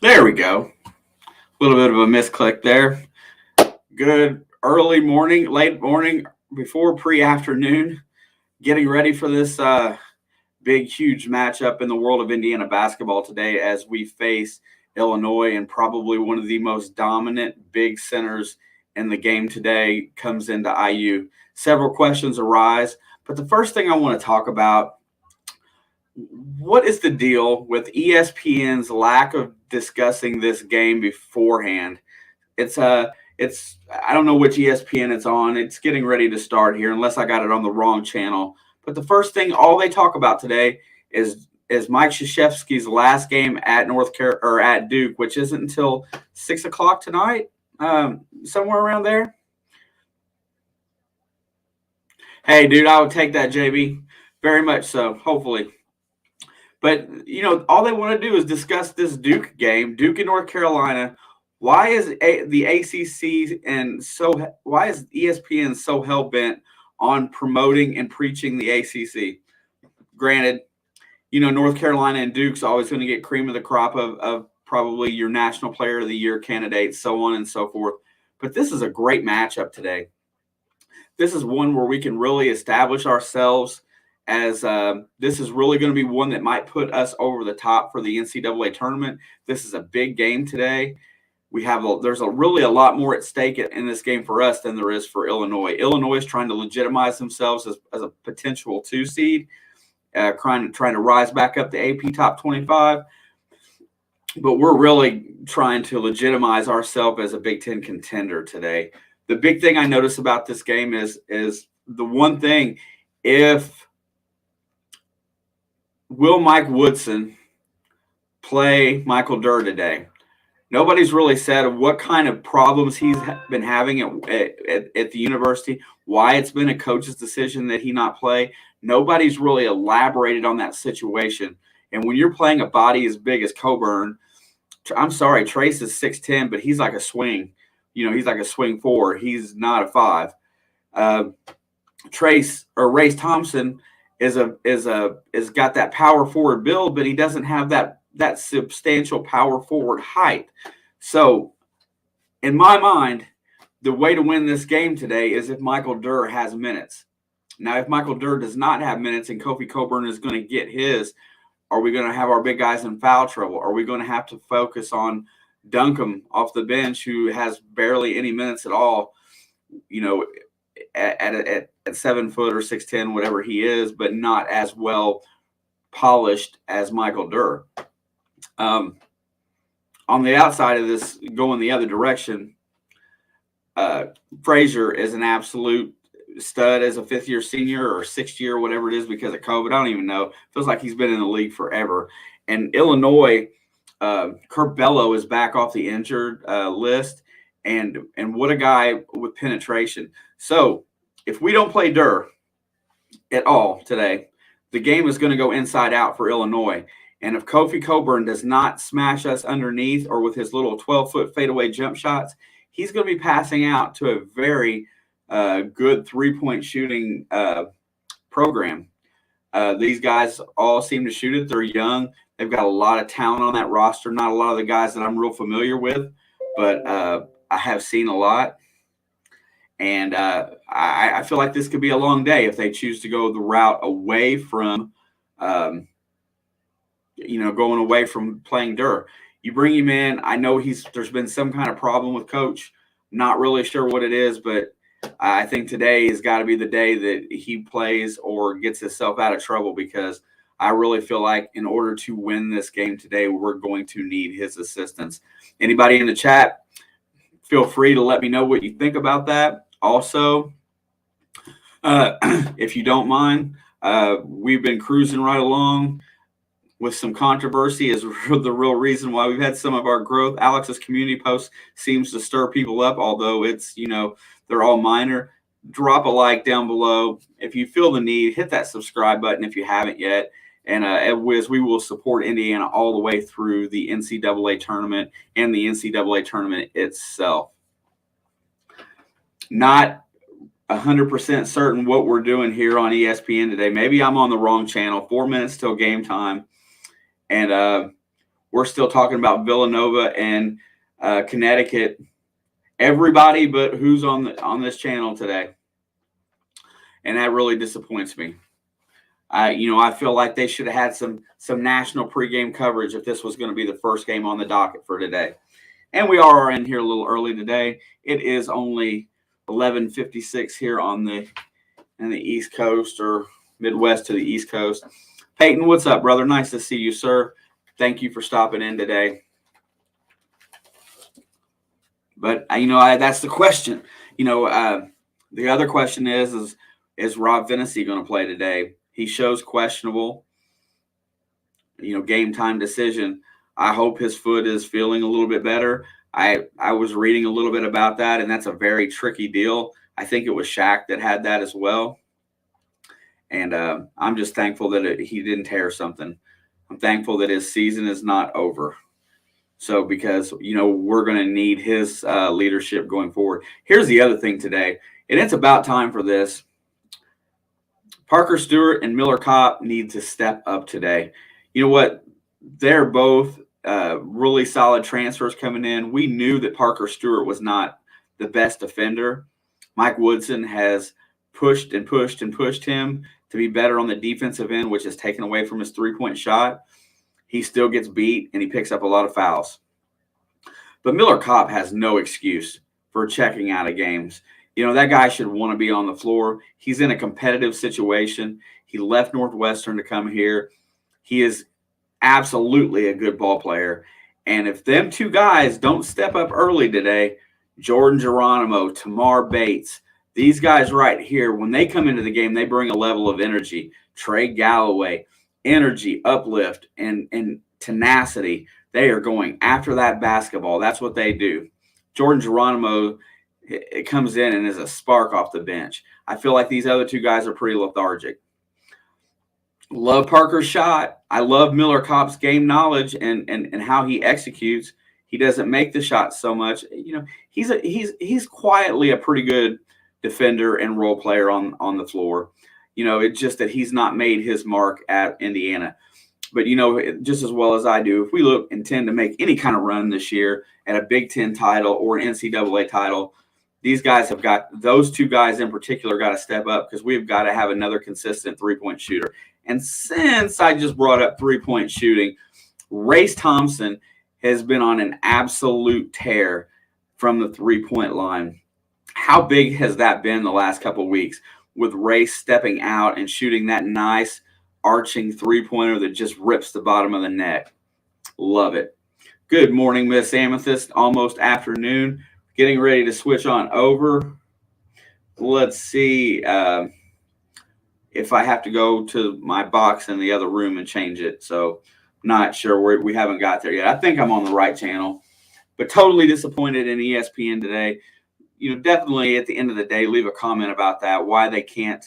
There we go. A little bit of a misclick there. Good early morning, late morning, before pre-afternoon. Getting ready for this big, huge matchup in the world of Indiana basketball today as we face Illinois, and probably one of the most dominant big centers in the game today comes into IU. Several questions arise, but the first thing I want to talk about, what is the deal with ESPN's lack of discussing this game beforehand? It's it's I don't know which ESPN it's on. It's getting ready to start here, unless I got it on the wrong channel. But the first thing all they talk about today is Mike Krzyzewski's last game at or at Duke, which isn't until 6 o'clock tonight, somewhere around there. Hey, dude, I would take that, JB, very much so. Hopefully, but all they want to do is discuss this Duke game, Duke and North Carolina. Why is the ACC and why is ESPN so hell bent on promoting and preaching the ACC? Granted, North Carolina and Duke's always going to get cream of the crop of probably your National Player of the Year candidates, so on and so forth. But this is a great matchup today. This is one where we can really establish ourselves as this is really going to be one that might put us over the top for the NCAA tournament. This is a big game today. There's really a lot more at stake in this game for us than there is for Illinois. Illinois is trying to legitimize themselves as a potential 2 seed, trying to rise back up the AP top 25. But we're really trying to legitimize ourselves as a Big Ten contender today. The big thing I notice about this game is the one thing: if will Mike Woodson play Michael Durr today? Nobody's really said what kind of problems he's been having at the university, why it's been a coach's decision that he not play. Nobody's really elaborated on that situation. And when you're playing a body as big as Coburn, I'm sorry, Trace is 6'10", but he's like a swing. He's like a swing 4. He's not a 5. Race Thompson is got that power forward build, but he doesn't have that substantial power forward height. So, in my mind, the way to win this game today is if Michael Durr has minutes. Now, if Michael Durr does not have minutes and Kofi Coburn is going to get his, are we going to have our big guys in foul trouble? Are we going to have to focus on Duncombe off the bench, who has barely any minutes at all, at 7 foot or 6'10", whatever he is, but not as well polished as Michael Durr? On the outside of this, going the other direction, Frazier is an absolute stud as a fifth-year senior or sixth-year, whatever it is, because of COVID. I don't even know. Feels like he's been in the league forever. And Illinois, Kurt Bello is back off the injured list, and what a guy with penetration. So if we don't play Durr at all today, the game is going to go inside out for Illinois. And if Kofi Coburn does not smash us underneath or with his little 12-foot fadeaway jump shots, he's going to be passing out to a very good three-point shooting program. These guys all seem to shoot it. They're young. They've got a lot of talent on that roster. Not a lot of the guys that I'm real familiar with, but I have seen a lot. And I feel like this could be a long day if they choose to go the route away from going away from playing Durr. You bring him in. I know there's been some kind of problem with coach. Not really sure what it is, but I think today has got to be the day that he plays or gets himself out of trouble, because I really feel like in order to win this game today, we're going to need his assistance. Anybody in the chat, feel free to let me know what you think about that. Also, if you don't mind, we've been cruising right along with some controversy is the real reason why we've had some of our growth. Alex's community post seems to stir people up, although it's, they're all minor. Drop a like down below. If you feel the need, hit that subscribe button if you haven't yet. And as we will support Indiana all the way through the NCAA tournament and the NCAA tournament itself. Not 100% certain what we're doing here on ESPN today. Maybe I'm on the wrong channel. 4 minutes till game time. And we're still talking about Villanova and Connecticut. Everybody but who's on this channel today. And that really disappoints me. I feel like they should have had some national pregame coverage if this was going to be the first game on the docket for today. And we are in here a little early today. It is only 11:56 here in the East Coast, or Midwest to the East Coast. Peyton, what's up, brother? Nice to see you, sir. Thank you for stopping in today. But that's the question. The other question is Rob Vennessy going to play today? He shows questionable. Game time decision. I hope his foot is feeling a little bit better. I was reading a little bit about that, and that's a very tricky deal. I think it was Shaq that had that as well. And I'm just thankful that he didn't tear something. I'm thankful that his season is not over. So because, we're going to need his leadership going forward. Here's the other thing today, and it's about time for this. Parker Stewart and Miller Kopp need to step up today. You know what? They're both really solid transfers coming in. We knew that Parker Stewart was not the best defender. Mike Woodson has pushed and pushed and pushed him to be better on the defensive end, which has taken away from his three-point shot. He still gets beat, and he picks up a lot of fouls. But Miller Kopp has no excuse for checking out of games. That guy should want to be on the floor. He's in a competitive situation. He left Northwestern to come here. He is absolutely a good ball player. And if them two guys don't step up early today, Jordan Geronimo, Tamar Bates, these guys right here, when they come into the game, they bring a level of energy. Trey Galloway, energy, uplift, and tenacity. They are going after that basketball. That's what they do. Jordan Geronimo, it comes in and is a spark off the bench. I feel like these other two guys are pretty lethargic. Love Parker's shot. I love Miller Kopp's game knowledge and how he executes. He doesn't make the shot so much. He's quietly a pretty good defender and role player on the floor. It's just that he's not made his mark at Indiana. But, just as well as I do, if we intend to make any kind of run this year at a Big Ten title or an NCAA title, those two guys in particular got to step up, because we've got to have another consistent three-point shooter. And since I just brought up three-point shooting, Race Thompson has been on an absolute tear from the three-point line. How big has that been the last couple of weeks, with Race stepping out and shooting that nice arching three-pointer that just rips the bottom of the net? Love it. Good morning, Miss Amethyst. Almost afternoon. Getting ready to switch on over. Let's see if I have to go to my box in the other room and change it. So not sure. We haven't got there yet. I think I'm on the right channel. But totally disappointed in ESPN today. Definitely at the end of the day, leave a comment about that, why they can't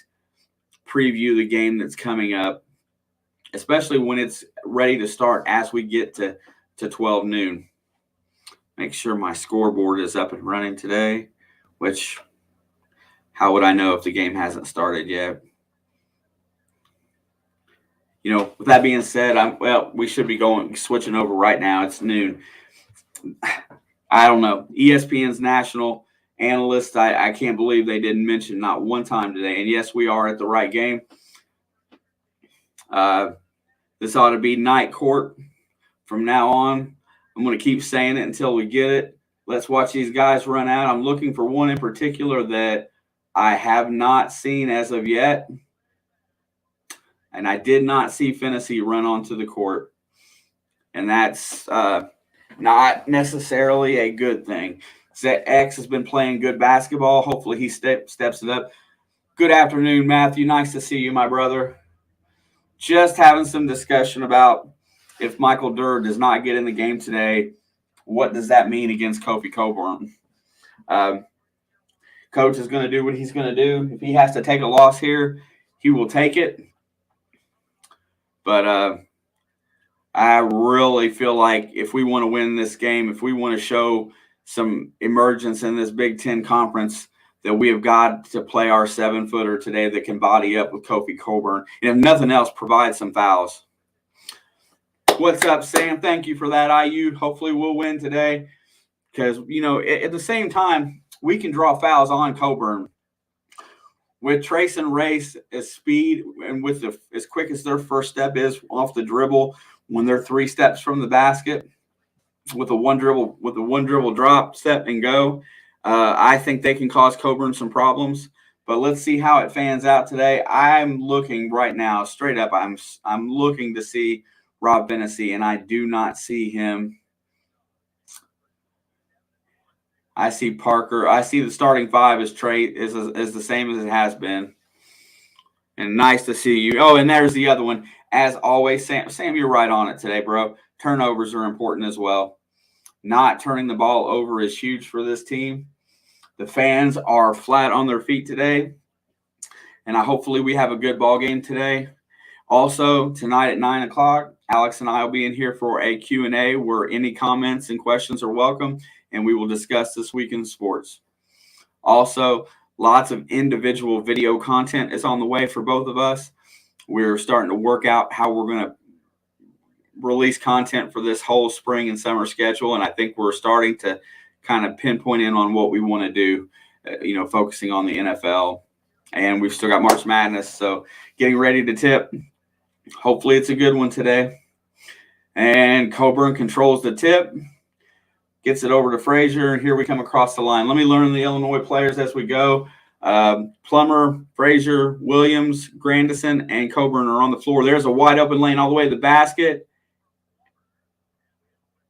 preview the game that's coming up, especially when it's ready to start as we get to 12 noon. Make sure my scoreboard is up and running today, which, how would I know if the game hasn't started yet? With that being said, we should be switching over right now. It's noon. I don't know. ESPN's national analyst, I can't believe they didn't mention not one time today. And yes, we are at the right game. This ought to be night court from now on. I'm going to keep saying it until we get it. Let's watch these guys run out. I'm looking for one in particular that I have not seen as of yet. And I did not see Fennessy run onto the court. And that's not necessarily a good thing. Zet X has been playing good basketball. Hopefully he steps it up. Good afternoon, Matthew. Nice to see you, my brother. Just having some discussion about if Michael Durr does not get in the game today, what does that mean against Kofi Coburn? Coach is going to do what he's going to do. If he has to take a loss here, he will take it. But I really feel like if we want to win this game, if we want to show some emergence in this Big Ten conference, that we have got to play our 7-footer today that can body up with Kofi Coburn. And if nothing else, provide some fouls. What's up, Sam? Thank you for that, IU. Hopefully we'll win today because, at the same time, we can draw fouls on Coburn. With Trace and Race as speed and with as quick as their first step is off the dribble when they're 3 steps from the basket with a one dribble drop, step, and go, I think they can cause Coburn some problems. But let's see how it fans out today. I'm looking right now, straight up, I'm looking to see Rob Vennessy, and I do not see him. I see Parker. I see the starting 5 is the same as it has been. And nice to see you. Oh, and there's the other one. As always, Sam, you're right on it today, bro. Turnovers are important as well. Not turning the ball over is huge for this team. The fans are flat on their feet today. And hopefully we have a good ball game today. Also, tonight at 9 o'clock, Alex and I will be in here for a Q&A where any comments and questions are welcome, and we will discuss this week in sports. Also, lots of individual video content is on the way for both of us. We're starting to work out how we're going to release content for this whole spring and summer schedule, and I think we're starting to kind of pinpoint in on what we want to do, focusing on the NFL. And we've still got March Madness, so getting ready to tip. Hopefully it's a good one today. And Coburn controls the tip, gets it over to Frazier, and here we come across the line. Let me learn the Illinois players as we go. Plummer, Frazier, Williams, Grandison, and Coburn are on the floor. There's a wide open lane all the way to the basket.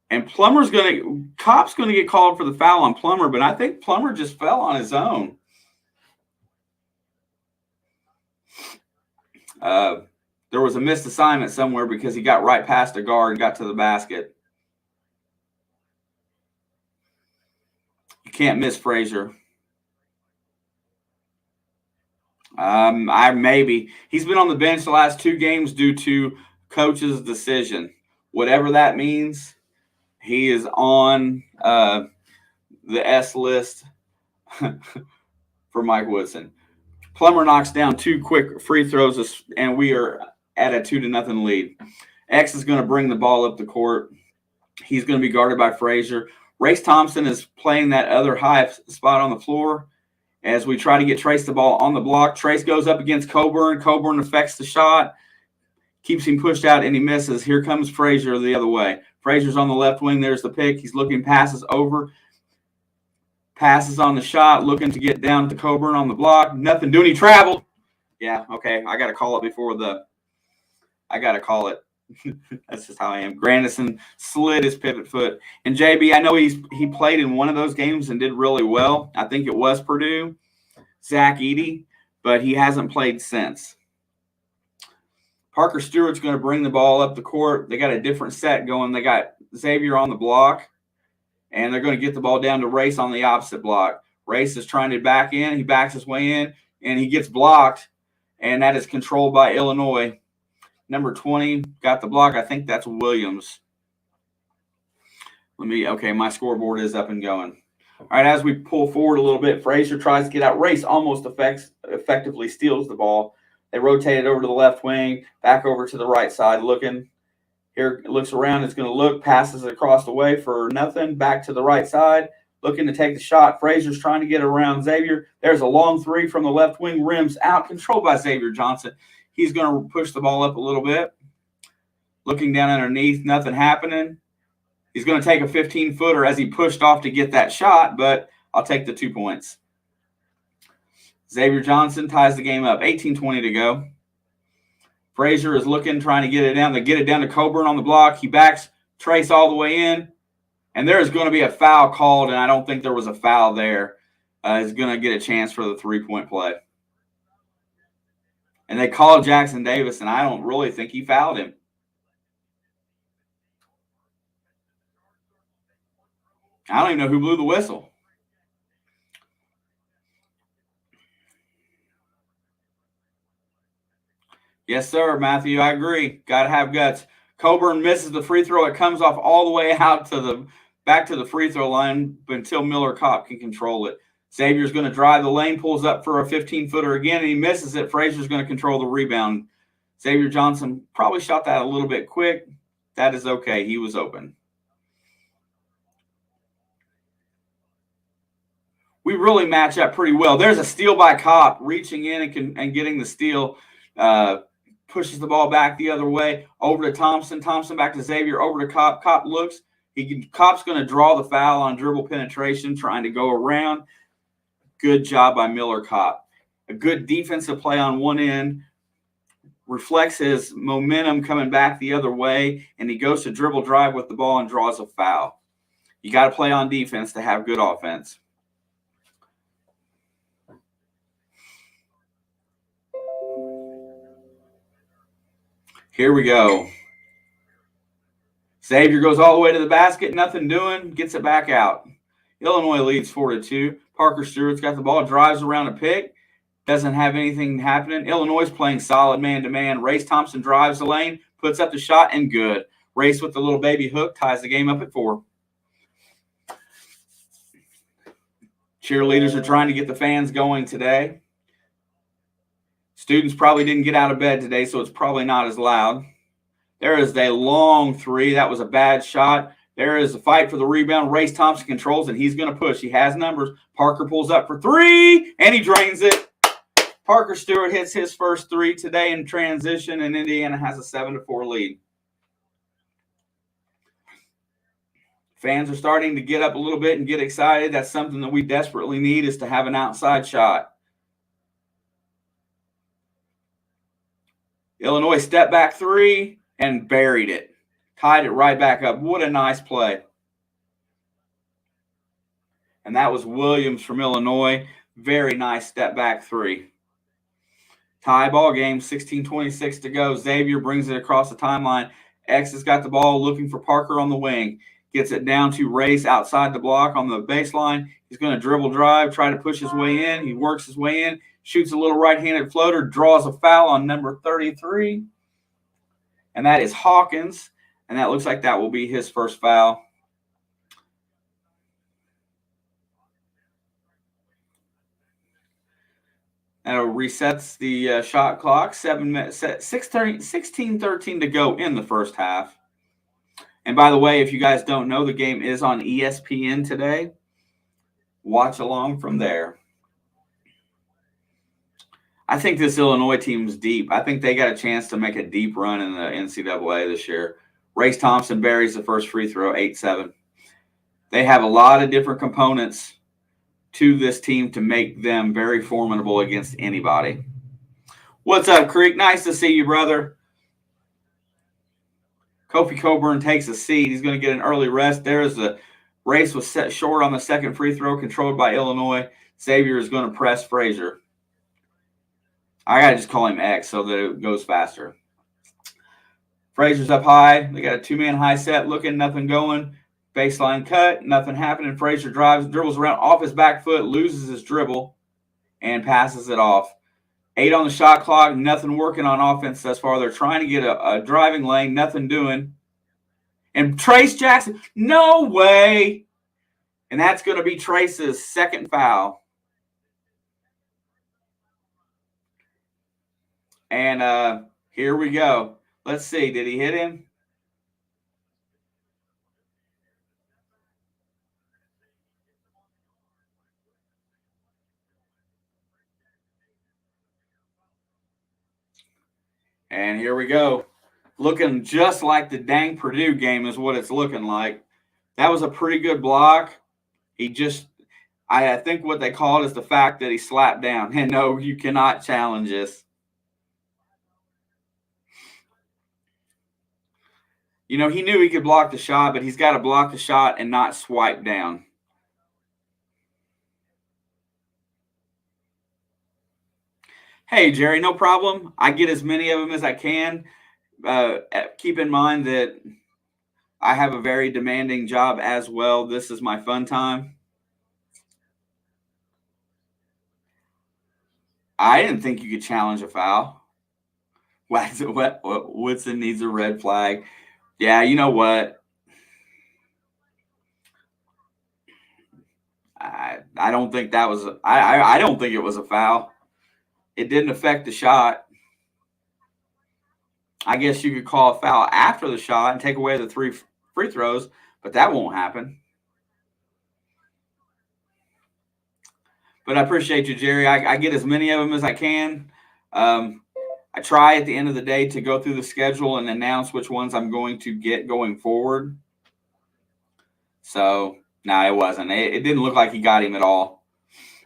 And Cop's going to get called for the foul on Plummer, but I think Plummer just fell on his own. There was a missed assignment somewhere because he got right past a guard and got to the basket. You can't miss Frazier. Maybe. He's been on the bench the last 2 games due to coach's decision. Whatever that means, he is on the S list for Mike Woodson. Plummer knocks down 2 quick free throws, and we are at a 2-0 lead. X is going to bring the ball up the court. He's going to be guarded by Frazier. Race Thompson is playing that other high spot on the floor as we try to get Trace the ball on the block. Trace goes up against Coburn. Coburn affects the shot, keeps him pushed out, and he misses. Here comes Frazier the other way. Frazier's on the left wing. There's the pick. He's looking, passes over. Passes on the shot, looking to get down to Coburn on the block. Nothing doing. He traveled. Yeah, okay. I got to call it That's just how I am. Grandison slid his pivot foot. And JB, I know he played in one of those games and did really well. I think it was Purdue, Zach Edey, but he hasn't played since. Parker Stewart's going to bring the ball up the court. They got a different set going. They got Xavier on the block, and they're going to get the ball down to Race on the opposite block. Race is trying to back in. He backs his way in, and he gets blocked, and that is controlled by Illinois. Number 20 got the block. I think that's Williams. My scoreboard is up and going. All right, as we pull forward a little bit, Frazier tries to get out. Race almost effectively steals the ball. They rotate it over to the left wing, back over to the right side, looking. Here, looks around, it's going to look, passes across the way for nothing, back to the right side, looking to take the shot. Frazier's trying to get around Xavier. There's a long 3 from the left wing, rims out, controlled by Xavier Johnson. He's going to push the ball up a little bit. Looking down underneath, nothing happening. He's going to take a 15-footer as he pushed off to get that shot, but I'll take the 2 points. Xavier Johnson ties the game up. 18-20 to go. Frazier is looking, trying to get it down. They get it down to Coburn on the block. He backs Trace all the way in. And there is going to be a foul called, and I don't think there was a foul there. He's going to get a chance for the 3-point play. And they called Jackson Davis, and I don't really think he fouled him. I don't even know who blew the whistle. Yes, sir, Matthew. I agree. Got to have guts. Coburn misses the free throw. It comes off all the way out to back to the free throw line until Miller Kopp can control it. Xavier's going to drive the lane, pulls up for a 15-footer again, and he misses it. Frazier's going to control the rebound. Xavier Johnson probably shot that a little bit quick. That is okay. He was open. We really match up pretty well. There's a steal by Kopp, reaching in and getting the steal. Pushes the ball back the other way, over to Thompson. Thompson back to Xavier, over to Kopp. Kopp looks. Kopp's going to draw the foul on dribble penetration, trying to go around. Good job by Miller Kopp. A good defensive play on one end. Reflects his momentum coming back the other way, and he goes to dribble drive with the ball and draws a foul. You got to play on defense to have good offense. Here we go. Xavier goes all the way to the basket, nothing doing, gets it back out. Illinois leads 4-2. Parker Stewart's got the ball, drives around a pick, doesn't have anything happening. Illinois is playing solid man-to-man. Race Thompson drives the lane, puts up the shot, and good. Race with the little baby hook, ties the game up at 4. Cheerleaders are trying to get the fans going today. Students probably didn't get out of bed today, so it's probably not as loud. There is a long three. That was a bad shot. There is a fight for the rebound. Race Thompson controls, and he's going to push. He has numbers. Parker pulls up for 3, and he drains it. Parker Stewart hits his first 3 today in transition, and Indiana has a 7-4 lead. Fans are starting to get up a little bit and get excited. That's something that we desperately need, is to have an outside shot. Illinois step back 3 and buried it. Tied it right back up. What a nice play. And that was Williams from Illinois. Very nice step back 3. Tie ball game, 16:26 to go. Xavier brings it across the timeline. X has got the ball, looking for Parker on the wing. Gets it down to Race outside the block on the baseline. He's going to dribble drive, try to push his way in. He works his way in, shoots a little right-handed floater, draws a foul on number 33. And that is Hawkins. And that looks like that will be his first foul. That resets the shot clock. 16:13 to go in the first half. And by the way, if you guys don't know, the game is on ESPN today. Watch along from there. I think this Illinois team's deep. I think they got a chance to make a deep run in the NCAA this year. Race Thompson buries the first free throw, 8-7. They have a lot of different components to this team to make them very formidable against anybody. What's up, Creek? Nice to see you, brother. Kofi Coburn takes a seat. He's going to get an early rest. There's the Race was set short on the second free throw, controlled by Illinois. Xavier is going to press Frazier. I got to just call him X so that it goes faster. Frazier's up high. They got a 2-man high set, looking, nothing going. Baseline cut, nothing happening. Frazier dribbles around off his back foot, loses his dribble, and passes it off. 8 on the shot clock, nothing working on offense thus far. They're trying to get a driving lane, nothing doing. And Trace Jackson, no way. And that's going to be Trace's second foul. And here we go. Let's see. Did he hit him? And here we go. Looking just like the dang Purdue game is what it's looking like. That was a pretty good block. I think what they call it is the fact that he slapped down. And no, you cannot challenge this. You know, he knew he could block the shot, but he's got to block the shot and not swipe down. Hey, Jerry, no problem. I get as many of them as I can. Keep in mind that I have a very demanding job as well. This is my fun time. I didn't think you could challenge a foul. Woodson needs a red flag. Yeah, you know what? I don't think that was. I don't think it was a foul. It didn't affect the shot. I guess you could call a foul after the shot and take away the 3 free throws, but that won't happen. But I appreciate you, Jerry. I get as many of them as I can. I try at the end of the day to go through the schedule and announce which ones I'm going to get going forward. So, no, it wasn't. It didn't look like he got him at all.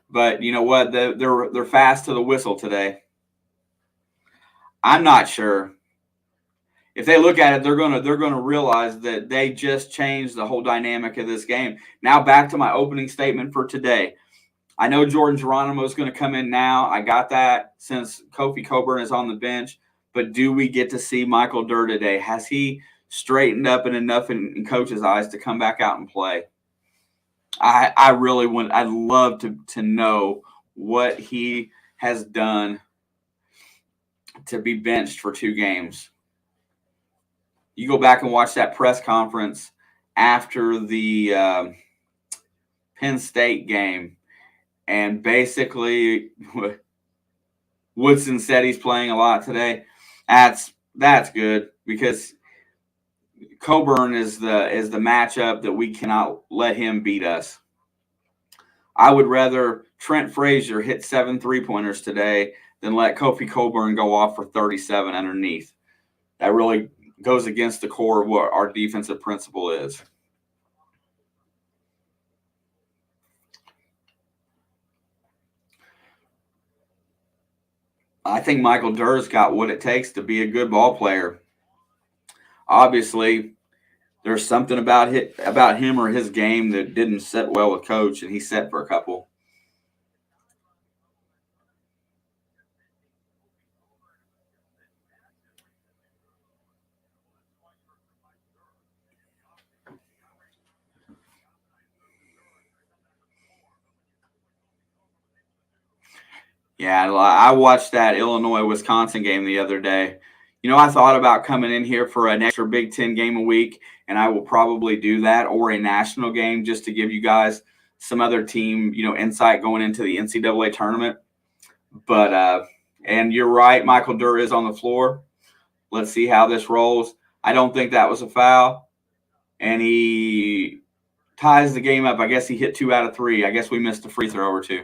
But you know what? They're fast to the whistle today. I'm not sure. If they look at it, they're gonna realize that they just changed the whole dynamic of this game. Now back to my opening statement for today. I know Jordan Geronimo is going to come in now. I got that since Kofi Coburn is on the bench. But do we get to see Michael Durr today? Has he straightened up and enough in coach's eyes to come back out and play? I really want. I'd love to know what he has done to be benched for 2 games. You go back and watch that press conference after the Penn State game, and basically Woodson said he's playing a lot today. That's good because Coburn is the matchup that we cannot let him beat us. I would rather Trent Frazier hit 7 3-pointers today than let Kofi Coburn go off for 37 underneath. That really goes against the core of what our defensive principle is. I think Michael Durr's got what it takes to be a good ball player. Obviously, there's something about him or his game that didn't sit well with Coach, and he set for a couple. Yeah, I watched that Illinois-Wisconsin game the other day. You know, I thought about coming in here for an extra Big Ten game a week, and I will probably do that, or a national game just to give you guys some other team, insight going into the NCAA tournament. But and you're right, Michael Durr is on the floor. Let's see how this rolls. I don't think that was a foul, and he ties the game up. I guess he hit 2 out of 3. I guess we missed a free throw or 2.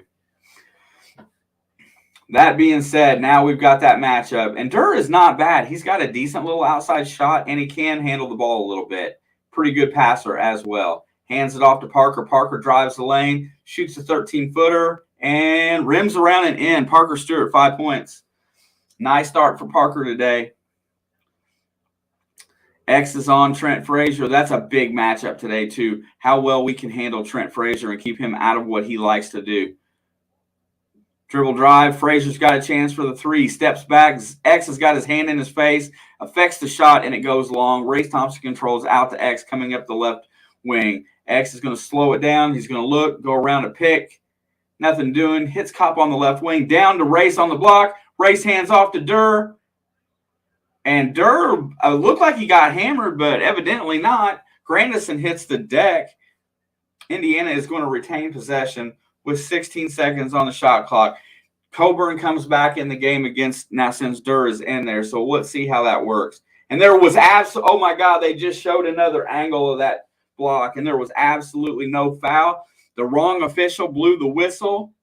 That being said, now we've got that matchup. And Durr is not bad. He's got a decent little outside shot, and he can handle the ball a little bit. Pretty good passer as well. Hands it off to Parker. Parker drives the lane, shoots a 13-footer, and rims around and in. Parker Stewart, 5 points. Nice start for Parker today. X is on Trent Frazier. That's a big matchup today, too. How well we can handle Trent Frazier and keep him out of what he likes to do. Dribble drive. Frazier's got a chance for the 3. Steps back. X has got his hand in his face. Affects the shot, and it goes long. Race Thompson controls out to X coming up the left wing. X is going to slow it down. He's going to look, go around a pick. Nothing doing. Hits Cop on the left wing. Down to Race on the block. Race hands off to Durr. And Durr looked like he got hammered, but evidently not. Grandison hits the deck. Indiana is going to retain possession with 16 seconds on the shot clock. Coburn comes back in the game against now since Durr is in there. So let's see how that works. And there was oh my God, they just showed another angle of that block, and there was absolutely no foul. The wrong official blew the whistle.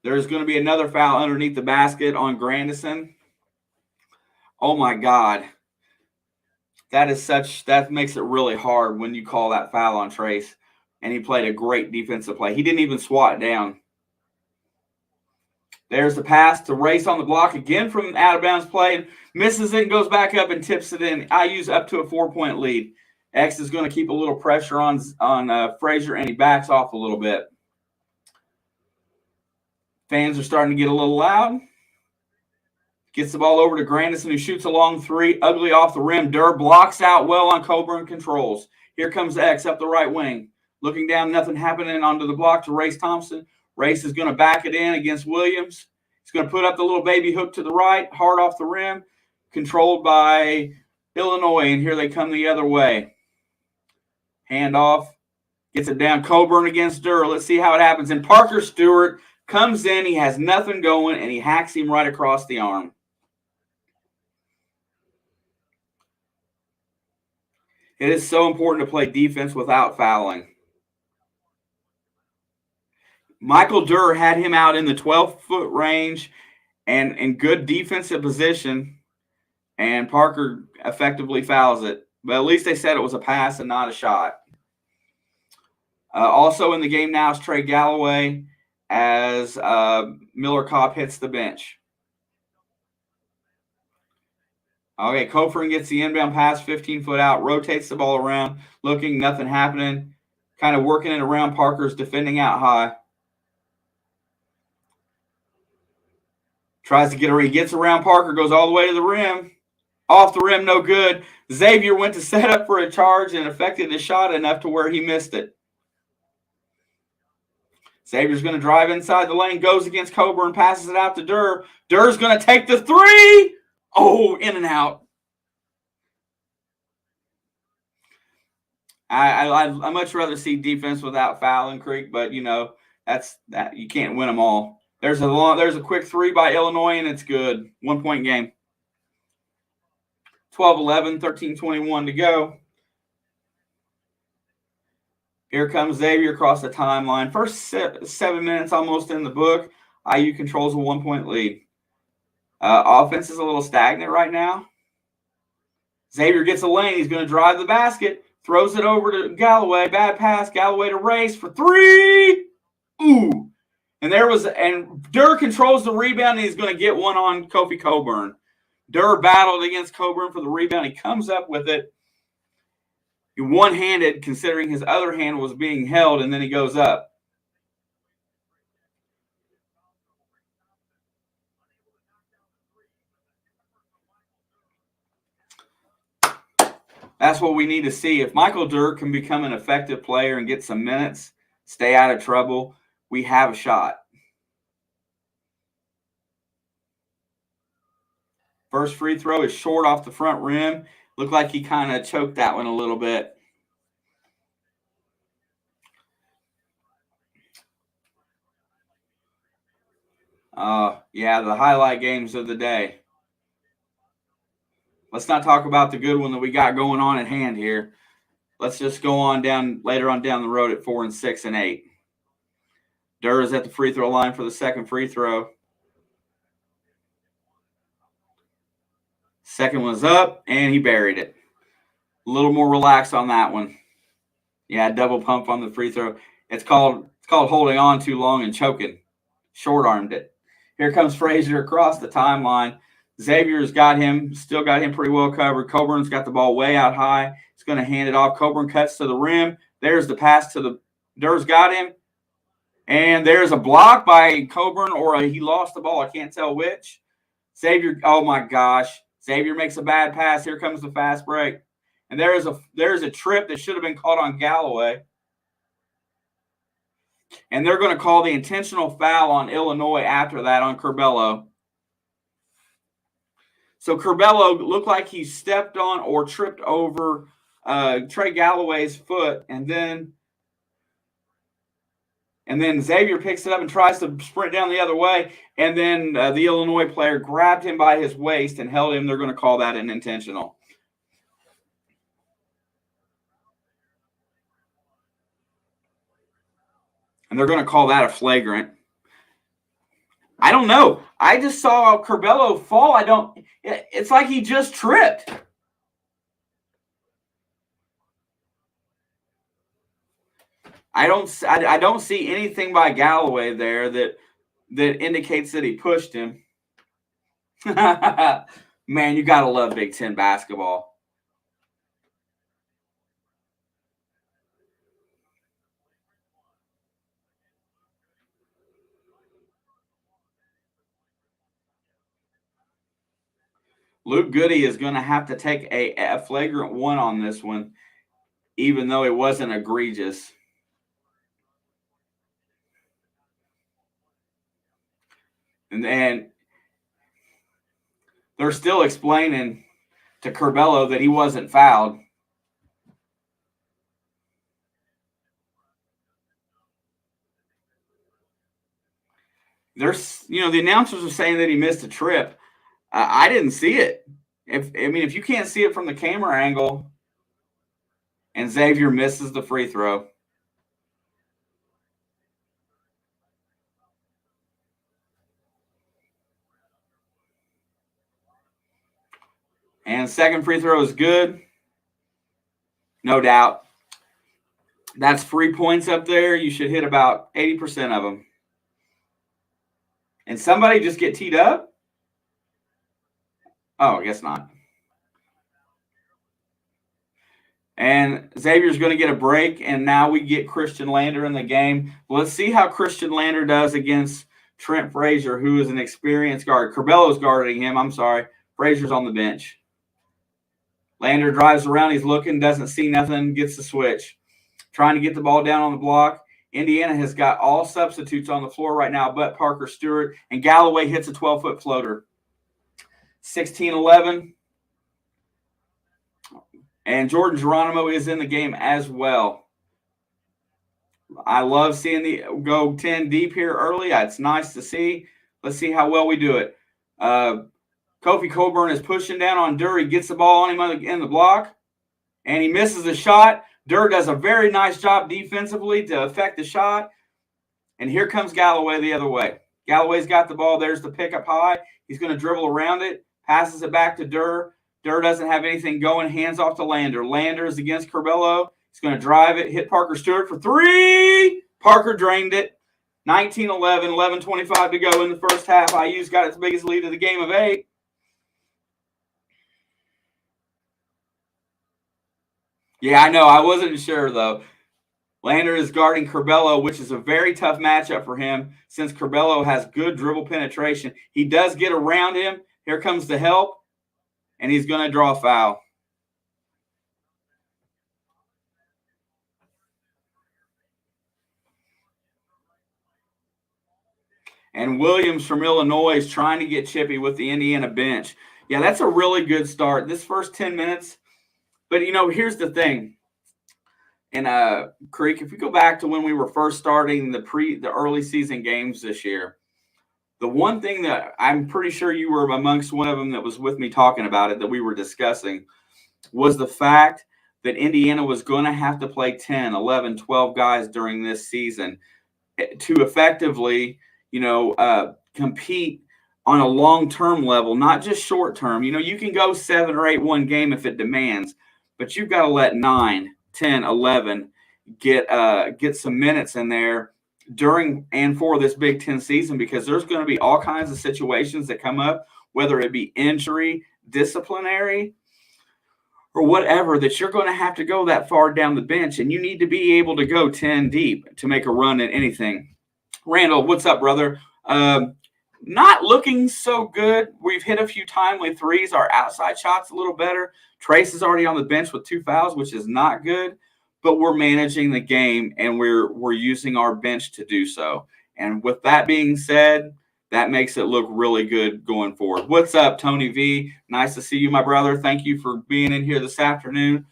There's going to be another foul underneath the basket on Grandison. Oh my God. That makes it really hard when you call that foul on Trace. And he played a great defensive play. He didn't even swat down. There's the pass to Race on the block again from out of bounds play. Misses it and goes back up and tips it in. IU's up to a 4-point lead. X is going to keep a little pressure on Frazier, and he backs off a little bit. Fans are starting to get a little loud. Gets the ball over to Grandison, who shoots a long 3. Ugly off the rim. Durr blocks out well on Coburn, controls. Here comes X up the right wing. Looking down, nothing happening onto the block to Race Thompson. Race is going to back it in against Williams. He's going to put up the little baby hook to the right, hard off the rim. Controlled by Illinois, and here they come the other way. Hand off. Gets it down. Coburn against Durr. Let's see how it happens. And Parker Stewart Comes in, he has nothing going, and he hacks him right across the arm. It is so important to play defense without fouling. Michael Durr had him out in the 12-foot range and in good defensive position, and Parker effectively fouls it. But at least they said it was a pass and not a shot. Also in the game now is Trey Galloway as Miller Kopp hits the bench. Okay, Copeland gets the inbound pass, 15-foot out, rotates the ball around, looking, nothing happening, kind of working it around. Parker's defending out high. Tries to get around. He gets around Parker, goes all the way to the rim. Off the rim, no good. Xavier went to set up for a charge and affected his shot enough to where he missed it. Xavier's going to drive inside the lane, goes against Coburn, passes it out to Durr. Durr's going to take the three. Oh, in and out. I'd much rather see defense without fouling, Creek, but that's that you can't win them all. There's a quick three by Illinois, and it's good. 1-point game. 12-11, 13-21 to go. Here comes Xavier across the timeline. First 7 minutes almost in the book. IU controls a 1-point lead. Offense is a little stagnant right now. Xavier gets a lane. He's going to drive the basket. Throws it over to Galloway. Bad pass. Galloway to Race for three. Ooh. And Durr controls the rebound, and he's going to get one on Kofi Coburn. Durr battled against Coburn for the rebound. He comes up with it. One-handed, considering his other hand was being held, and then he goes up. That's what we need to see. If Michael Durr can become an effective player and get some minutes, stay out of trouble, we have a shot. First free throw is short off the front rim. Looked like he kind of choked that one a little bit. Yeah, the highlight games of the day. Let's not talk about the good one that we got going on at hand here. Let's just go on down later on down the road at 4 and 6 and 8. Durr is at the free throw line for the second free throw. Second one's up, and he buried it. A little more relaxed on that one. Yeah, double pump on the free throw. It's called holding on too long and choking. Short-armed it. Here comes Frazier across the timeline. Xavier's still got him pretty well covered. Coburn's got the ball way out high. He's going to hand it off. Coburn cuts to the rim. There's the pass to Durr's got him. And there's a block by Coburn, or he lost the ball. I can't tell which. Xavier, oh my gosh. Xavier makes a bad pass. Here comes the fast break. And there's a trip that should have been caught on Galloway. And they're going to call the intentional foul on Illinois after that on Curbelo. So Curbelo looked like he stepped on or tripped over Trey Galloway's foot, and then Xavier picks it up and tries to sprint down the other way, and then the Illinois player grabbed him by his waist and held him. They're going to call that an intentional. And they're going to call that a flagrant. I don't know. I just saw Curbelo fall. It's like he just tripped. I don't see anything by Galloway there that indicates that he pushed him. Man, you got to love Big Ten basketball. Luke Goody is going to have to take a flagrant one on this one, even though it wasn't egregious. And then they're still explaining to Curbelo that he wasn't fouled. there's, the announcers are saying that he missed a trip. I didn't see it. If you can't see it from the camera angle, and Xavier misses the free throw. And second free throw is good. No doubt. That's 3 points up there. You should hit about 80% of them. And somebody just get teed up? Oh, I guess not. And Xavier's going to get a break, and now we get Christian Lander in the game. Let's see how Christian Lander does against Trent Frazier, who is an experienced guard. Curbello's guarding him. I'm sorry. Frazier's on the bench. Lander drives around. He's looking, doesn't see nothing, gets the switch. Trying to get the ball down on the block. Indiana has got all substitutes on the floor right now but Parker Stewart, and Galloway hits a 12-foot floater. 16-11. And Jordan Geronimo is in the game as well. I love seeing the go 10 deep here early. It's nice to see. Let's see how well we do it. Kofi Coburn is pushing down on Durr. He gets the ball on him in the block, and he misses the shot. Durr does a very nice job defensively to affect the shot. And here comes Galloway the other way. Galloway's got the ball. There's the pickup high. He's going to dribble around it, passes it back to Durr. Durr doesn't have anything going. Hands off to Lander. Lander is against Curbello. He's going to drive it, hit Parker Stewart for three. Parker drained it. 19-11, 11:25 to go in the first half. IU's got its biggest lead of the game of 8. Yeah, I know. I wasn't sure, though. Lander is guarding Curbello, which is a very tough matchup for him since Curbello has good dribble penetration. He does get around him. Here comes the help, and he's going to draw a foul. And Williams from Illinois is trying to get chippy with the Indiana bench. Yeah, that's a really good start. This first 10 minutes. But, here's the thing. And Creek, if we go back to when we were first starting the early season games this year, the one thing that I'm pretty sure you were amongst one of them that was with me talking about it that we were discussing was the fact that Indiana was going to have to play 10, 11, 12 guys during this season to effectively, compete on a long-term level, not just short-term. You can go 7 or 8 one game if it demands, but you've got to let 9, 10, 11 get some minutes in there during and for this Big Ten season, because there's going to be all kinds of situations that come up, whether it be injury, disciplinary, or whatever, that you're going to have to go that far down the bench, and you need to be able to go 10 deep to make a run at anything. Randall, what's up, brother? Not looking so good. We've hit a few timely threes. Our outside shot's a little better. Trace is already on the bench with 2 fouls, which is not good. But we're managing the game, and we're using our bench to do so. And with that being said, that makes it look really good going forward. What's up, Tony V? Nice to see you, my brother. Thank you for being in here this afternoon.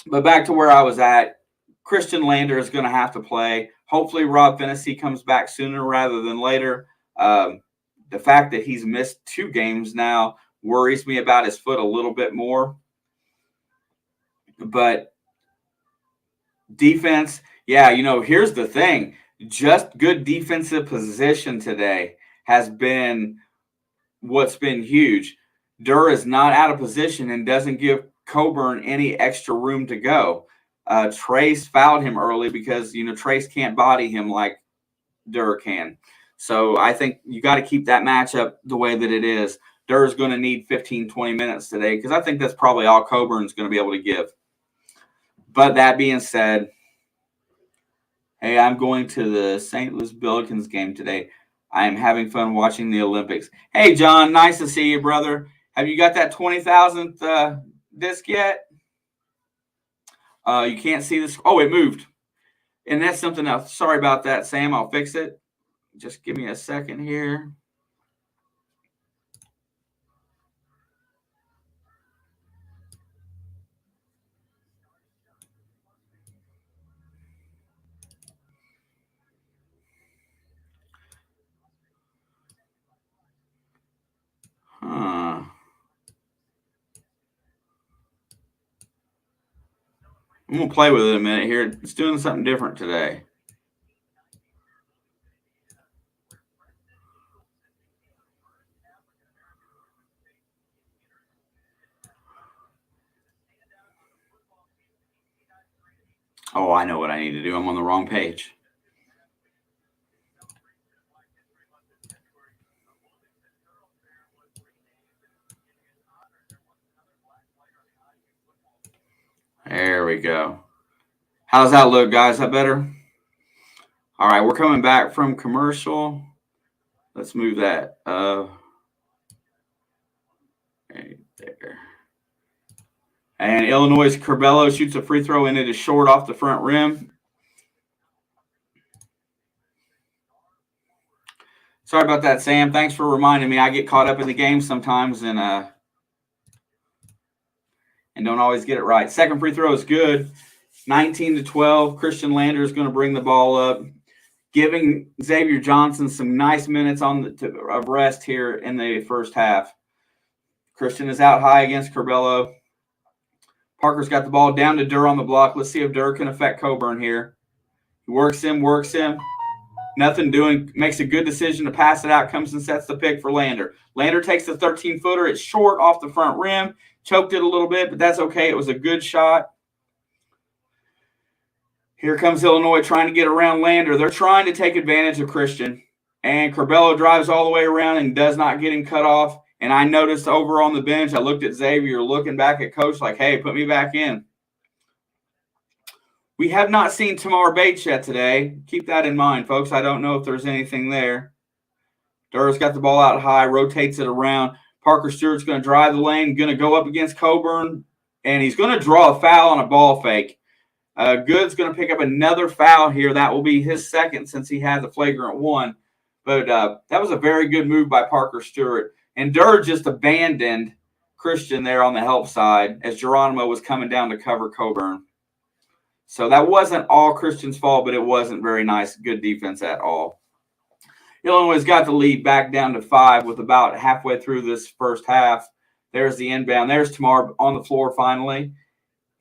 But back to where I was at, Christian Lander is going to have to play. Hopefully Rob Fennessy comes back sooner rather than later. The fact that he's missed 2 games now worries me about his foot a little bit more. But defense, yeah, here's the thing. Just good defensive position today has been what's been huge. Durr is not out of position and doesn't give Coburn any extra room to go. Trace fouled him early because, Trace can't body him like Durr can. So I think you got to keep that matchup the way that it is. Durr is going to need 15, 20 minutes today because I think that's probably all Coburn's going to be able to give. But that being said, hey, I'm going to the St. Louis Billikens game today. I am having fun watching the Olympics. Hey, John, nice to see you, brother. Have you got that 20,000th disc yet? You can't see this. Oh, it moved. And that's something else. Sorry about that, Sam. I'll fix it. Just give me a second here. I'm going to play with it a minute here. It's doing something different today. Oh, I know what I need to do. I'm on the wrong page. There we go. How does that look, guys? Is that better? All right, we're coming back from commercial. Let's move that. Right there. And Illinois' Curbelo shoots a free throw, and it is short off the front rim. Sorry about that, Sam. Thanks for reminding me. I get caught up in the game sometimes and don't always get it right. Second free throw is good. 19-12. Christian Lander is going to bring the ball up, giving Xavier Johnson some nice minutes of rest here in the first half. Christian is out high against Curbelo. Parker's got the ball down to Durr on the block. Let's see if Durr can affect Coburn here. He works him. Nothing doing. Makes a good decision to pass it out. Comes and sets the pick for Lander. Lander takes the 13-footer. It's short off the front rim. Choked it a little bit, but that's okay. It was a good shot. Here comes Illinois trying to get around Lander. They're trying to take advantage of Christian. And Curbelo drives all the way around and does not get him cut off. And I noticed over on the bench, I looked at Xavier looking back at coach like, hey, put me back in. We have not seen Tamar Bates yet today. Keep that in mind, folks. I don't know if there's anything there. Durr's got the ball out high, rotates it around. Parker Stewart's going to drive the lane, going to go up against Coburn, and he's going to draw a foul on a ball fake. Good's going to pick up another foul here. That will be his second since he had the flagrant one. But that was a very good move by Parker Stewart. And Durr just abandoned Christian there on the help side as Geronimo was coming down to cover Coburn. So that wasn't all Christian's fault, but it wasn't very nice, good defense at all. Illinois got the lead back down to 5 with about halfway through this first half. There's the inbound. There's Tamar on the floor finally.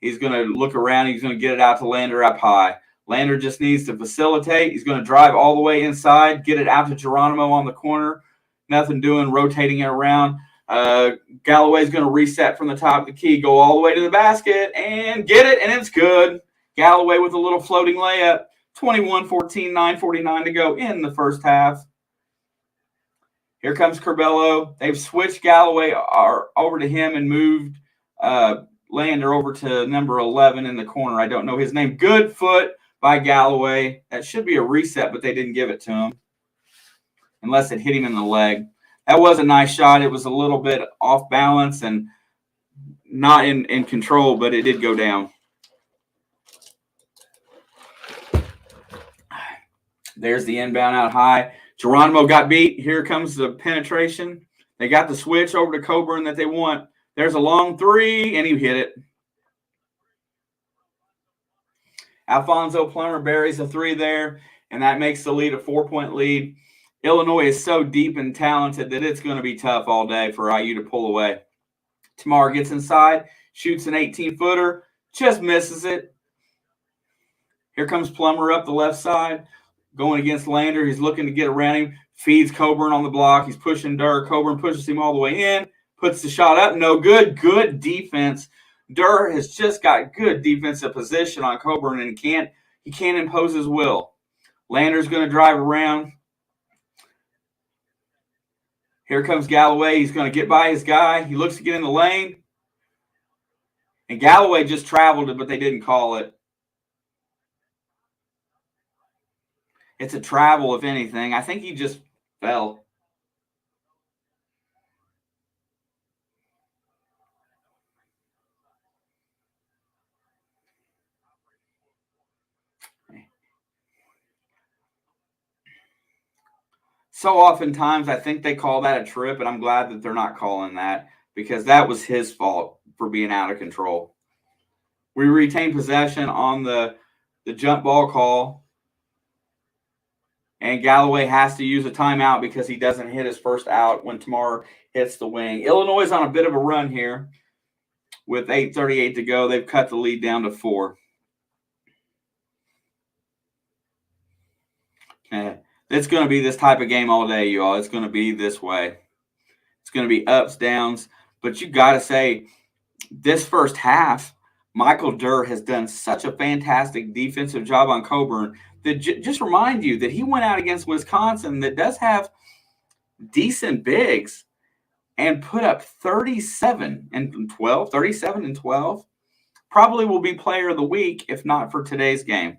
He's going to look around. He's going to get it out to Lander up high. Lander just needs to facilitate. He's going to drive all the way inside, get it out to Geronimo on the corner. Nothing doing, rotating it around. Galloway's going to reset from the top of the key, go all the way to the basket, and get it, and it's good. Galloway with a little floating layup. 21-14, 9:49 to go in the first half. Here comes Curbelo. They've switched Galloway over to him and moved Lander over to number 11 in the corner. I don't know his name. Good foot by Galloway. That should be a reset, but they didn't give it to him unless it hit him in the leg. That was a nice shot. It was a little bit off balance and not in control, but it did go down. There's the inbound out high. Geronimo got beat. Here comes the penetration. They got the switch over to Coburn that they want. There's a long three, and he hit it. Alfonso Plummer buries a three there, and that makes the lead a 4-point lead. Illinois is so deep and talented that it's going to be tough all day for IU to pull away. Tamar gets inside, shoots an 18-footer, just misses it. Here comes Plummer up the left side, going against Lander. He's looking to get around him, feeds Coburn on the block. He's pushing Durr. Coburn pushes him all the way in, puts the shot up. No good. Good defense. Durr has just got good defensive position on Coburn, and he can't impose his will. Lander's going to drive around. Here comes Galloway. He's going to get by his guy. He looks to get in the lane. And Galloway just traveled it, but they didn't call it. It's a travel, if anything. I think he just fell. So oftentimes I think they call that a trip, and I'm glad that they're not calling that because that was his fault for being out of control. We retain possession on the jump ball call, and Galloway has to use a timeout because he doesn't hit his first out when Tamar hits the wing. Illinois is on a bit of a run here with 8:38 to go. They've cut the lead down to 4. It's going to be this type of game all day, you all. It's going to be this way. It's going to be ups, downs. But you got to say, this first half, Michael Durr has done such a fantastic defensive job on Coburn that just remind you that he went out against Wisconsin that does have decent bigs and put up 37 and 12, 37 and 12. Probably will be player of the week if not for today's game.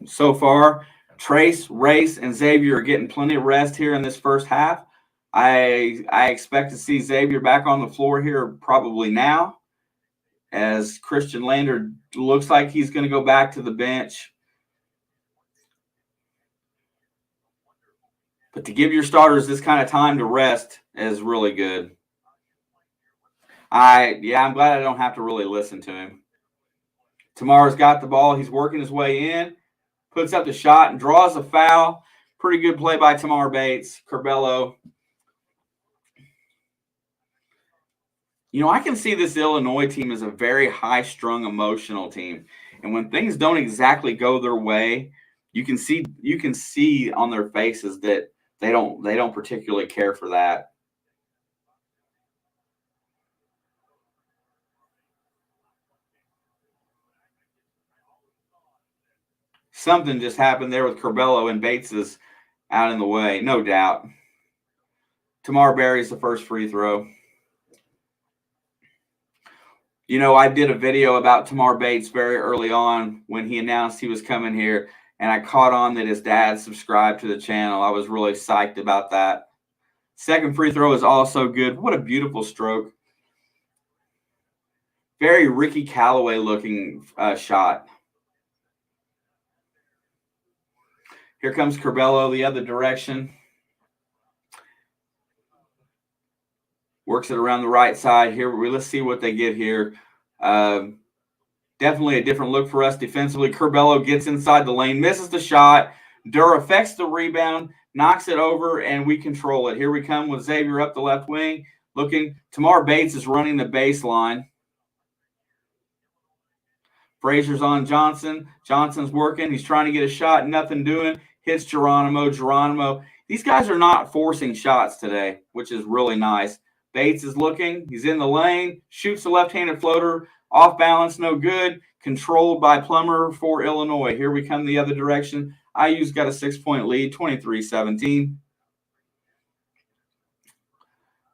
So far, Trace, Race, and Xavier are getting plenty of rest here in this first half. I expect to see Xavier back on the floor here probably now, as Christian Lander looks like he's going to go back to the bench. But to give your starters this kind of time to rest is really good. I'm glad I don't have to really listen to him. Tamar's got the ball. He's working his way in, puts up the shot, and draws a foul. Pretty good play by Tamar Bates. Curbelo. You know, I can see this Illinois team as a very high-strung, emotional team. And when things don't exactly go their way, you can see on their faces that they don't particularly care for that. Something just happened there with Curbelo, and Bates is out in the way, no doubt. Tamar buries the first free throw. You know, I did a video about Tamar Bates very early on when he announced he was coming here, and I caught on that his dad subscribed to the channel. I was really psyched about that. Second free throw is also good. What a beautiful stroke. Very Ricky Callaway looking shot. Here comes Curbelo the other direction. Works it around the right side here. Let's see what they get here. Definitely a different look for us defensively. Curbelo gets inside the lane, misses the shot. Durr affects the rebound, knocks it over, and we control it. Here we come with Xavier up the left wing. Looking, Tamar Bates is running the baseline. Frazier's on Johnson. Johnson's working. He's trying to get a shot. Nothing doing. Hits Geronimo. These guys are not forcing shots today, which is really nice. Bates is looking. He's in the lane. Shoots the left-handed floater. Off balance, no good. Controlled by Plummer for Illinois. Here we come the other direction. IU's got a 6-point lead, 23-17.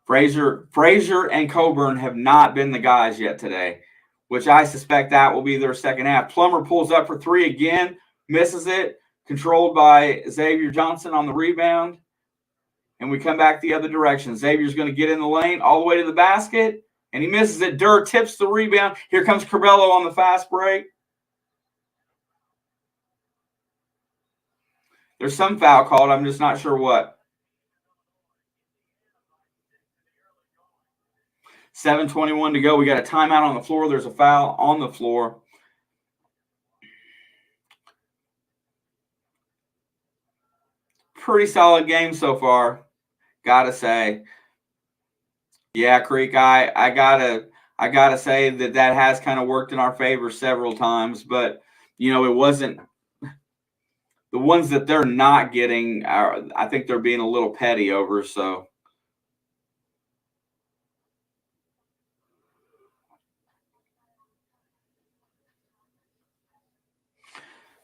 Frazier and Coburn have not been the guys yet today, which I suspect that will be their second half. Plummer pulls up for three again, misses it. Controlled by Xavier Johnson on the rebound. And we come back the other direction. Xavier's going to get in the lane all the way to the basket, and he misses it. Durr tips the rebound. Here comes Curbelo on the fast break. There's some foul called. I'm just not sure what. 7:21 to go. We got a timeout on the floor. There's a foul on the floor. Pretty solid game so far, gotta say. Yeah, Creek, I gotta say that has kind of worked in our favor several times, but you know, it wasn't the ones that they're not getting. I think they're being a little petty over. So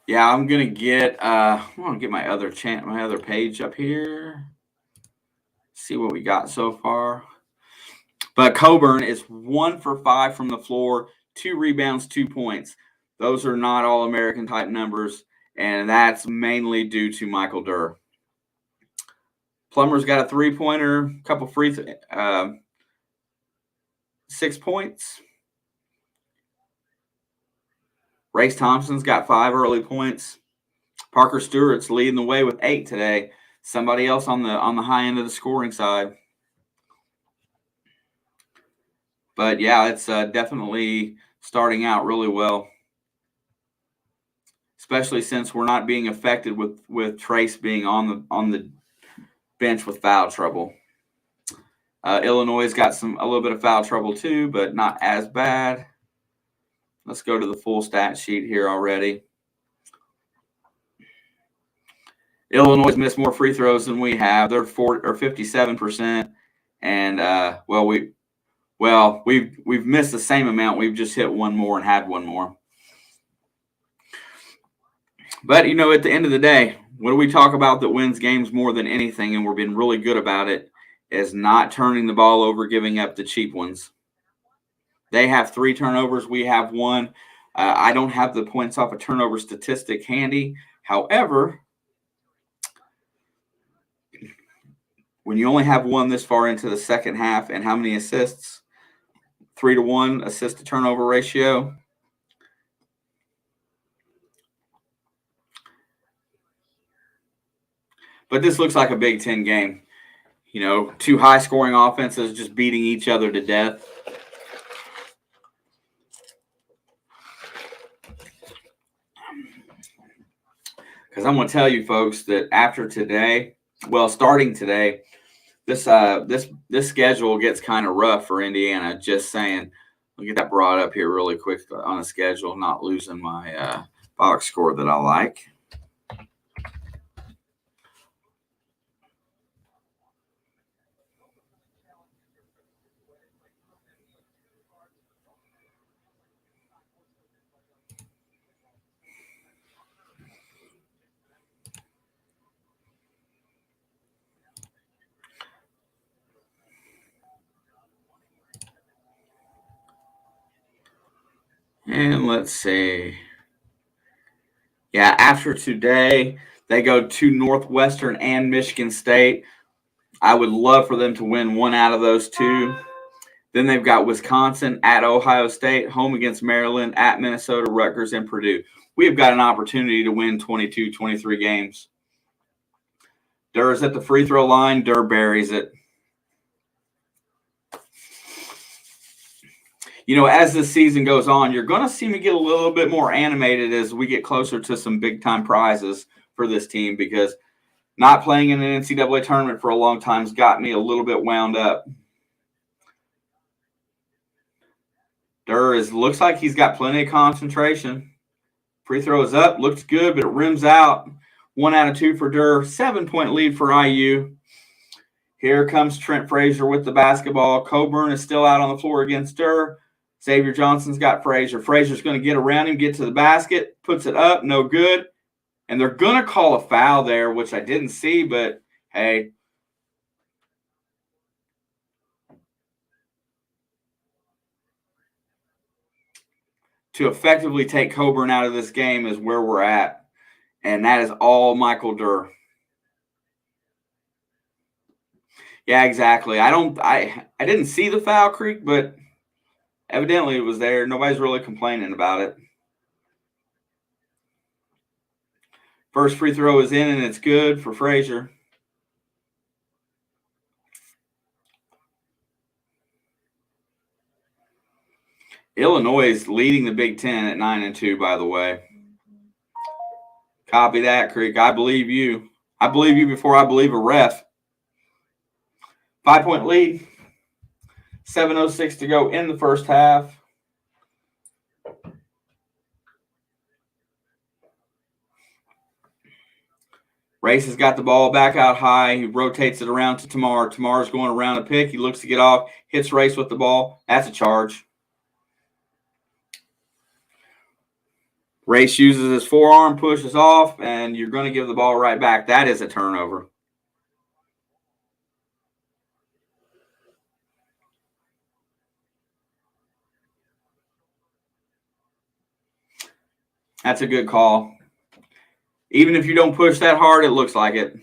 yeah, I'm gonna get my other page up here. See what we got so far. But Coburn is 1 for 5 from the floor, 2 rebounds, 2 points. Those are not All-American type numbers, and that's mainly due to Michael Durr. Plummer's got a 3-pointer, couple free 6 points. Race Thompson's got 5 early points. Parker Stewart's leading the way with 8 today. Somebody else on the high end of the scoring side. But yeah, it's definitely starting out really well, especially since we're not being affected with Trace being on the bench with foul trouble. Illinois has got a little bit of foul trouble too, but not as bad. Let's go to the full stat sheet here already. Illinois missed more free throws than we have. They're 57%, and we've missed the same amount. We've just hit one more and had one more. But at the end of the day, what do we talk about that wins games more than anything, and we've been really good about it, is not turning the ball over, giving up the cheap ones. They have 3 turnovers. We have 1. I don't have the points off a turnover statistic handy. However, when you only have 1 this far into the second half, and how many assists? 3-to-1 assist to turnover ratio. But this looks like a Big Ten game. 2 high-scoring offenses just beating each other to death. Because I'm going to tell you, folks, that after today, starting today, this schedule gets kind of rough for Indiana. Just saying. I'll get that brought up here really quick on the schedule, not losing my box score that I like. And let's see. Yeah, after today, they go to Northwestern and Michigan State. I would love for them to win one out of those 2. Then they've got Wisconsin at Ohio State, home against Maryland, at Minnesota, Rutgers, and Purdue. We have got an opportunity to win 22, 23 games. Durr's at the free throw line. Durr buries it. As the season goes on, you're going to see me get a little bit more animated as we get closer to some big-time prizes for this team, because not playing in an NCAA tournament for a long time has got me a little bit wound up. Durr looks like he's got plenty of concentration. Free throw is up, looks good, but it rims out. 1 out of 2 for Durr. 7-point lead for IU. Here comes Trent Frazier with the basketball. Coburn is still out on the floor against Durr. Xavier Johnson's got Frazier. Frazier's going to get around him, get to the basket, puts it up, no good. And they're going to call a foul there, which I didn't see, but hey. To effectively take Coburn out of this game is where we're at. And that is all Michael Durr. Yeah, exactly. I didn't see the foul creek, but evidently it was there. Nobody's really complaining about it. First free throw is in, and it's good for Frazier. Illinois is leading the Big Ten at 9-2, by the way. Copy that, Creek. I believe you. I believe you before I believe a ref. 5-point lead. 7:06 to go in the first half. Race has got the ball back out high. He rotates it around to Tamar. Tamar's going around a pick. He looks to get off. Hits Race with the ball. That's a charge. Race uses his forearm, pushes off, and you're going to give the ball right back. That is a turnover. That's a good call. Even if you don't push that hard, it looks like it.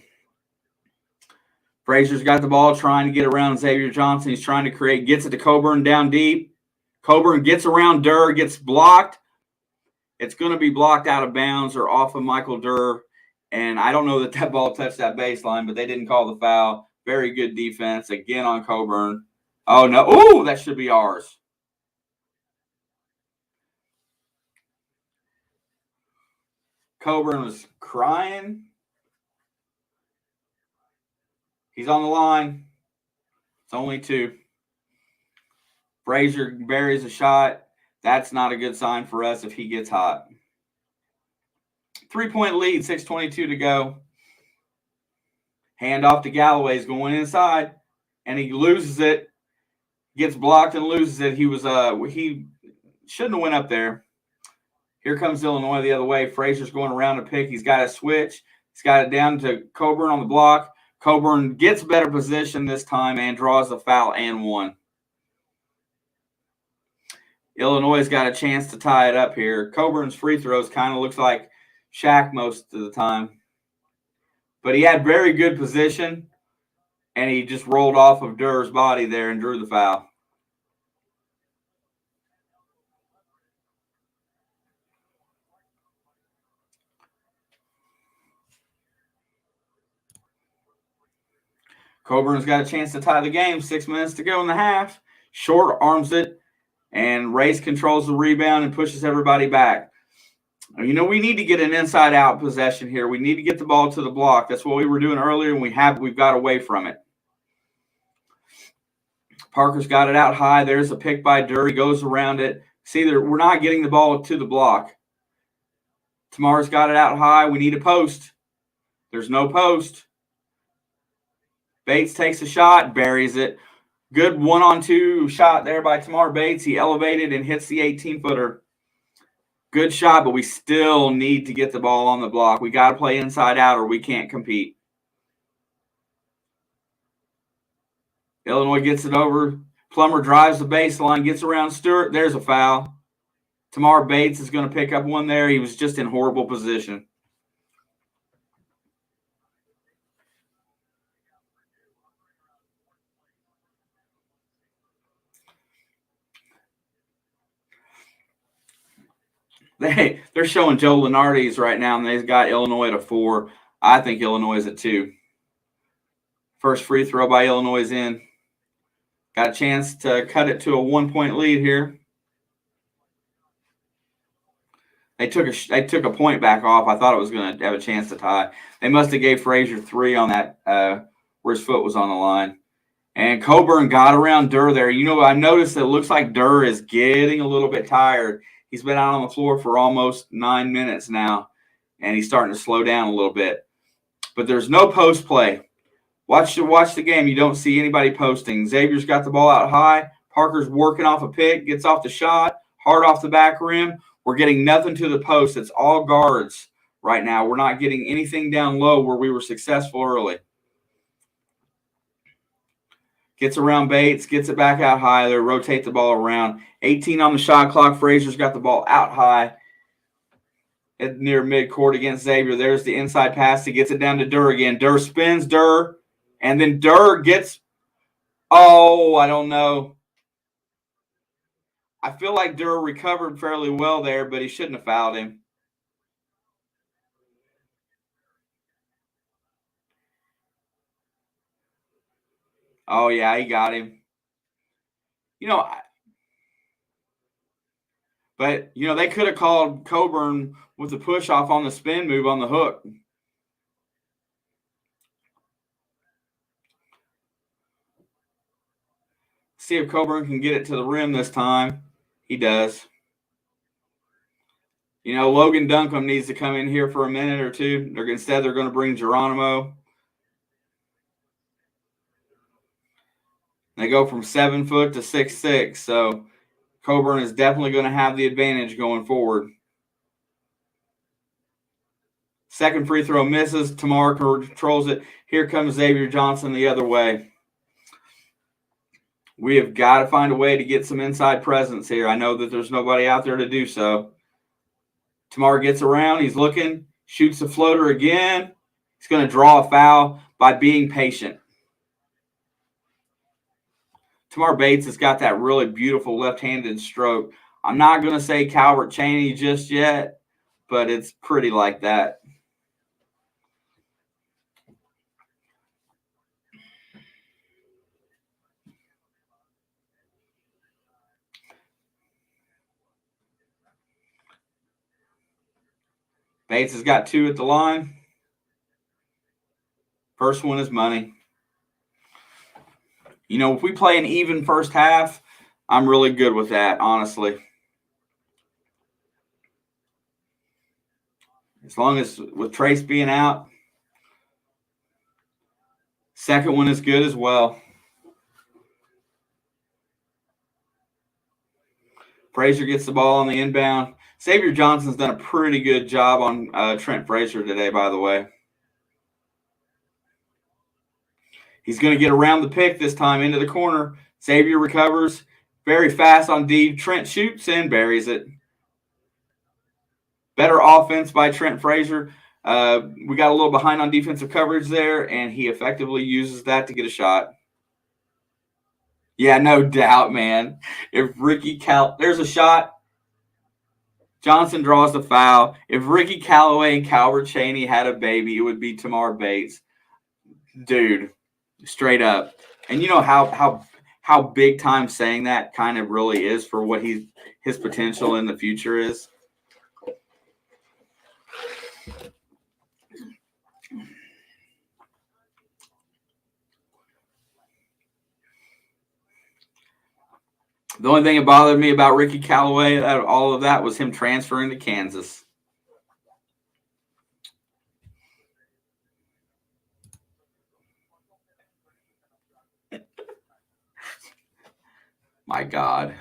Frazier's got the ball, trying to get around Xavier Johnson. He's trying to create, gets it to Coburn down deep. Coburn gets around Durr, gets blocked. It's going to be blocked out of bounds or off of Michael Durr. And I don't know that ball touched that baseline, but they didn't call the foul. Very good defense again on Coburn. Oh, no. Ooh, that should be ours. Coburn was crying. He's on the line. It's only 2. Frazier buries a shot. That's not a good sign for us if he gets hot. 3-point lead, 6:22 to go. Hand off to Galloway's going inside, and he loses it. Gets blocked and loses it. He shouldn't have went up there. Here comes Illinois the other way. Frazier's going around to pick. He's got a switch. He's got it down to Coburn on the block. Coburn gets better position this time and draws the foul and one. Illinois has got a chance to tie it up here. Coburn's free throws kind of looks like Shaq most of the time. But he had very good position, and he just rolled off of Durr's body there and drew the foul. Coburn's got a chance to tie the game. 6 minutes to go in the half. Short arms it, and Race controls the rebound and pushes everybody back. You know, we need to get an inside-out possession here. We need to get the ball to the block. That's what we were doing earlier, and we've got away from it. Parker's got it out high. There's a pick by Durr. He goes around it. See, we're not getting the ball to the block. Tamar's got it out high. We need a post. There's no post. Bates takes a shot, buries it. Good 1-on-2 shot there by Tamar Bates. He elevated and hits the 18-footer. Good shot, but we still need to get the ball on the block. We got to play inside out or we can't compete. Illinois gets it over. Plummer drives the baseline, gets around Stewart. There's a foul. Tamar Bates is going to pick up one there. He was just in horrible position. They're showing Joe Lenardi's right now, and they've got Illinois at a 4. I think Illinois is at 2. First free throw by Illinois is in. Got a chance to cut it to a 1-point lead here. They took a point back off. I thought it was going to have a chance to tie. They must have gave Frazier 3 on that where his foot was on the line. And Coburn got around Durr there. You know, I noticed that it looks like Durr is getting a little bit tired. He's been out on the floor for almost 9 minutes now, and he's starting to slow down a little bit. But there's no post play. Watch the game. You don't see anybody posting. Xavier's got the ball out high. Parker's working off a pick, gets off the shot, hard off the back rim. We're getting nothing to the post. It's all guards right now. We're not getting anything down low where we were successful early. Gets around Bates, gets it back out high. They rotate the ball around. 18 on the shot clock. Frazier's got the ball out high at near midcourt against Xavier. There's the inside pass. He gets it down to Durr again. Durr spins, and then Durr gets – I don't know. I feel like Durr recovered fairly well there, but he shouldn't have fouled him. Oh, yeah, he got him. You know, but, you know, they could have called Coburn with the push-off on the spin move on the hook. See if Coburn can get it to the rim this time. He does. You know, Logan Duncombe needs to come in here for a minute or two. Instead, they're going to bring Geronimo. They go from 7 foot to 6'6", so Coburn is definitely going to have the advantage going forward. Second free throw misses. Tamar controls it. Here comes Xavier Johnson the other way. We have got to find a way to get some inside presence here. I know that there's nobody out there to do so. Tamar gets around. He's looking. Shoots the floater again. He's going to draw a foul by being patient. Tamar Bates has got that really beautiful left-handed stroke. I'm not going to say Calvert Chaney just yet, but it's pretty like that. Bates has got 2 at the line. First one is money. You know, if we play an even first half, I'm really good with that, honestly. As long as with Trace being out, second one is good as well. Frazier gets the ball on the inbound. Xavier Johnson's done a pretty good job on Trent Frazier today, by the way. He's going to get around the pick this time into the corner. Xavier recovers very fast on D. Trent shoots and buries it. Better offense by Trent Frazier. We got a little behind on defensive coverage there, and he effectively uses that to get a shot. Yeah, no doubt, man. If there's a shot. Johnson draws the foul. If Ricky Callaway and Calvert Chaney had a baby, it would be Tamar Bates. Dude, straight up. And you know how big time saying that kind of really is for what his potential in the future is. The only thing that bothered me about Ricky Callaway, all of that, was him transferring to Kansas. My God.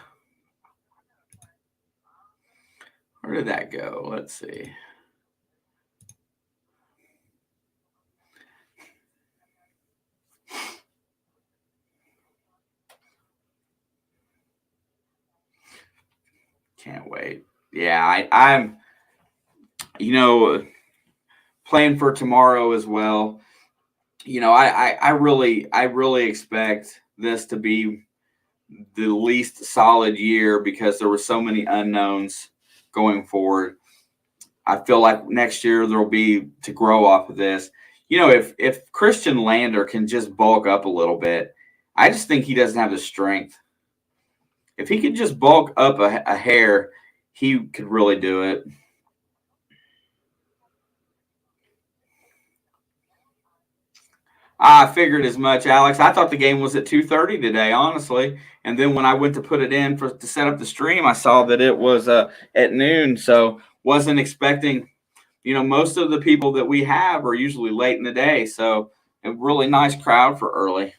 Where did that go? Let's see. Can't wait. Yeah, I'm, playing for tomorrow as well. I really expect this to be the least solid year because there were so many unknowns going forward. I feel like next year there will be to grow off of this. If Christian Lander can just bulk up a little bit, I just think he doesn't have the strength. If he could just bulk up a hair, he could really do it. I figured as much, Alex. I thought the game was at 2:30 today, honestly. And then when I went to put it in to set up the stream, I saw that it was at noon. So wasn't expecting. Most of the people that we have are usually late in the day. So a really nice crowd for early.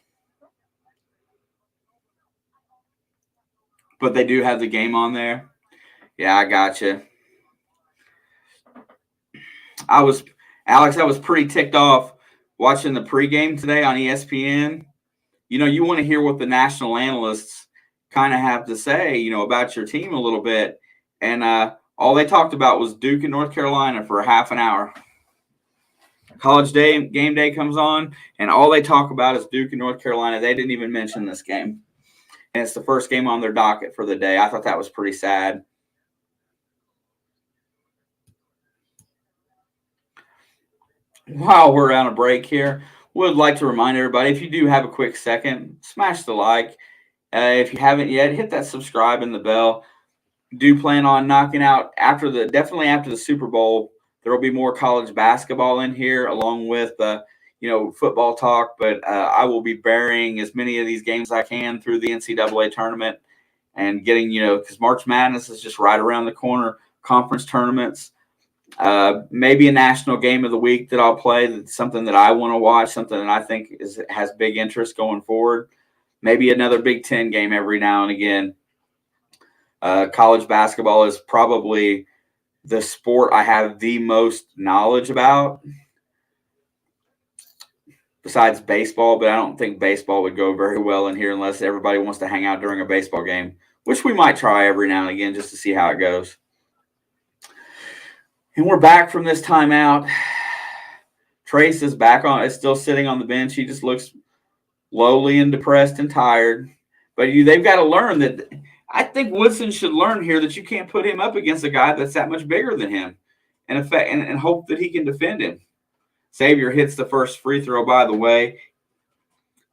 But they do have the game on there. Yeah, I gotcha. I was pretty ticked off watching the pregame today on ESPN. You want to hear what the national analysts kind of have to say, about your team a little bit. And all they talked about was Duke and North Carolina for a half an hour. College game day comes on, and all they talk about is Duke and North Carolina. They didn't even mention this game. And it's the first game on their docket for the day. I thought that was pretty sad. While we're on a break here, would like to remind everybody, if you do have a quick second, smash the like. If you haven't yet, hit that subscribe and the bell. Do plan on knocking out definitely after the Super Bowl. There will be more college basketball in here, along with football talk. But I will be burying as many of these games as I can through the NCAA tournament and getting because March Madness is just right around the corner. Conference tournaments. Maybe a national game of the week that I'll play. That's something that I want to watch, something that I think has big interest going forward. Maybe another Big Ten game every now and again. College basketball is probably the sport I have the most knowledge about besides baseball, but I don't think baseball would go very well in here unless everybody wants to hang out during a baseball game, which we might try every now and again just to see how it goes. And we're back from this timeout. Trace is is still sitting on the bench. He just looks lowly and depressed and tired. But they've got to learn that. I think Woodson should learn here that you can't put him up against a guy that's that much bigger than him and hope that he can defend him. Xavier hits the first free throw, by the way.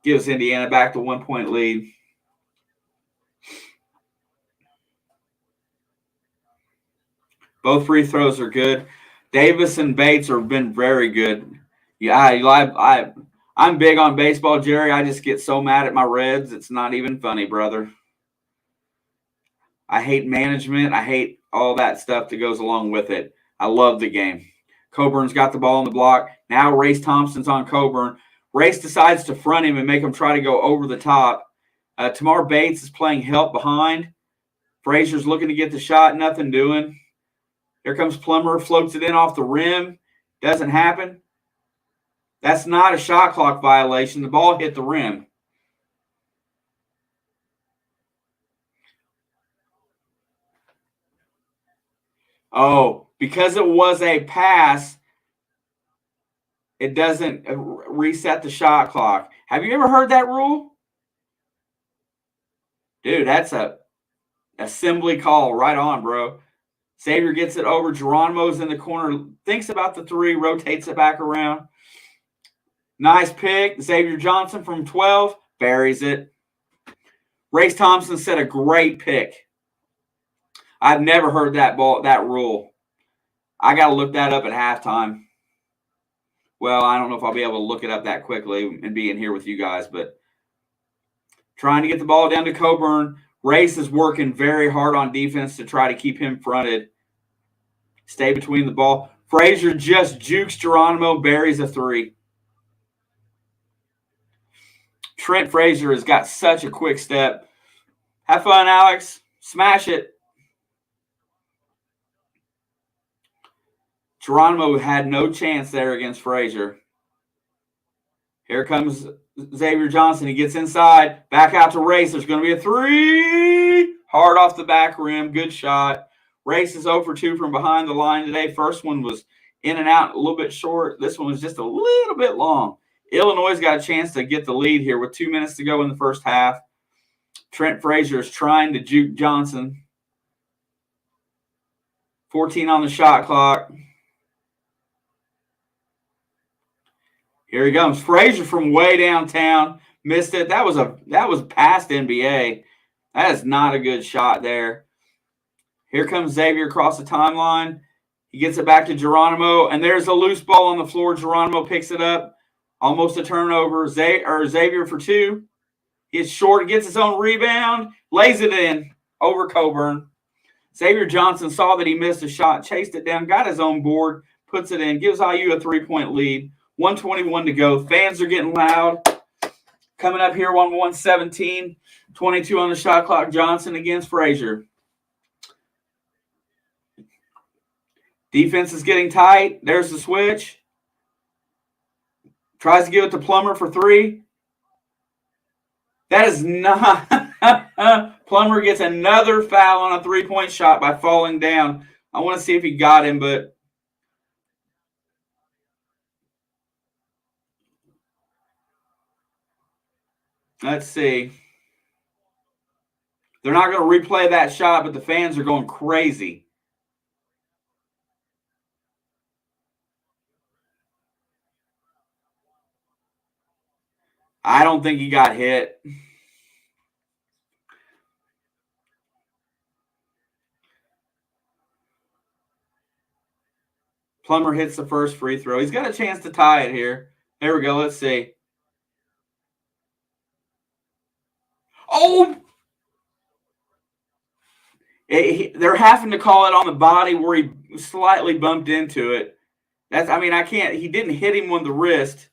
Gives Indiana back to 1-point lead. Both free throws are good. Davis and Bates have been very good. Yeah, I'm big on baseball, Jerry. I just get so mad at my Reds. It's not even funny, brother. I hate management. I hate all that stuff that goes along with it. I love the game. Coburn's got the ball on the block. Now Race Thompson's on Coburn. Race decides to front him and make him try to go over the top. Tamar Bates is playing help behind. Frazier's looking to get the shot. Nothing doing. Here comes Plummer. Floats it in off the rim. Doesn't happen. That's not a shot clock violation. The ball hit the rim. Oh, because it was a pass, it doesn't reset the shot clock. Have you ever heard that rule? Dude, that's a assembly call. Right on, bro. Xavier gets it over. Geronimo's in the corner. Thinks about the three. Rotates it back around. Nice pick. Xavier Johnson from 12. Buries it. Race Thompson set a great pick. I've never heard that rule. I got to look that up at halftime. Well, I don't know if I'll be able to look it up that quickly and be in here with you guys, but trying to get the ball down to Coburn. Race is working very hard on defense to try to keep him fronted. Stay between the ball. Frazier just jukes Geronimo, buries a three. Trent Frazier has got such a quick step. Have fun, Alex. Smash it. Geronimo had no chance there against Frazier. Here comes Xavier Johnson. He gets inside. Back out to Race. There's going to be a three. Hard off the back rim. Good shot. Race is 0 for 2 from behind the line today. First one was in and out, a little bit short. This one was just a little bit long. Illinois got a chance to get the lead here with 2 minutes to go in the first half. Trent Frazier is trying to juke Johnson. 14 on the shot clock. Here he comes. Frazier from way downtown. Missed it. That was past NBA. That is not a good shot there. Here comes Xavier across the timeline. He gets it back to Geronimo, and there's a loose ball on the floor. Geronimo picks it up. Almost a turnover. Xavier for 2. He's short, gets his own rebound, lays it in over Coburn. Xavier Johnson saw that he missed a shot, chased it down, got his own board, puts it in, gives IU a 3-point lead. 1:21 to go. Fans are getting loud. Coming up here, 1-1-17. 22 on the shot clock. Johnson against Frazier. Defense is getting tight. There's the switch. Tries to give it to Plummer for 3. That is not. Plummer gets another foul on a 3-point shot by falling down. I want to see if he got him, but let's see. They're not going to replay that shot, but the fans are going crazy. I don't think he got hit. Plummer hits the first free throw. He's got a chance to tie it here. There we go. Let's see. Oh! They're having to call it on the body where he slightly bumped into it. He didn't hit him on the wrist.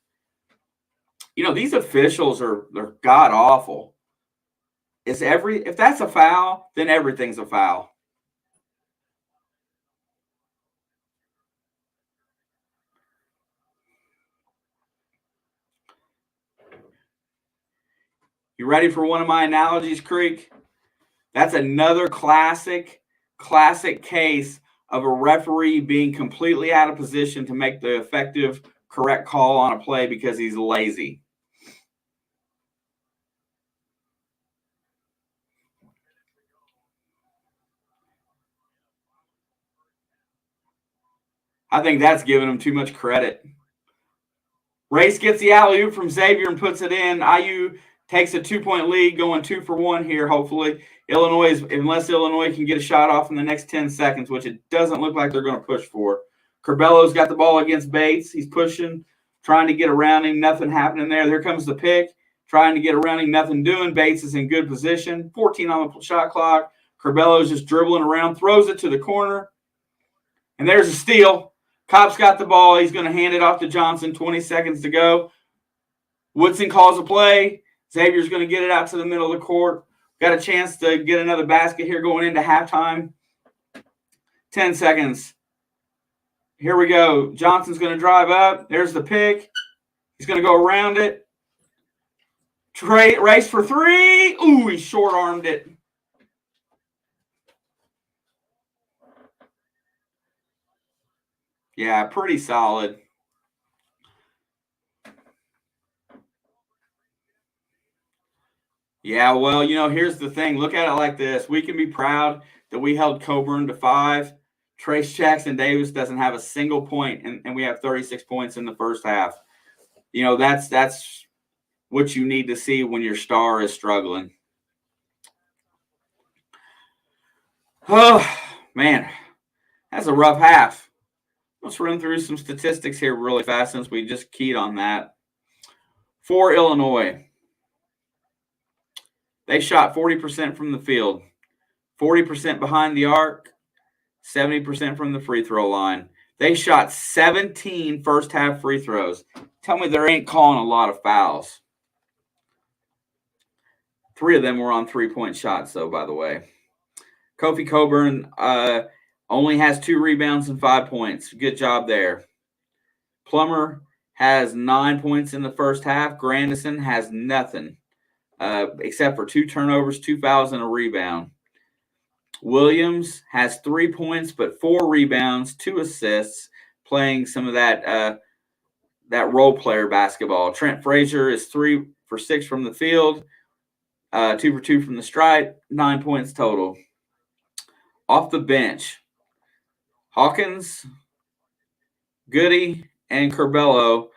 You know, these officials they're god awful. If that's a foul, then everything's a foul. You ready for one of my analogies, Creek? That's another classic case of a referee being completely out of position to make the effective, correct call on a play because he's lazy. I think that's giving him too much credit. Race gets the alley-oop from Xavier and puts it in. IU takes a 2-point lead, going 2 for 1 here, hopefully. Unless Illinois can get a shot off in the next 10 seconds, which it doesn't look like they're going to push for. Curbello's got the ball against Bates. He's pushing, trying to get around him. Nothing happening there. There comes the pick. Trying to get around him. Nothing doing. Bates is in good position. 14 on the shot clock. Curbello's just dribbling around. Throws it to the corner. And there's a steal. Cobb's got the ball. He's going to hand it off to Johnson. 20 seconds to go. Woodson calls a play. Xavier's going to get it out to the middle of the court. Got a chance to get another basket here going into halftime. 10 seconds. Here we go. Johnson's going to drive up. There's the pick. He's going to go around it. Race for three. Ooh, he short-armed it. Yeah, pretty solid. Yeah, well, here's the thing. Look at it like this. We can be proud that we held Coburn to 5. Trace Jackson-Davis doesn't have a single point, and we have 36 points in the first half. That's what you need to see when your star is struggling. Oh, man, that's a rough half. Let's run through some statistics here really fast since we just keyed on that. For Illinois, they shot 40% from the field, 40% behind the arc, 70% from the free throw line. They shot 17 first half free throws. Tell me there ain't calling a lot of fouls. 3 of them were on 3-point shots, though, by the way. Kofi Coburn only has 2 rebounds and 5 points. Good job there. Plummer has 9 points in the first half. Grandison has nothing except for 2 turnovers, 2 fouls, and a rebound. Williams has 3 points but 4 rebounds, 2 assists, playing some of that role player basketball. Trent Frazier is 3 for 6 from the field, 2 for 2 from the stripe, 9 points total. Off the bench, Hawkins, Goody, and Curbelo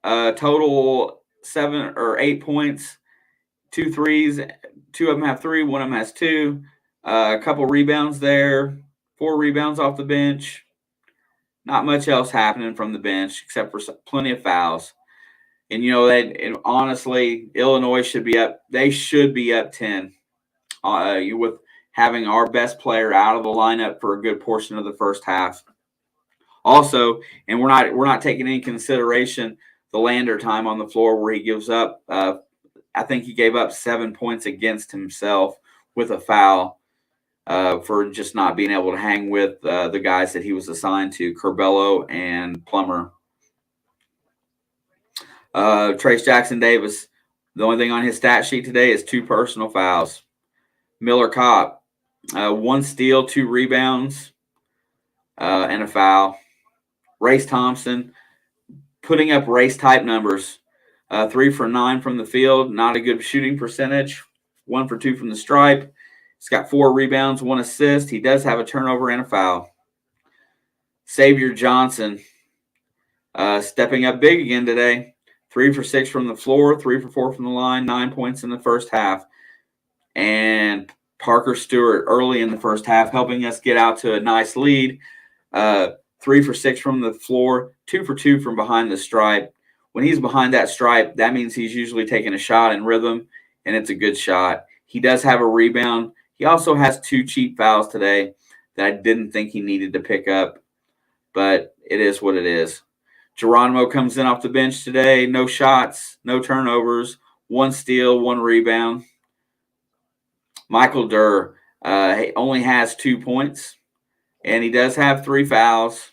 total 7 or 8 points, 2 threes. 2 of them have 3, 1 of them has 2. A couple rebounds there, 4 rebounds off the bench. Not much else happening from the bench except for plenty of fouls. And honestly, Illinois should be up. They should be up 10 with having our best player out of the lineup for a good portion of the first half. Also, and we're not taking into consideration the Lander time on the floor where he gives up. I think he gave up 7 points against himself with a foul for just not being able to hang with the guys that he was assigned to, Curbelo and Plummer. Trace Jackson-Davis, the only thing on his stat sheet today is 2 personal fouls. Miller Kopp, 1 steal, 2 rebounds, and a foul. Race Thompson, putting up race-type numbers. 3 for 9 from the field, not a good shooting percentage. 1 for 2 from the stripe. He's got 4 rebounds, 1 assist. He does have a turnover and a foul. Xavier Johnson, stepping up big again today. 3 for 6 from the floor, 3 for 4 from the line, 9 points in the first half. And Parker Stewart early in the first half, helping us get out to a nice lead. 3 for 6 from the floor, 2 for 2 from behind the stripe. When he's behind that stripe, that means he's usually taking a shot in rhythm, and it's a good shot. He does have a rebound. He also has 2 cheap fouls today that I didn't think he needed to pick up, but it is what it is. Geronimo comes in off the bench today. No shots, no turnovers, 1 steal, 1 rebound. Michael Durr only has 2 points, and he does have 3 fouls.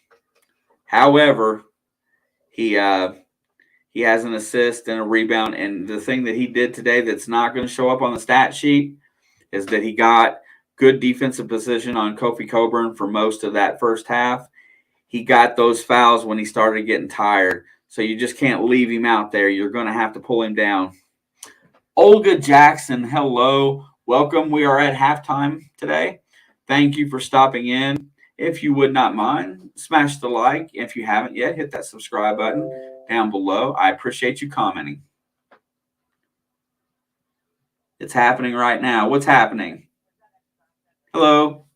However, he has an assist and a rebound, and the thing that he did today that's not going to show up on the stat sheet is that he got good defensive position on Kofi Coburn for most of that first half. He got those fouls when he started getting tired, so you just can't leave him out there. You're going to have to pull him down. Olga Jackson, hello. Welcome. We are at halftime today. Thank you for stopping in. If you would not mind, smash the like. If you haven't yet, hit that subscribe button down below. I appreciate you commenting. It's happening right now. What's happening? Hello.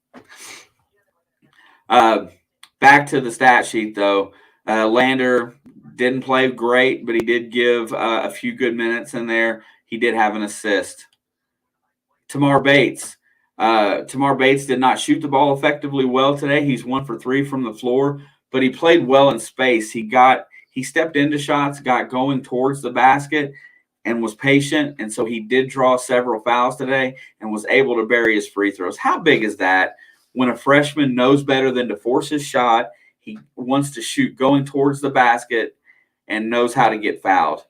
Back to the stat sheet, though. Lander didn't play great, but he did give a few good minutes in there. He did have an assist. Tamar Bates. Tamar Bates did not shoot the ball effectively well today. He's 1 for 3 from the floor, but he played well in space. He stepped into shots, got going towards the basket, and was patient. And so he did draw several fouls today and was able to bury his free throws. How big is that when a freshman knows better than to force his shot? He wants to shoot going towards the basket and knows how to get fouled.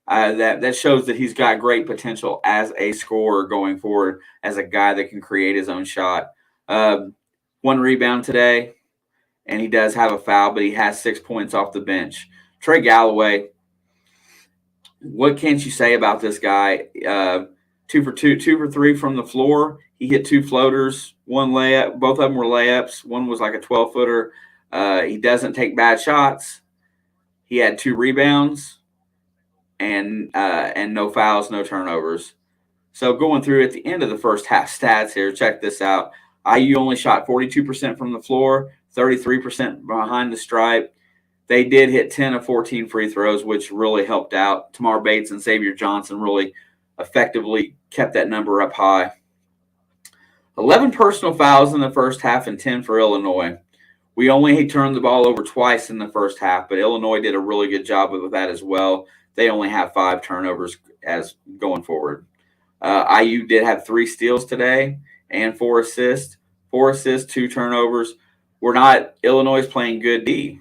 That shows that he's got great potential as a scorer going forward, as a guy that can create his own shot. 1 rebound today, and he does have a foul, but he has 6 points off the bench. Trey Galloway, what can't you say about this guy? 2 for 3 from the floor. He hit 2 floaters, 1 layup. Both of them were layups. One was like a 12-footer. He doesn't take bad shots. He had 2 rebounds and no fouls, no turnovers. So going through at the end of the first half stats here, check this out. IU only shot 42% from the floor, 33% behind the stripe. They did hit 10 of 14 free throws, which really helped out. Tamar Bates and Xavier Johnson really effectively kept that number up high. 11 personal fouls in the first half and 10 for Illinois. We only turned the ball over twice in the first half, but Illinois did a really good job of that as well. They only have 5 turnovers as going forward. IU did have 3 steals today and 4 assists. 4 assists, 2 turnovers. Illinois is playing good D.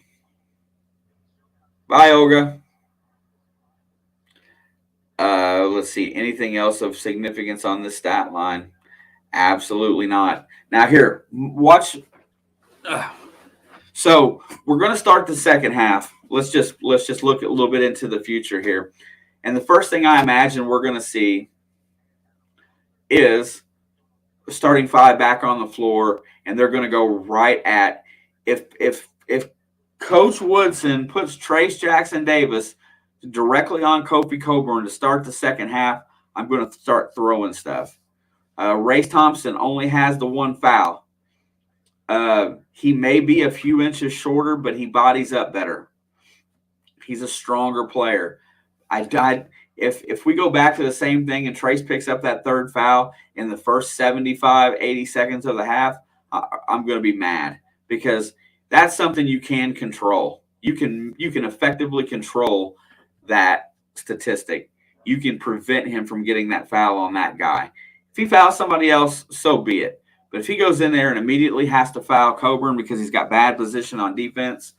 Bye, Olga. Let's see. Anything else of significance on this stat line? Absolutely not. Now here, watch. So we're going to start the second half. Let's just look a little bit into the future here. And the first thing I imagine we're going to see is starting 5 back on the floor, and they're going to go right at if Coach Woodson puts Trace Jackson Davis directly on Kofi Coburn to start the second half, I'm going to start throwing stuff. Race Thompson only has the 1 foul. He may be a few inches shorter, but he bodies up better. He's a stronger player. If we go back to the same thing and Trace picks up that 3rd foul in the first 75, 80 seconds of the half, I'm going to be mad, because that's something you can control. You can effectively control that statistic. You can prevent him from getting that foul on that guy. If he fouls somebody else, so be it. But if he goes in there and immediately has to foul Coburn because he's got bad position on defense,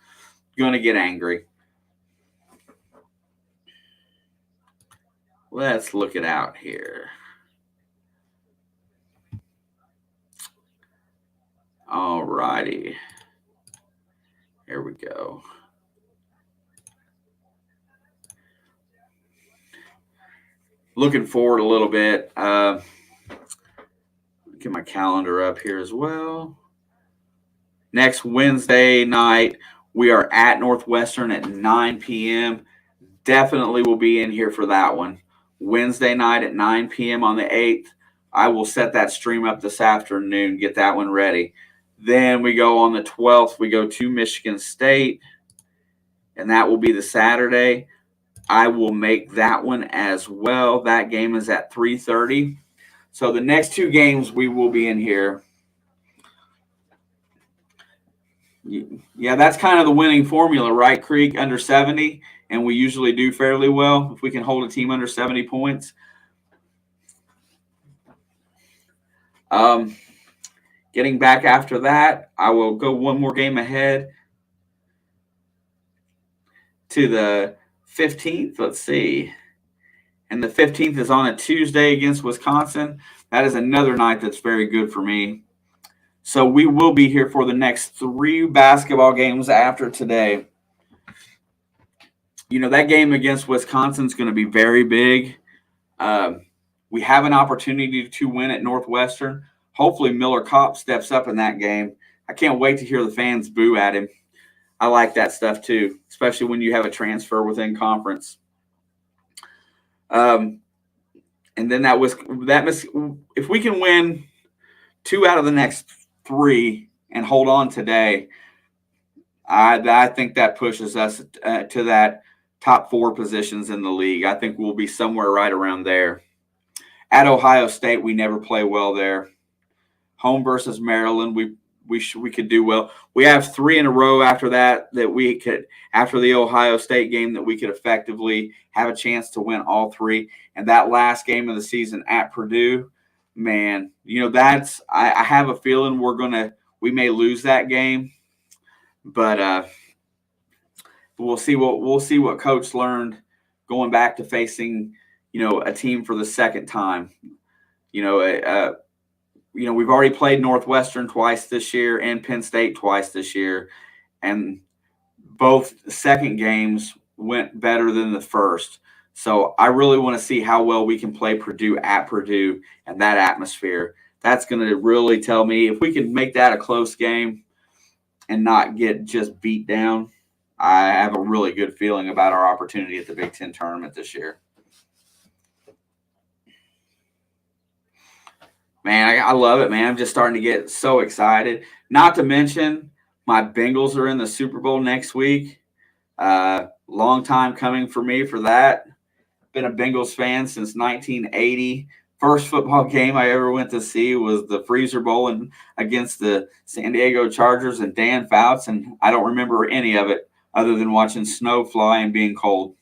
you're going to get angry. Let's look it out here. All righty. Here we go. Looking forward a little bit. Get my calendar up here as well. Next Wednesday night, we are at Northwestern at 9 p.m. Definitely will be in here for that one. Wednesday night at 9 p.m. on the 8th. I will set that stream up this afternoon, get that one ready. Then we go on the 12th, we go to Michigan State, and that will be the Saturday. I will make that one as well. That game is at 3:30. So the next 2 games we will be in here. Yeah, that's kind of the winning formula, right, Creek? Under 70, and we usually do fairly well if we can hold a team under 70 points. Getting back after that, I will go 1 more game ahead to the 15th. Let's see. And the 15th is on a Tuesday against Wisconsin. That is another night that's very good for me. So we will be here for the next 3 basketball games after today. You know, that game against Wisconsin is going to be very big. We have an opportunity to win at Northwestern. Hopefully Miller Kopp steps up in that game. I can't wait to hear the fans boo at him. I like that stuff too, especially when you have a transfer within conference. And then if we can win 2 out of the next 3 and hold on today, I think that pushes us to that top 4 positions in the league. I think we'll be somewhere right around there. At Ohio State, we never play well there. Home versus Maryland, we could do well. We have 3 in a row after that we could, after the Ohio State game, that we could effectively have a chance to win all 3. And that last game of the season at Purdue, man, that's I have a feeling we may lose that game, but we'll see what Coach learned going back to facing a team for the second time. We've already played Northwestern twice this year and Penn State twice this year, and both second games went better than the first. So I really want to see how well we can play Purdue at Purdue and that atmosphere. That's going to really tell me if we can make that a close game and not get just beat down. I have a really good feeling about our opportunity at the Big Ten tournament this year. Man, I love it, man. I'm just starting to get so excited. Not to mention, my Bengals are in the Super Bowl next week. Long time coming for me for that. Been a Bengals fan since 1980. First football game I ever went to see was the Freezer Bowl against the San Diego Chargers and Dan Fouts, and I don't remember any of it other than watching snow fly and being cold.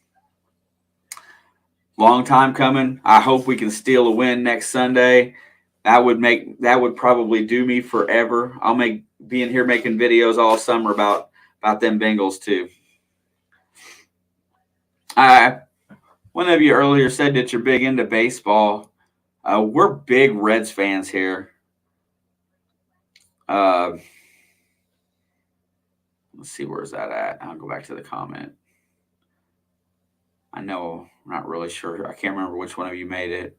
Long time coming. I hope we can steal a win next Sunday. That would probably do me forever. I'll be in here making videos all summer about them Bengals too. One of you earlier said that you're big into baseball. We're big Reds fans here. Let's see, where's that at? I'll go back to the comment. I know, I'm not really sure. I can't remember which one of you made it.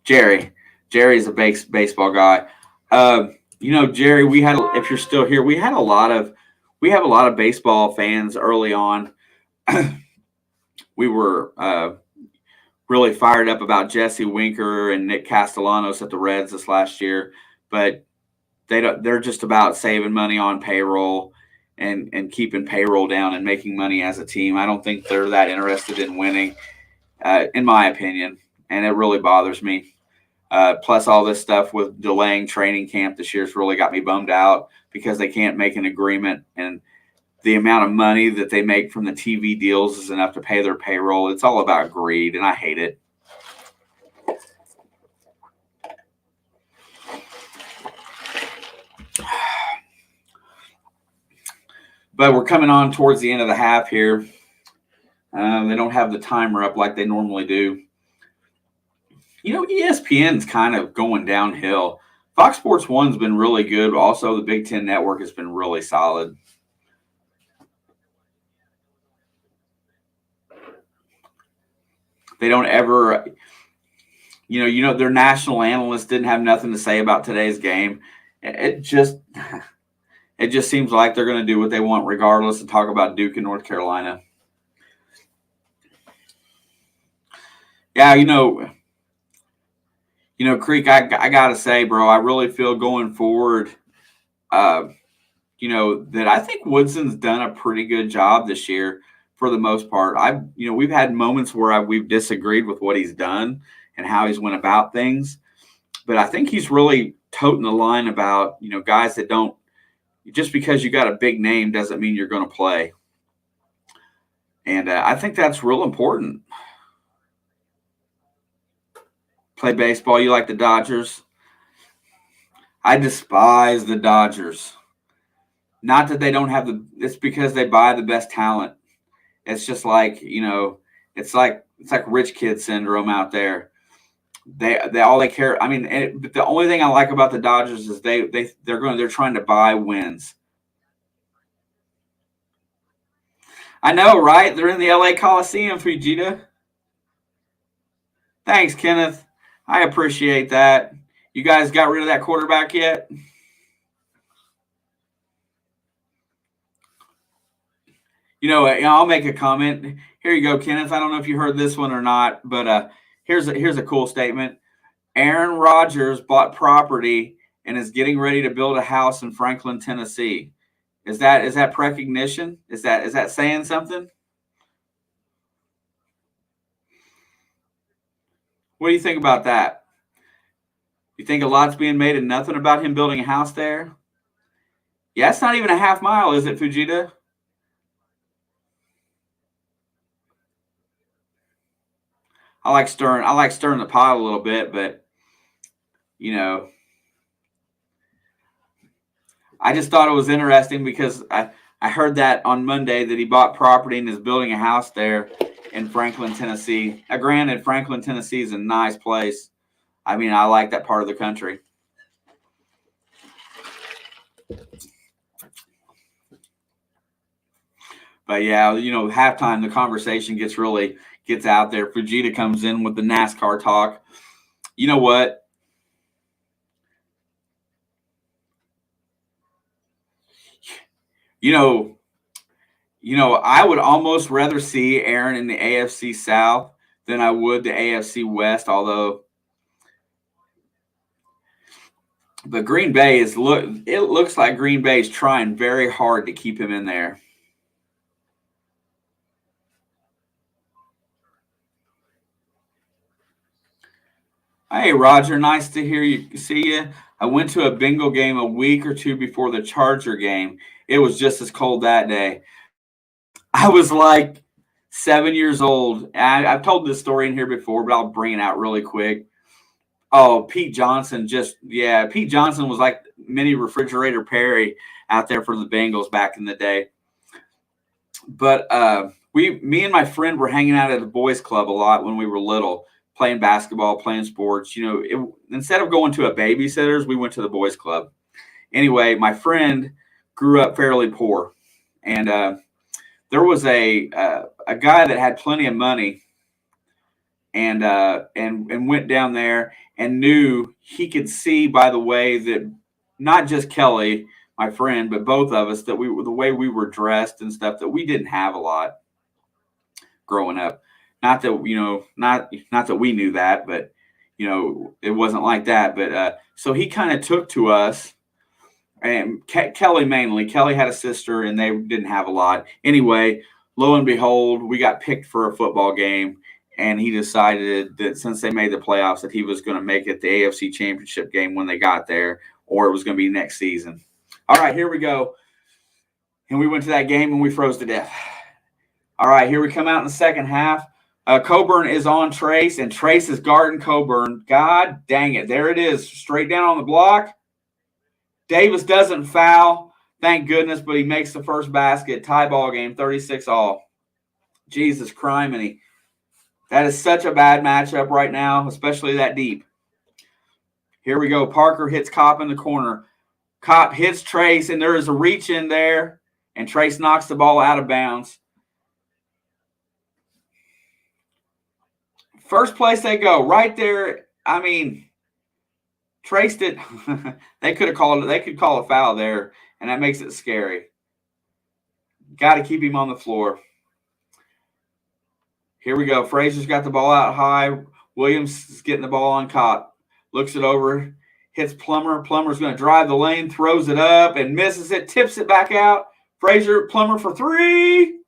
Jerry's a baseball guy. Jerry, if you're still here, we have a lot of baseball fans early on. We were really fired up about Jesse Winker and Nick Castellanos at the Reds this last year, but they're just about saving money on payroll and keeping payroll down and making money as a team. I don't think they're that interested in winning, in my opinion, and it really bothers me. Plus all this stuff with delaying training camp this year's really got me bummed out because they can't make an agreement, and the amount of money that they make from the TV deals is enough to pay their payroll. It's all about greed, and I hate it. But we're coming on towards the end of the half here. They don't have the timer up like they normally do. ESPN's kind of going downhill. Fox Sports 1's been really good. Also, the Big Ten Network has been really solid. They don't ever, their national analysts didn't have nothing to say about today's game. It just seems like they're going to do what they want regardless and talk about Duke and North Carolina. Yeah, Creek, I got to say, bro, I really feel going forward, that I think Woodson's done a pretty good job this year for the most part. We've had moments where we've disagreed with what he's done and how he's went about things. But I think he's really toting the line about, guys that don't, just because you got a big name doesn't mean you're going to play. And I think that's real important. Play baseball. You like the Dodgers? I despise the Dodgers. Not that they don't have it's because they buy the best talent. It's just like, it's like rich kid syndrome out there. They all they care. I mean, but the only thing I like about the Dodgers is they're trying to buy wins. I know, right? They're in the LA Coliseum, Fujita. Thanks, Kenneth. I appreciate that. You guys got rid of that quarterback yet? I'll make a comment. Here you go, Kenneth. I don't know if you heard this one or not, but here's a cool statement. Aaron Rodgers bought property and is getting ready to build a house in Franklin, Tennessee. Is that recognition? Is that saying something? What do you think about that? You think a lot's being made and nothing about him building a house there? Yeah, it's not even a half mile, is it, Fujita? I like stirring the pot a little bit, but you know, I just thought it was interesting because I heard that on Monday that he bought property and is building a house there in Franklin, Tennessee. Now, granted, Franklin, Tennessee is a nice place. I mean, I like that part of the country. But yeah, halftime the conversation gets out there. Fujita comes in with the NASCAR talk. You know what? You know, I would almost rather see Aaron in the AFC South than I would the AFC West. But Green Bay it looks like Green Bay is trying very hard to keep him in there. Hey, Roger, nice to see you. I went to a Bengal game a week or two before the Charger game. It was just as cold that day. I was like 7 years old. I've told this story in here before, but I'll bring it out really quick. Oh, Pete Johnson Pete Johnson was like mini refrigerator Perry out there for the Bengals back in the day. But me and my friend were hanging out at a boys club a lot when we were little, playing basketball, playing sports. Instead of going to a babysitter's, we went to the boys club. Anyway, my friend grew up fairly poor, and there was a guy that had plenty of money, and went down there and knew he could see by the way that not just Kelly, my friend, but both of us, that we were the way we were dressed and stuff, that we didn't have a lot growing up. Not that not that we knew that, but it wasn't like that. But so he kind of took to us, and Kelly mainly. Kelly had a sister, and they didn't have a lot. Anyway, lo and behold, we got picked for a football game, and he decided that since they made the playoffs, that he was going to make it the AFC Championship game when they got there, or it was going to be next season. All right, here we go. And we went to that game, and we froze to death. All right, here we come out in the second half. Coburn is on Trace, and Trace is guarding Coburn. God dang it. There it is, straight down on the block. Davis doesn't foul, thank goodness, but he makes the first basket. Tie ball game, 36-all. Jesus criminy. That is such a bad matchup right now, especially that deep. Here we go. Parker hits Kopp in the corner. Kopp hits Trace, and there is a reach in there, and Trace knocks the ball out of bounds. First place they go, right there. I mean, Trace did. They could call a foul there, and that makes it scary. Got to keep him on the floor. Here we go. Frazier's got the ball out high. Williams is getting the ball on Kopp. Looks it over. Hits Plummer. Plummer's going to drive the lane, throws it up, and misses it. Tips it back out. Frazier, Plummer for three.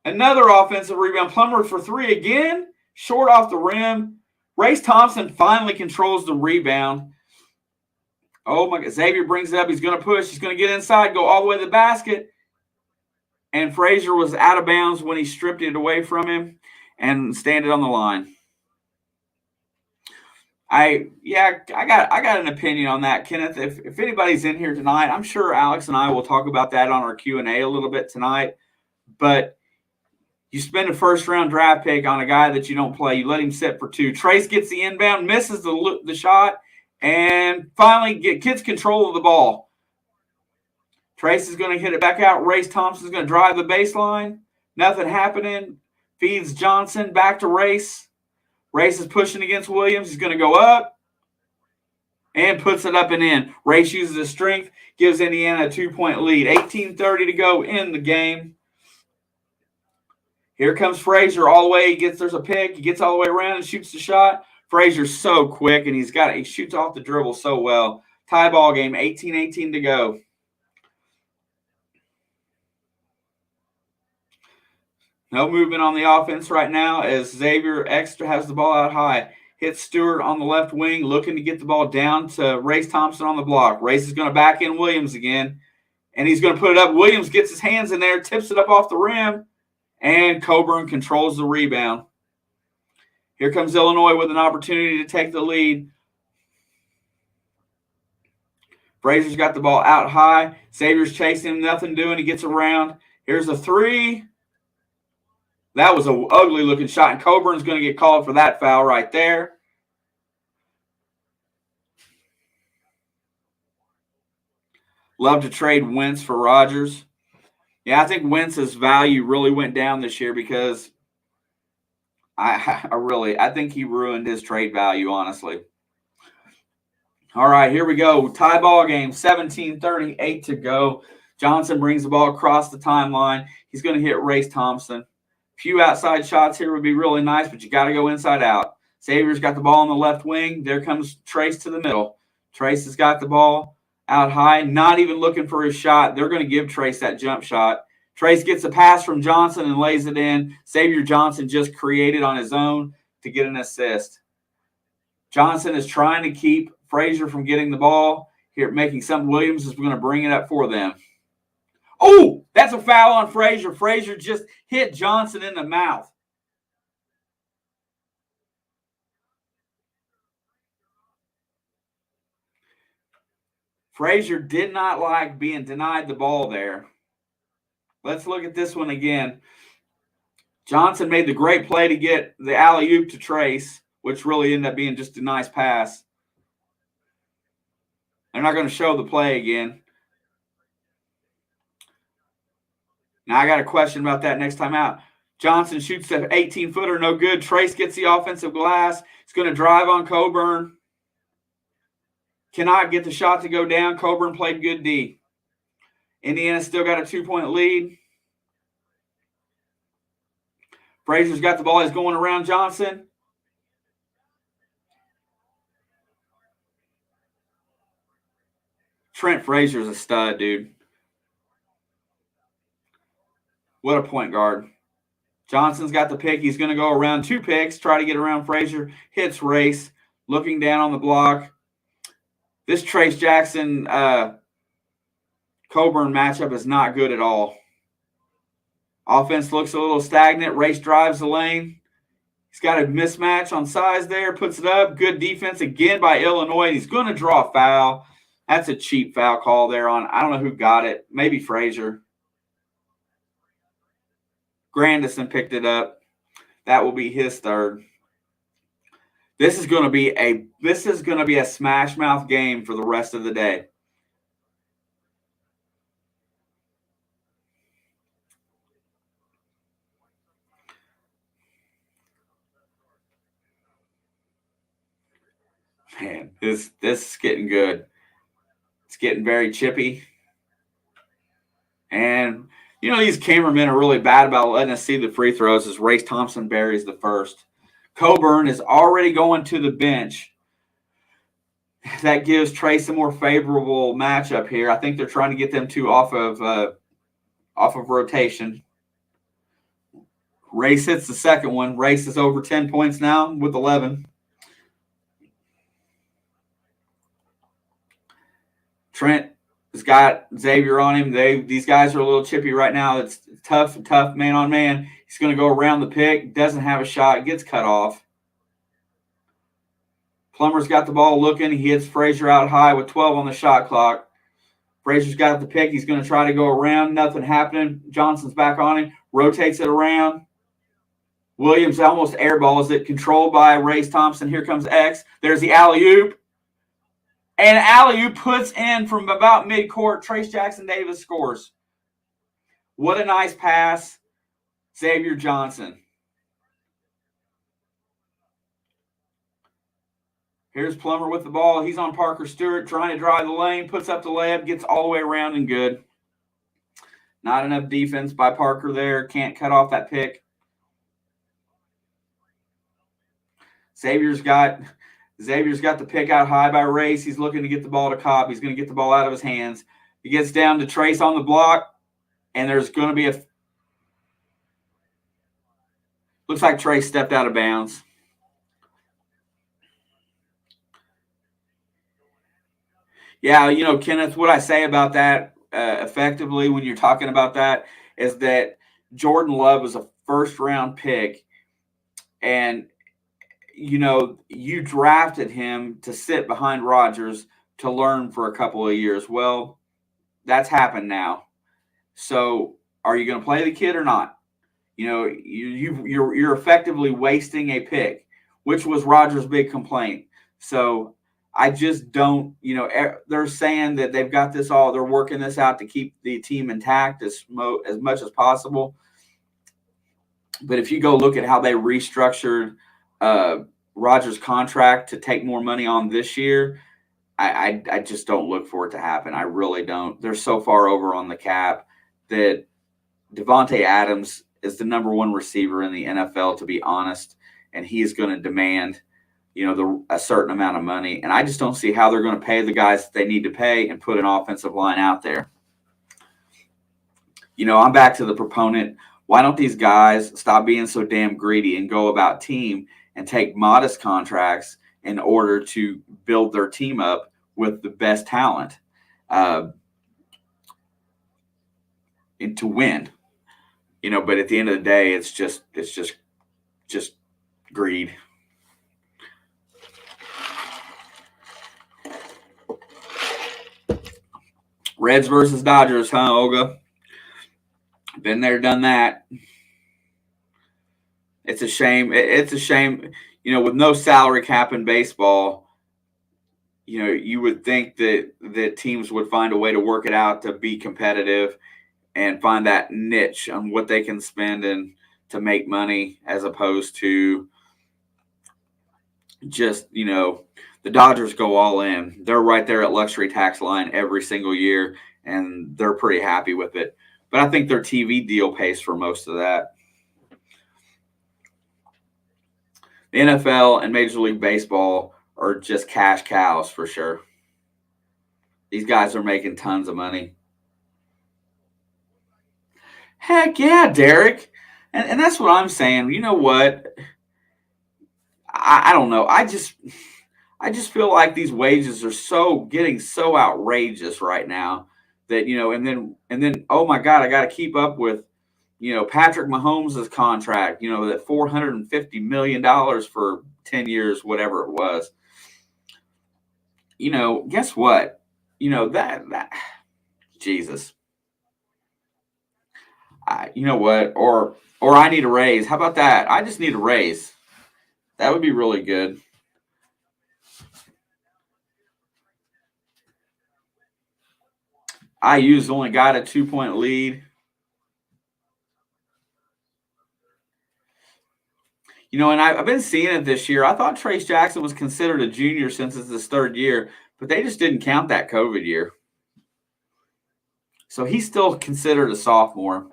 Another offensive rebound. Plummer for three again. Short off the rim. Race Thompson finally controls the rebound. Oh, my God. Xavier brings it up. He's going to push. He's going to get inside, go all the way to the basket. And Frazier was out of bounds when he stripped it away from him and standed on the line. I got an opinion on that, Kenneth. If anybody's in here tonight, I'm sure Alex and I will talk about that on our Q&A a little bit tonight. But you spend a first-round draft pick on a guy that you don't play. You let him sit for two. Trace gets the inbound, misses the shot, and finally gets control of the ball. Trace is going to hit it back out. Race Thompson's going to drive the baseline. Nothing happening. Feeds Johnson back to Race. Race is pushing against Williams. He's going to go up and puts it up and in. Race uses his strength, gives Indiana a 2-point lead. 18:30 to go in the game. Here comes Frazier all the way. There's a pick. He gets all the way around and shoots the shot. Frazier's so quick, and he shoots off the dribble so well. Tie ball game, 18-18 to go. No movement on the offense right now as Xavier Extra has the ball out high. hits Stewart on the left wing, looking to get the ball down to Race Thompson on the block. Race is going to back in Williams again, and he's going to put it up. Williams gets his hands in there, tips it up off the rim, and Coburn controls the rebound. Here comes Illinois with an opportunity to take the lead. Frazier's got the ball out high. Xavier's chasing him, nothing doing. He gets around. Here's a three. That was an ugly-looking shot, and Coburn's going to get called for that foul right there. Love to trade Wentz for Rogers. Yeah, I think Wentz's value really went down this year because I think he ruined his trade value, honestly. All right, here we go. Tie ball game, 17:38 to go. Johnson brings the ball across the timeline. He's going to hit Race Thompson. Few outside shots here would be really nice, but you got to go inside out. Xavier's got the ball on the left wing. There comes Trace to the middle. Trace has got the ball out high, not even looking for his shot. They're going to give Trace that jump shot. Trace gets a pass from Johnson and lays it in. Xavier Johnson just created on his own to get an assist. Johnson is trying to keep Frazier from getting the ball. Here, making something. Williams is going to bring it up for them. Oh, that's a foul on Frazier. Frazier just hit Johnson in the mouth. Frazier did not like being denied the ball there. Let's look at this one again. Johnson made the great play to get the alley-oop to Trace, which really ended up being just a nice pass. They're not going to show the play again. Now I got a question about that next time out. Johnson shoots the 18-footer, no good. Trace gets the offensive glass. He's going to drive on Coburn. Cannot get the shot to go down. Coburn played good D. Indiana still got a 2-point lead. Frazier's got the ball. He's going around Johnson. Trent Frazier's a stud, dude. What a point guard. Johnson's got the pick. He's going to go around 2 picks, try to get around Frazier. Hits Race, looking down on the block. This Trace Jackson Coburn matchup is not good at all. Offense looks a little stagnant. Race drives the lane. He's got a mismatch on size there, puts it up. Good defense again by Illinois. He's going to draw a foul. That's a cheap foul call there on, I don't know who got it. Maybe Frazier. Grandison picked it up. That will be his third. This is going to be a smash mouth game for the rest of the day. Man, this is getting good. It's getting very chippy. And you know, these cameramen are really bad about letting us see the free throws as Race Thompson buries the first. Coburn is already going to the bench. That gives Trace a more favorable matchup here. I think they're trying to get them two off of rotation. Race hits the second one. Race is over 10 points now with 11. Trent has got Xavier on him. These guys are a little chippy right now. It's tough man on man. He's going to go around the pick. Doesn't have a shot. Gets cut off. Plummer's got the ball looking. He hits Frazier out high with 12 on the shot clock. Frazier's got the pick. He's going to try to go around. Nothing happening. Johnson's back on him. Rotates it around. Williams almost airballs it. Controlled by Race Thompson. Here comes X. There's the alley-oop. And alley-oop puts in from about midcourt. Trace Jackson Davis scores. What a nice pass. Xavier Johnson. Here's Plummer with the ball. He's on Parker Stewart, trying to drive the lane, puts up the layup, gets all the way around and good. Not enough defense by Parker there. Can't cut off that pick. Xavier's got the pick out high by Race. He's looking to get the ball to Cobb. He's going to get the ball out of his hands. He gets down to Trace on the block, and there's going to be looks like Trace stepped out of bounds. Yeah, Kenneth, what I say about that effectively when you're talking about that is that Jordan Love was a first round pick, and you drafted him to sit behind Rodgers to learn for a couple of years. Well, that's happened now. So, are you going to play the kid or not? You're effectively wasting a pick, which was Rodgers' big complaint. So I just don't. They're saying that they've got this all. They're working this out to keep the team intact as much as possible. But if you go look at how they restructured Rodgers' contract to take more money on this year, I just don't look for it to happen. I really don't. They're so far over on the cap that Devontae Adams is the number one receiver in the NFL, to be honest, and he's going to demand, a certain amount of money. And I just don't see how they're going to pay the guys that they need to pay and put an offensive line out there. I'm back to the proponent. Why don't these guys stop being so damn greedy and go about team and take modest contracts in order to build their team up with the best talent and to win? But at the end of the day, it's just greed. Reds versus Dodgers, huh, Olga? Been there, done that. It's a shame. It's a shame. With no salary cap in baseball, you would think that teams would find a way to work it out to be competitive and find that niche on what they can spend and to make money, as opposed to just, the Dodgers go all in. They're right there at luxury tax line every single year, and they're pretty happy with it. But I think their TV deal pays for most of that. The NFL and Major League Baseball are just cash cows for sure. These guys are making tons of money. Heck yeah, Derek. And that's what I'm saying. You know what? I don't know. I just feel like these wages are getting so outrageous right now that, and then oh my God, I got to keep up with, Patrick Mahomes' contract, that $450 million for 10 years, whatever it was. Guess what? That Jesus. You know what? Or I need a raise. How about that? I just need a raise. That would be really good. IU's only got a 2-point lead. And I've been seeing it this year. I thought Trace Jackson was considered a junior since it's his third year, but they just didn't count that COVID year. So he's still considered a sophomore.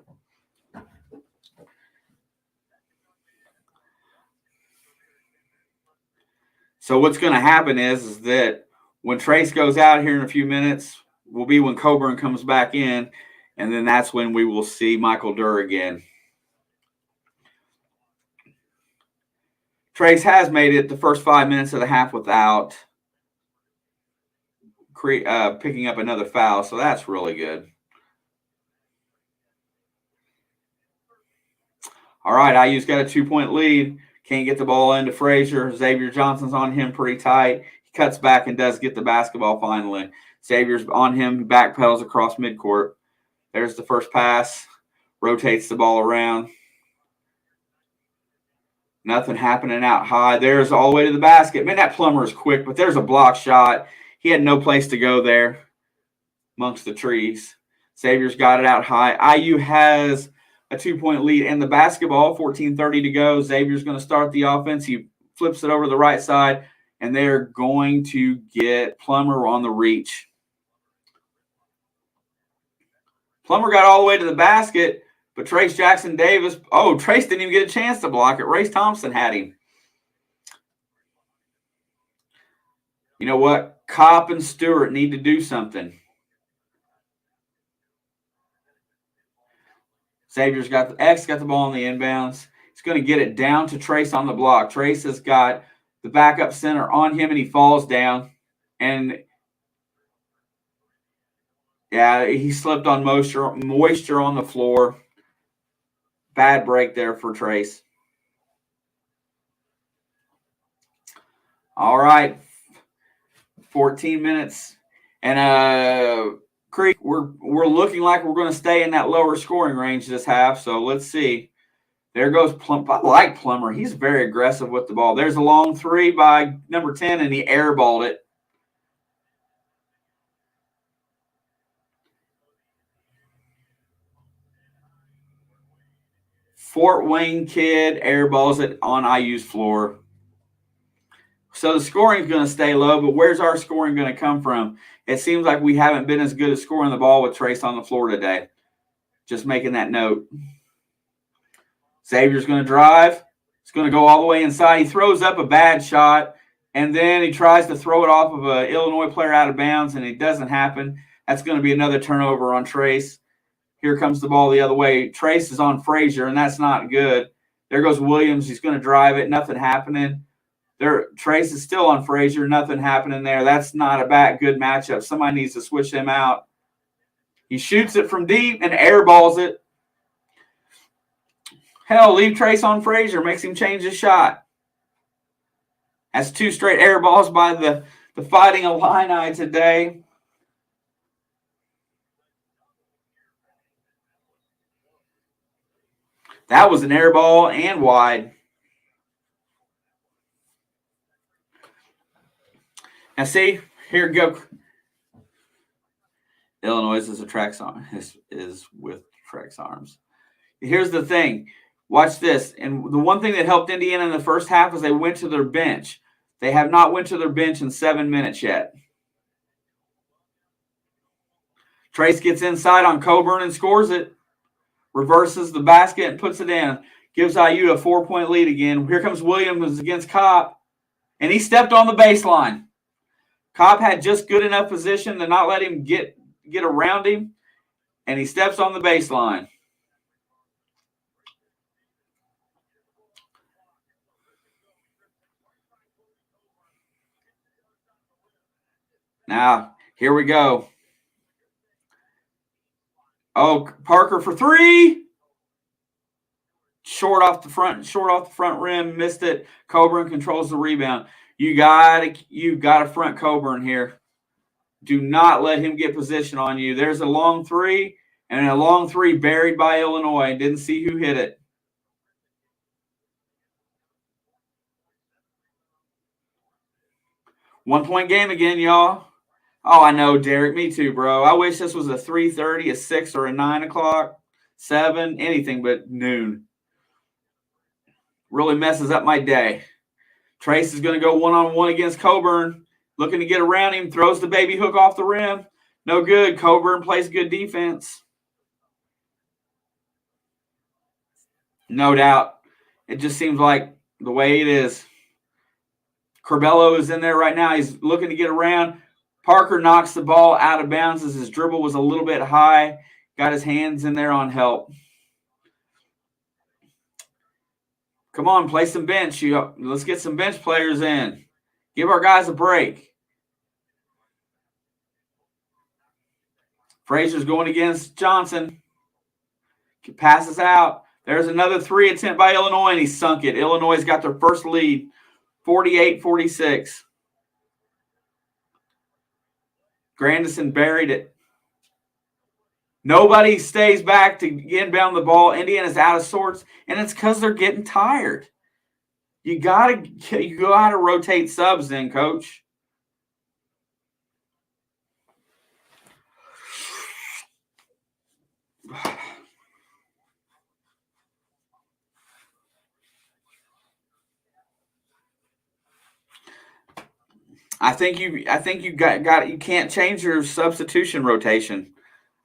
So what's going to happen is that when Trace goes out here in a few minutes, will be when Coburn comes back in, and then that's when we will see Michael Durr again. Trace has made it the first 5 minutes of the half without picking up another foul, so that's really good. All right, IU's got a 2-point lead. Can't get the ball into Frazier. Xavier Johnson's on him pretty tight. He cuts back and does get the basketball finally. Xavier's on him, backpedals across midcourt. There's the first pass. Rotates the ball around. Nothing happening out high. There's all the way to the basket. Man, that Plummer is quick, but there's a block shot. He had no place to go there amongst the trees. Xavier's got it out high. IU has a 2-point lead in the basketball, 14:30 to go. Xavier's going to start the offense. He flips it over to the right side, and they're going to get Plummer on the reach. Plummer got all the way to the basket, but Trace Jackson Davis, Trace didn't even get a chance to block it. Race Thompson had him. You know what? Kopp and Stewart need to do something. Xavier's got the ball on the inbounds. He's going to get it down to Trace on the block. Trace has got the backup center on him, and he falls down. And Yeah, he slipped on moisture on the floor. Bad break there for Trace. All right, 14 minutes, and Creek, we're looking like we're going to stay in that lower scoring range this half. So let's see. There goes Plummer. I like Plummer. He's very aggressive with the ball. There's a long three by number 10, and he airballed it. Fort Wayne kid airballs it on IU's floor. So the scoring is going to stay low, but where's our scoring going to come from? It seems like we haven't been as good at scoring the ball with Trace on the floor today. Just making that note. Xavier's going to drive. It's going to go all the way inside. He throws up a bad shot, and then he tries to throw it off of an Illinois player out of bounds, and it doesn't happen. That's going to be another turnover on Trace. Here comes the ball the other way. Trace is on Frazier, and that's not good. There goes Williams. He's going to drive it. Nothing happening. Trace is still on Frazier. Nothing happening there. That's not a good matchup. Somebody needs to switch him out. He shoots it from deep and airballs it. Hell, leave Trace on Frazier. Makes him change his shot. That's 2 straight air balls by the Fighting Illini today. That was an air ball and wide. Now see, here we go. Illinois is with Trax Arms. Here's the thing. Watch this. And the one thing that helped Indiana in the first half is they went to their bench. They have not went to their bench in 7 minutes yet. Trace gets inside on Coburn and scores it. Reverses the basket and puts it in. Gives IU a 4-point lead again. Here comes Williams against Kopp. And he stepped on the baseline. Kopp had just good enough position to not let him get around him. And he steps on the baseline. Now, here we go. Oh, Parker for 3. Short off the front rim, missed it. Coburn controls the rebound. You got a front Coburn here. Do not let him get position on you. There's a long 3, and a long 3 buried by Illinois. Didn't see who hit it. One-point game again, y'all. Oh, I know, Derek. Me too, bro. I wish this was a 3:30, a 6, or a 9 o'clock, 7, anything but noon. Really messes up my day. Trace is going to go one-on-one against Coburn. Looking to get around him. Throws the baby hook off the rim. No good. Coburn plays good defense. No doubt. It just seems like the way it is. Corbello is in there right now. He's looking to get around. Parker knocks the ball out of bounds as his dribble was a little bit high. Got his hands in there on help. Come on, play some bench. Let's get some bench players in. Give our guys a break. Frazier's going against Johnson. Passes out. There's another 3 attempt by Illinois, and he sunk it. Illinois got their first lead, 48-46. Grandison buried it. Nobody stays back to inbound the ball. Indiana's out of sorts, and it's because they're getting tired. You gotta rotate subs in, Coach. I think you can't change your substitution rotation.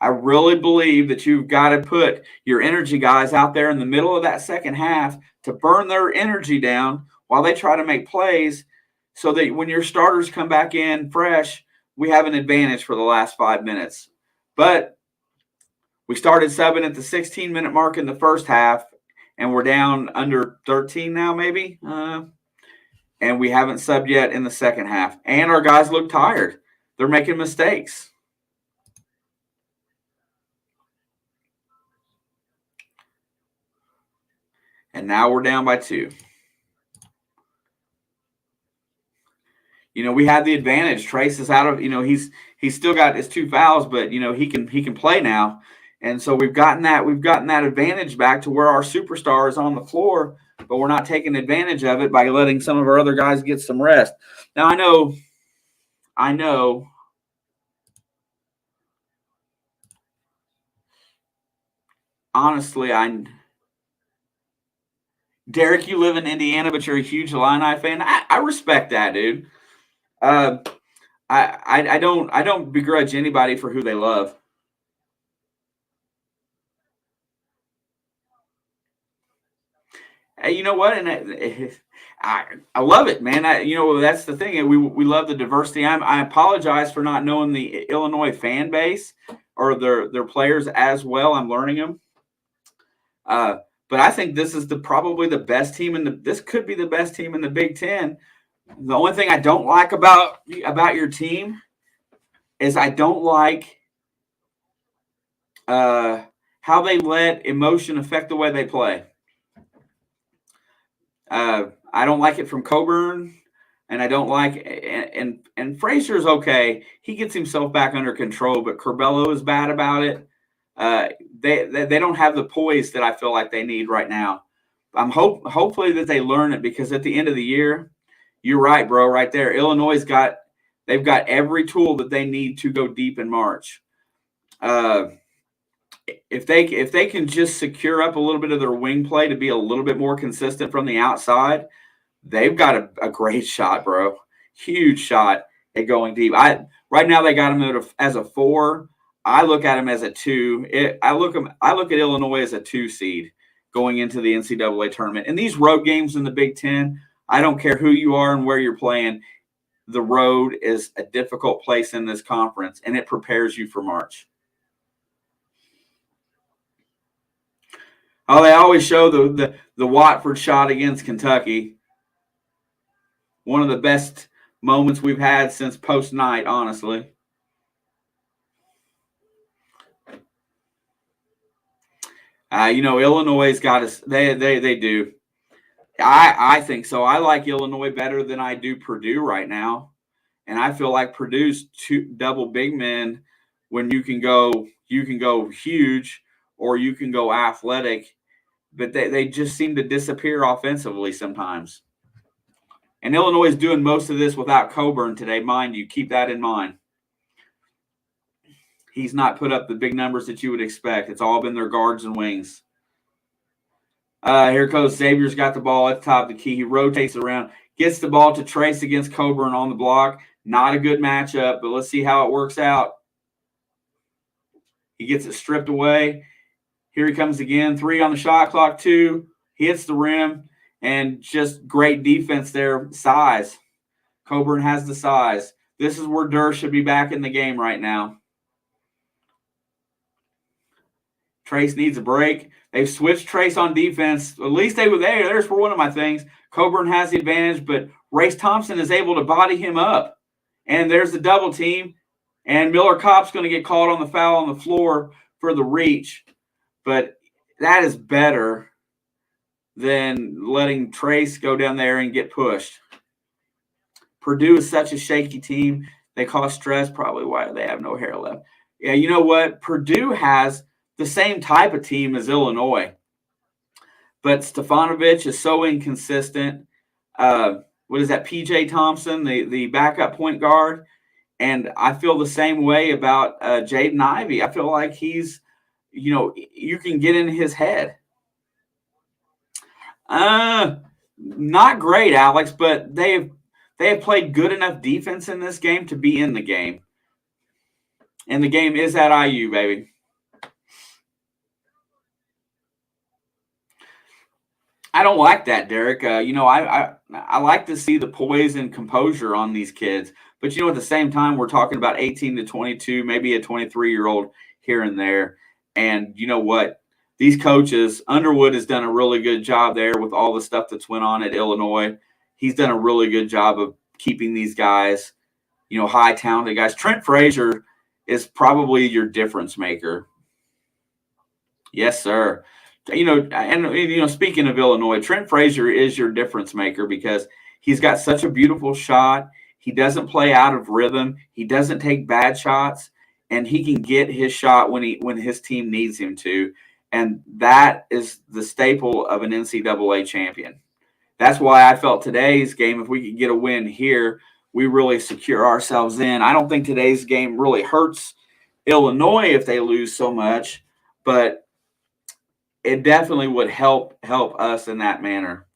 I really believe that you've got to put your energy guys out there in the middle of that second half to burn their energy down while they try to make plays so that when your starters come back in fresh, we have an advantage for the last 5 minutes. But we started subbing at the 16-minute mark in the first half, and we're down under 13 now maybe. And we haven't subbed yet in the second half. And our guys look tired. They're making mistakes. And now we're down by 2. We had the advantage. Trace is out of, he's still got his 2 fouls, but he can play now. And so we've gotten that advantage back to where our superstar is on the floor, but we're not taking advantage of it by letting some of our other guys get some rest. Now I know honestly, Derek, you live in Indiana, but you're a huge Illini fan. I respect that, dude. I don't begrudge anybody for who they love. Hey, you know what? And I love it, man. That's the thing. We love the diversity. I apologize for not knowing the Illinois fan base or their players as well. I'm learning them. But I think this is probably the best team this could be the best team in the Big Ten. The only thing I don't like about your team is I don't like how they let emotion affect the way they play. I don't like it from Coburn, and I don't like and Frazier's okay. He gets himself back under control, but Curbelo is bad about it. They don't have the poise that I feel like they need right now. I'm hopefully that they learn it, because at the end of the year, you're right, bro, right there. Illinois they've got every tool that they need to go deep in March. If they can just secure up a little bit of their wing play to be a little bit more consistent from the outside, they've got a great shot, bro. Huge shot at going deep. Right now they got them as a 4. I look at them as a 2. I look at Illinois as a 2 seed going into the NCAA tournament. And these road games in the Big Ten, I don't care who you are and where you're playing, the road is a difficult place in this conference, and it prepares you for March. Oh, they always show the Watford shot against Kentucky. One of the best moments we've had since post-night, honestly. Illinois' got us. They do. I think so. I like Illinois better than I do Purdue right now, and I feel like Purdue's 2 double big men. When you can go huge, or you can go athletic, but they just seem to disappear offensively sometimes. And Illinois is doing most of this without Coburn today, mind you. Keep that in mind. He's not put up the big numbers that you would expect. It's all been their guards and wings. Here goes Xavier's got the ball at the top of the key. He rotates around, gets the ball to Trace against Coburn on the block. Not a good matchup, but let's see how it works out. He gets it stripped away. Here he comes again. 3 on the shot clock, 2. Hits the rim, and just great defense there. Size. Coburn has the size. This is where Durr should be back in the game right now. Trace needs a break. They've switched Trace on defense. At least they were there. There's for one of my things. Coburn has the advantage, but Race Thompson is able to body him up. And there's the double team. And Miller Kopp's going to get called on the foul on the floor for the reach. But that is better than letting Trace go down there and get pushed. Purdue is such a shaky team. They cause stress, probably why they have no hair left. Yeah, you know what? Purdue has the same type of team as Illinois. But Stefanovic is so inconsistent. What is that, P.J. Thompson, the backup point guard? And I feel the same way about Jaden Ivey. I feel like he's, you can get in his head. Not great, Alex, but they have played good enough defense in this game to be in the game. And the game is at IU, baby. I don't like that, Derek. I like to see the poise and composure on these kids. But, at the same time, we're talking about 18 to 22, maybe a 23-year-old here and there. And you know what? These coaches, Underwood has done a really good job there with all the stuff that's went on at Illinois. He's done a really good job of keeping these guys, high talented guys. Trent Frazier is probably your difference maker. Yes, sir. speaking of Illinois, Trent Frazier is your difference maker because he's got such a beautiful shot. He doesn't play out of rhythm. He doesn't take bad shots, and he can get his shot when his team needs him to. And that is the staple of an NCAA champion. That's why I felt today's game, if we could get a win here, we really secure ourselves in. I don't think today's game really hurts Illinois if they lose so much, but it definitely would help us in that manner.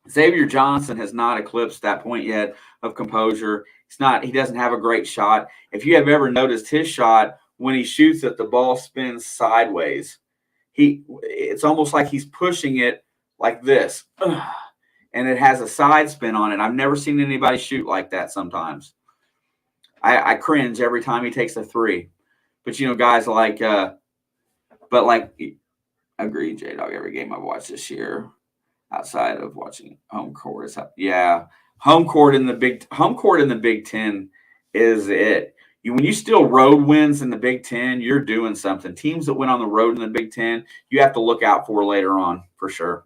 Xavier Johnson has not eclipsed that point yet of composure. He doesn't have a great shot. If you have ever noticed his shot, when he shoots it, the ball spins sideways. It's almost like he's pushing it like this. And it has a side spin on it. I've never seen anybody shoot like that sometimes. I cringe every time he takes a three. But, guys like agree, J-Dog, every game I've watched this year outside of watching home court home court in the Big Ten is it. When you steal road wins in the Big Ten, you're doing something. Teams that went on the road in the Big Ten, you have to look out for later on for sure.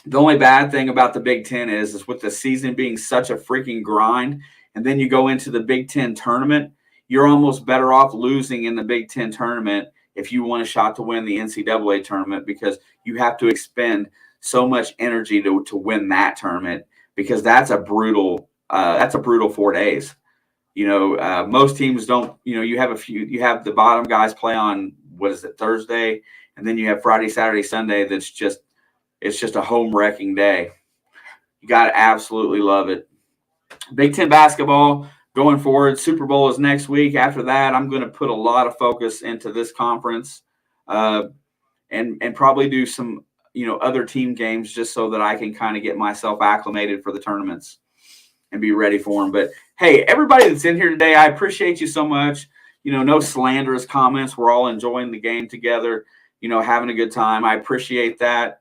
The only bad thing about the Big Ten is with the season being such a freaking grind, and then you go into the Big Ten tournament, you're almost better off losing in the Big Ten tournament if you want a shot to win the NCAA tournament, because you have to expend so much energy to win that tournament, because that's a brutal 4 days. Most teams don't. You have the bottom guys play on Thursday, and then you have Friday, Saturday, Sunday. It's just a home wrecking day. You got to absolutely love it. Big Ten basketball going forward. Super Bowl is next week. After that, I'm going to put a lot of focus into this conference, and probably do some other team games just so that I can kind of get myself acclimated for the tournaments and be ready for them. But hey, everybody that's in here today, I appreciate you so much. No slanderous comments. We're all enjoying the game together. Having a good time. I appreciate that.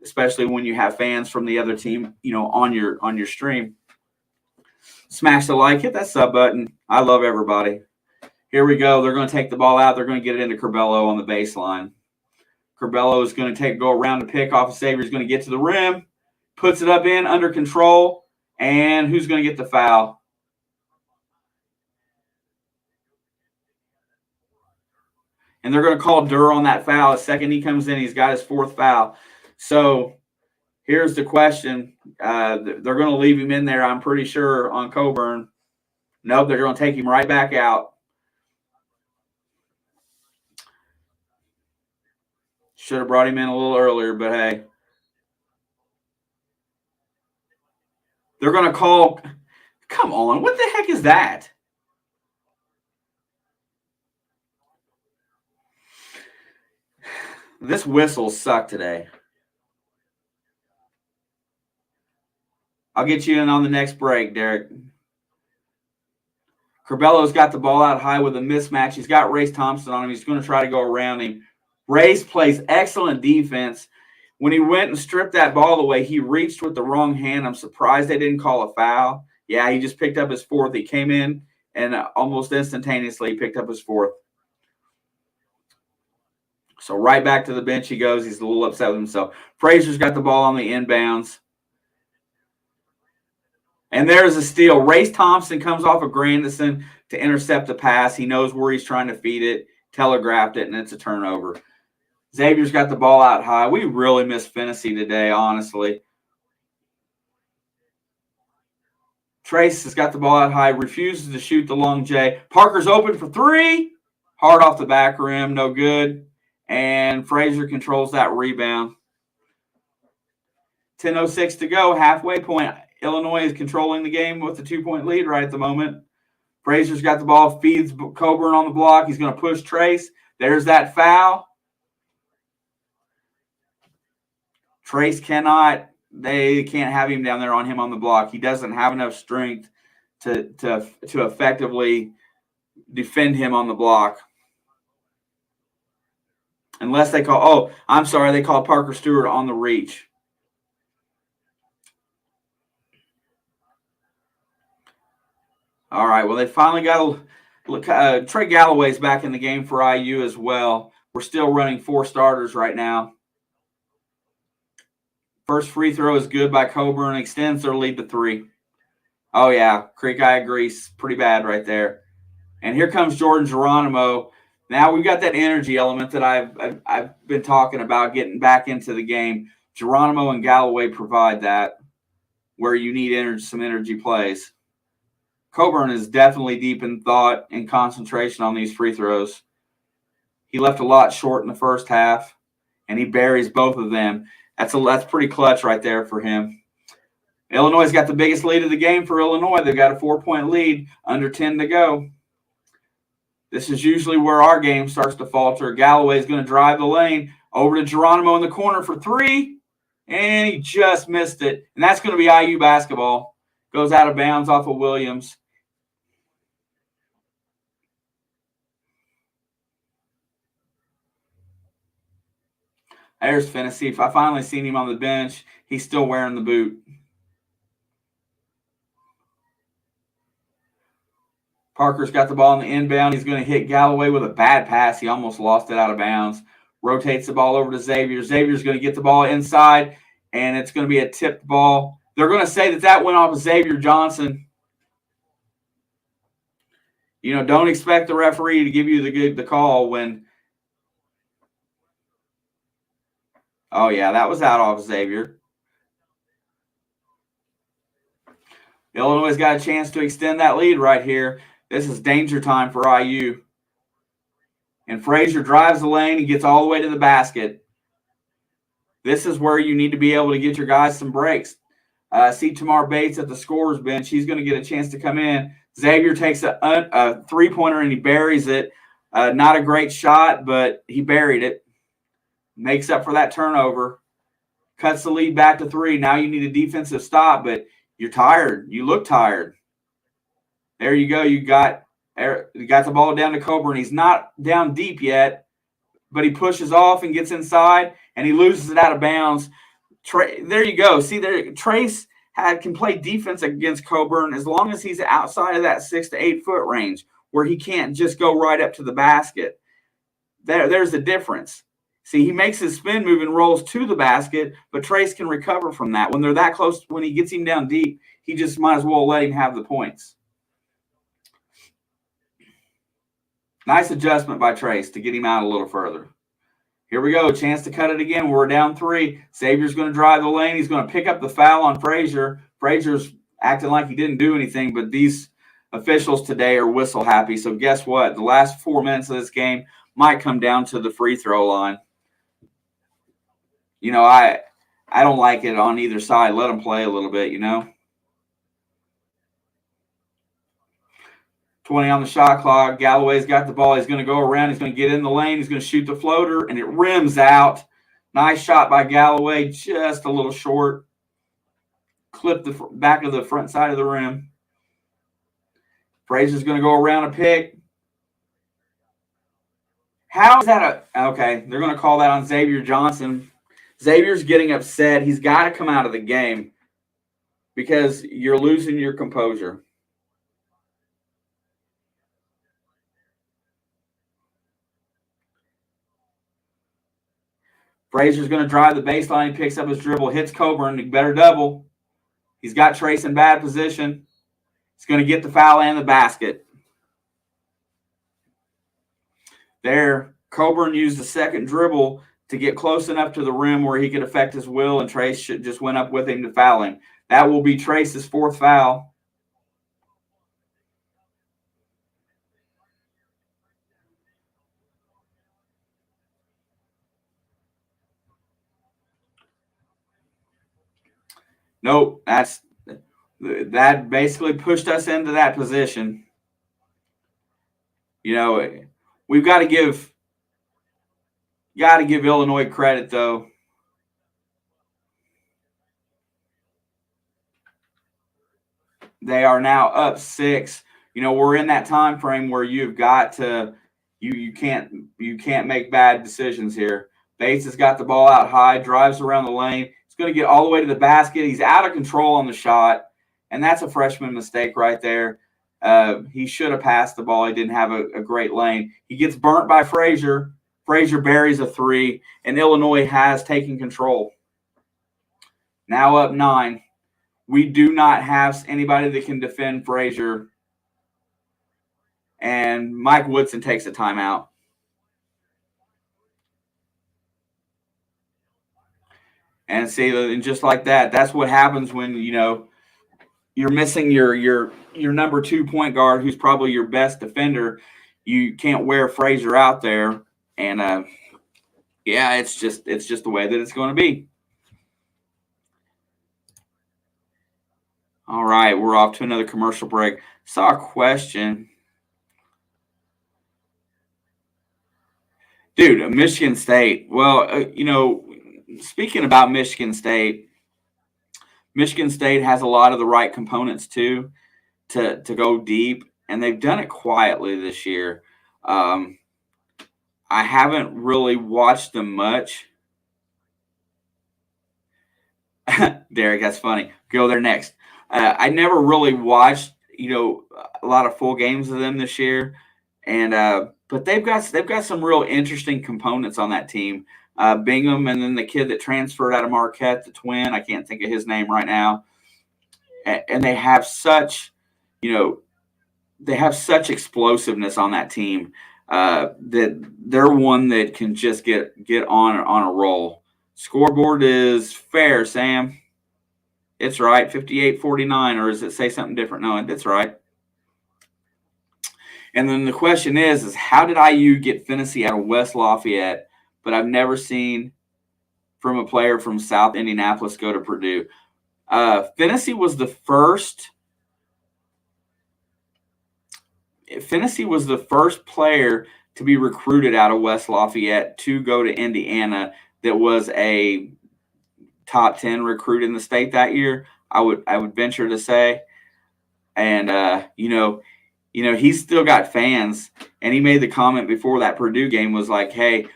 Especially when you have fans from the other team, on your stream. Smash the like, hit that sub button. I love everybody. Here we go. They're going to take the ball out. They're going to get it into Curbelo on the baseline. Curbelo is going to go around the pick off. Xavier is going to get to the rim, puts it up in under control, and who's going to get the foul? And they're going to call Durr on that foul. The second he comes in, he's got his 4th foul. So here's the question. They're going to leave him in there, I'm pretty sure, on Coburn. Nope, they're going to take him right back out. Should have brought him in a little earlier, but hey. They're going to call – come on, what the heck is that? This whistle sucked today. I'll get you in on the next break, Derek. Curbelo's got the ball out high with a mismatch. He's got Race Thompson on him. He's going to try to go around him. Race plays excellent defense. When he went and stripped that ball away, he reached with the wrong hand. I'm surprised they didn't call a foul. Yeah, he just picked up his 4th. He came in and almost instantaneously picked up his 4th. So right back to the bench he goes. He's a little upset with himself. Frazier's got the ball on the inbounds. And there's a steal. Race Thompson comes off of Grandison to intercept the pass. He knows where he's trying to feed it, telegraphed it, and it's a turnover. Xavier's got the ball out high. We really miss Fennessy today, honestly. Trace has got the ball out high, refuses to shoot the long J. Parker's open for 3. Hard off the back rim, no good. And Frazier controls that rebound. 10:06 to go, halfway point. Illinois is controlling the game with a 2-point lead right at the moment. Frazier's got the ball, feeds Coburn on the block. He's going to push Trace. There's that foul. Trace they can't have him down there on him on the block. He doesn't have enough strength to effectively defend him on the block. Unless they call, they call Parker Stewart on the reach. All right, well, they finally got Trey Galloway's back in the game for IU as well. We're still running 4 starters right now. First free throw is good by Coburn. Extends their lead to 3. Oh, yeah. Creek, I agree. Pretty bad right there. And here comes Jordan Geronimo. Now we've got that energy element that I've been talking about, getting back into the game. Geronimo and Galloway provide that, where you need some energy plays. Coburn is definitely deep in thought and concentration on these free throws. He left a lot short in the first half, and he buries both of them. That's pretty clutch right there for him. Illinois' got the biggest lead of the game for Illinois. They've got a 4-point lead, under 10 to go. This is usually where our game starts to falter. Galloway's going to drive the lane over to Geronimo in the corner for 3, and he just missed it. And that's going to be IU basketball. Goes out of bounds off of Williams. There's Finney. I finally seen him on the bench. He's still wearing the boot. Parker's got the ball in the inbound. He's going to hit Galloway with a bad pass. He almost lost it out of bounds. Rotates the ball over to Xavier. Xavier's going to get the ball inside, and it's going to be a tipped ball. They're going to say that went off of Xavier Johnson. You know, don't expect the referee to give you the call when – oh, yeah, that was out off Xavier. Illinois' got a chance to extend that lead right here. This is danger time for IU. And Frazier drives the lane. He gets all the way to the basket. This is where you need to be able to get your guys some breaks. See Tamar Bates at the scorer's bench. He's going to get a chance to come in. Xavier takes a three-pointer and he buries it. Not a great shot, but he buried it. Makes up for that turnover. Cuts the lead back to 3. Now you need a defensive stop, but you're tired. You look tired. There you go. You got the ball down to Coburn. He's not down deep yet, but he pushes off and gets inside, and he loses it out of bounds. There you go. See, Trace can play defense against Coburn as long as he's outside of that 6 to 8 foot range where he can't just go right up to the basket. There's the difference. See, he makes his spin move and rolls to the basket, but Trace can recover from that. When they're that close, when he gets him down deep, he just might as well let him have the points. Nice adjustment by Trace to get him out a little further. Here we go. Chance to cut it again. We're down 3. Xavier's going to drive the lane. He's going to pick up the foul on Frazier. Frazier's acting like he didn't do anything, but these officials today are whistle happy. So guess what? The last 4 minutes of this game might come down to the free throw line. You know, I don't like it on either side. Let them play a little bit, you know. 20 on the shot clock. Galloway's got the ball. He's going to go around. He's going to get in the lane. He's going to shoot the floater, and it rims out. Nice shot by Galloway, just a little short. Clip the back of the front side of the rim. Frazier's going to go around a pick. How is that okay, they're going to call that on Xavier Johnson. Xavier's getting upset. He's got to come out of the game because you're losing your composure. Frazier's going to drive the baseline. He picks up his dribble, hits Coburn. He better double. He's got Trace in bad position. He's going to get the foul and the basket. There, Coburn used the second dribble to get close enough to the rim where he could affect his will, and Trace just went up with him to foul him. That will be Trace's 4th foul. Nope, that basically pushed us into that position. You know, we've got to give Illinois credit, though. They are now up 6. You know, we're in that time frame where you've got to you can't make bad decisions here. Bates has got the ball out high, drives around the lane. He's going to get all the way to the basket. He's out of control on the shot, and that's a freshman mistake right there. He should have passed the ball. He didn't have a great lane. He gets burnt by Frazier. Frazier buries a 3, and Illinois has taken control. Now up 9. We do not have anybody that can defend Frazier. And Mike Woodson takes a timeout. And see, and just like that, that's what happens when, you're missing your number 2 point guard, who's probably your best defender. You can't wear Frazier out there. And, it's just the way that it's going to be. All right, we're off to another commercial break. Saw a question. Dude, Michigan State. Well, speaking about Michigan State has a lot of the right components too to go deep, and they've done it quietly this year. I haven't really watched them much. Derek, that's funny. Go there next. I never really watched, a lot of full games of them this year, and but they've got some real interesting components on that team. Bingham, and then the kid that transferred out of Marquette, the twin. I can't think of his name right now. And they have such, explosiveness on that team that they're one that can just get on a roll. Scoreboard is fair, Sam. It's right, 58-49, or does it say something different? No, it's right. And then the question is how did IU get Finney out of West Lafayette, but I've never seen from a player from South Indianapolis go to Purdue? Finney was the first player to be recruited out of West Lafayette to go to Indiana that was a top 10 recruit in the state that year, I would venture to say. And he's still got fans, and he made the comment before that Purdue game was like, hey,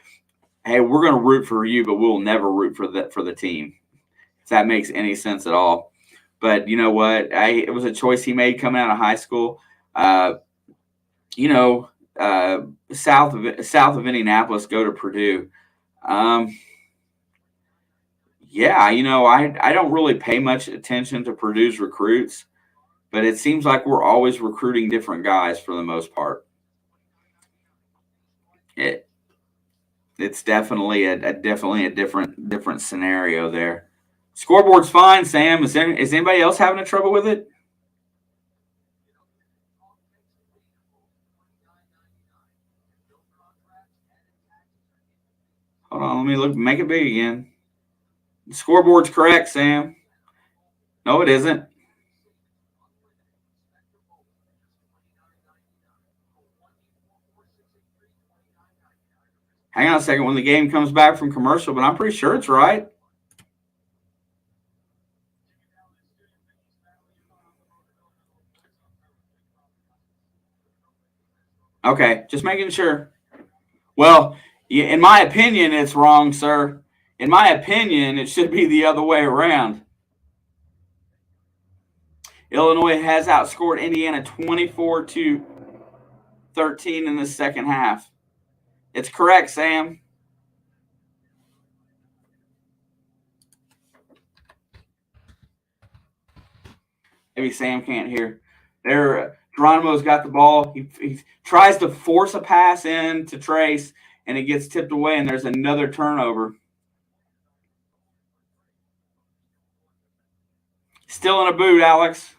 we're going to root for you, but we'll never root for the team, if that makes any sense at all. But you know what? It was a choice he made coming out of high school. South of Indianapolis, go to Purdue. I don't really pay much attention to Purdue's recruits, but it seems like we're always recruiting different guys for the most part. It's definitely a different scenario there. Scoreboard's fine, Sam. Is anybody else having a trouble with it? Hold on, let me look. Make it big again. The scoreboard's correct, Sam. No, it isn't. Hang on a second when the game comes back from commercial, but I'm pretty sure it's right. Okay, just making sure. Well, in my opinion, it's wrong, sir. In my opinion, it should be the other way around. Illinois has outscored Indiana 24-13 in the second half. It's correct, Sam. Maybe Sam can't hear. There, Geronimo's got the ball. He tries to force a pass in to Trace, and it gets tipped away, and there's another turnover. Still in a boot, Alex.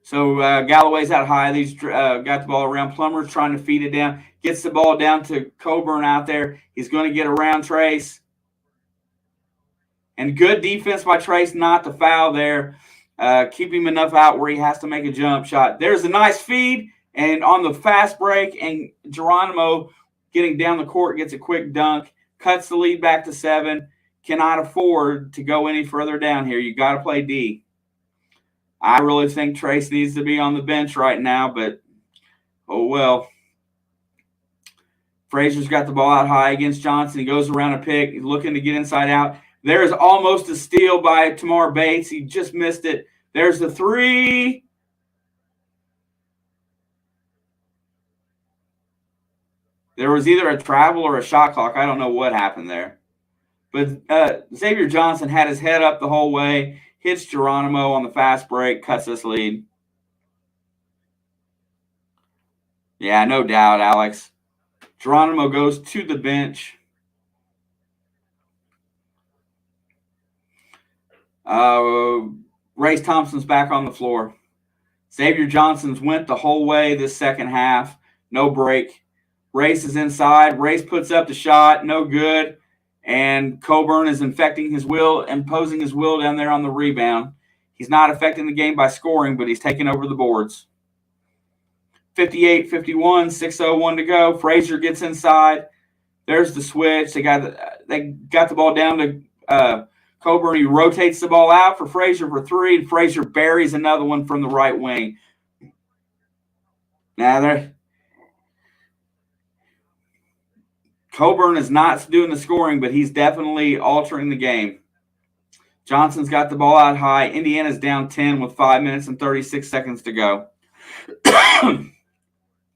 So Galloway's out high. These got the ball around. Plummer's trying to feed it down. Gets the ball down to Coburn out there. He's going to get around Trace. And good defense by Trace not to foul there. Keep him enough out where he has to make a jump shot. There's a nice feed. And on the fast break, and Geronimo getting down the court gets a quick dunk. Cuts the lead back to 7. Cannot afford to go any further down here. You got to play D. I really think Trace needs to be on the bench right now, but oh well. Frazier's got the ball out high against Johnson. He goes around a pick. He's looking to get inside out. There's almost a steal by Tamar Bates. He just missed it. There's the 3. There was either a travel or a shot clock. I don't know what happened there. But Xavier Johnson had his head up the whole way, hits Geronimo on the fast break, cuts this lead. Yeah, no doubt, Alex. Geronimo goes to the bench. Race Thompson's back on the floor. Xavier Johnson's went the whole way this second half. No break. Race is inside. Race puts up the shot. No good. And Coburn is imposing his will down there on the rebound. He's not affecting the game by scoring, but he's taking over the boards. 58-51, 6:01 to go. Frazier gets inside. There's the switch. They got the ball down to Coburn. He rotates the ball out for Frazier for three, and Frazier buries another one from the right wing. Now, Coburn is not doing the scoring, but he's definitely altering the game. Johnson's got the ball out high. Indiana's down 10 with 5 minutes and 36 seconds to go.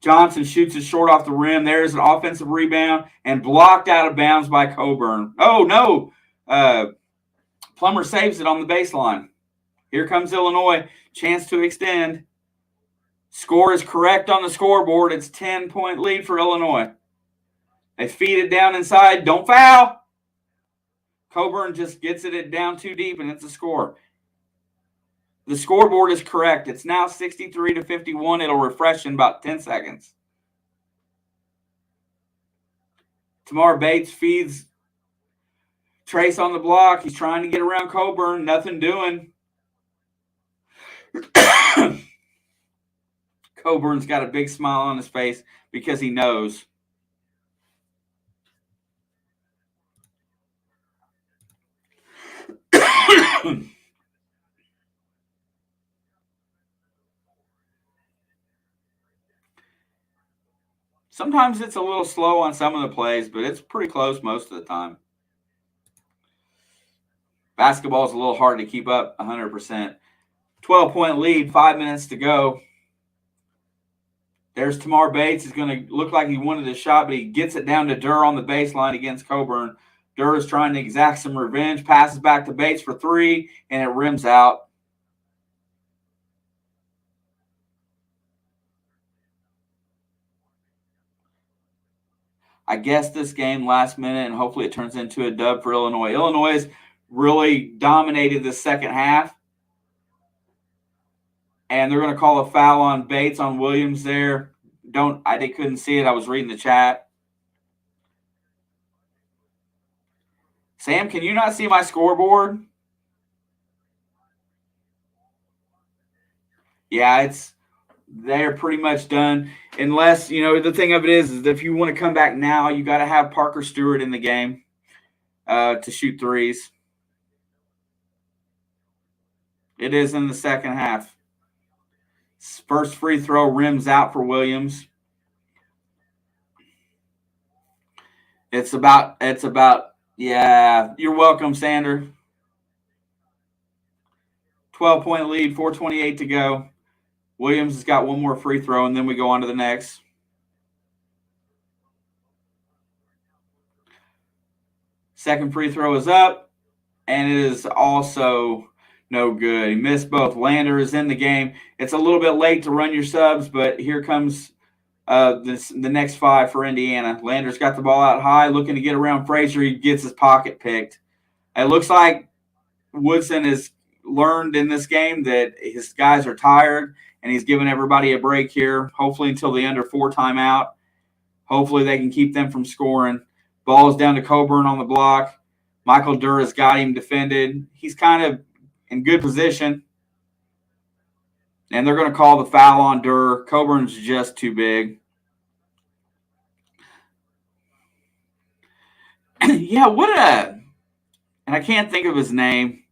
Johnson shoots it short off the rim. There's an offensive rebound and blocked out of bounds by Coburn. Oh, no. Plummer saves it on the baseline. Here comes Illinois. Chance to extend. Score is correct on the scoreboard. It's 10-point lead for Illinois. They feed it down inside. Don't foul. Coburn just gets it down too deep, and it's a score. The scoreboard is correct. It's now 63-51. It'll refresh in about 10 seconds. Tamar Bates feeds Trace on the block. He's trying to get around Coburn. Nothing doing. Coburn's got a big smile on his face because he knows. Sometimes it's a little slow on some of the plays, but it's pretty close most of the time. Basketball is a little hard to keep up 100%. 12-point lead, 5 minutes to go. There's Tamar Bates. He's going to look like he wanted a shot, but he gets it down to Durr on the baseline against Coburn. Durr is trying to exact some revenge, passes back to Bates for three, and it rims out. I guess this game last minute, and hopefully it turns into a dub for Illinois. Illinois really dominated the second half, and they're going to call a foul on Bates on Williams there. They couldn't see it. I was reading the chat. Sam, can you not see my scoreboard? Yeah, they're pretty much done. Unless, the thing of it is that if you want to come back now, you got to have Parker Stewart in the game to shoot threes. It is in the second half. First free throw rims out for Williams. It's about, yeah, you're welcome, Sander. 12-point lead, 4:28 to go. Williams has got one more free throw, and then we go on to the next. Second free throw is up, and it is also no good. He missed both. Lander is in the game. It's a little bit late to run your subs, but here comes the next five for Indiana. Lander's got the ball out high, looking to get around Frazier. He gets his pocket picked. It looks like Woodson has learned in this game that his guys are tired, and he's giving everybody a break here, hopefully until the under 4 timeout. Hopefully they can keep them from scoring. Ball's down to Coburn on the block. Michael Durr has got him defended. He's kind of in good position. And they're going to call the foul on Durr. Coburn's just too big. Yeah, and I can't think of his name.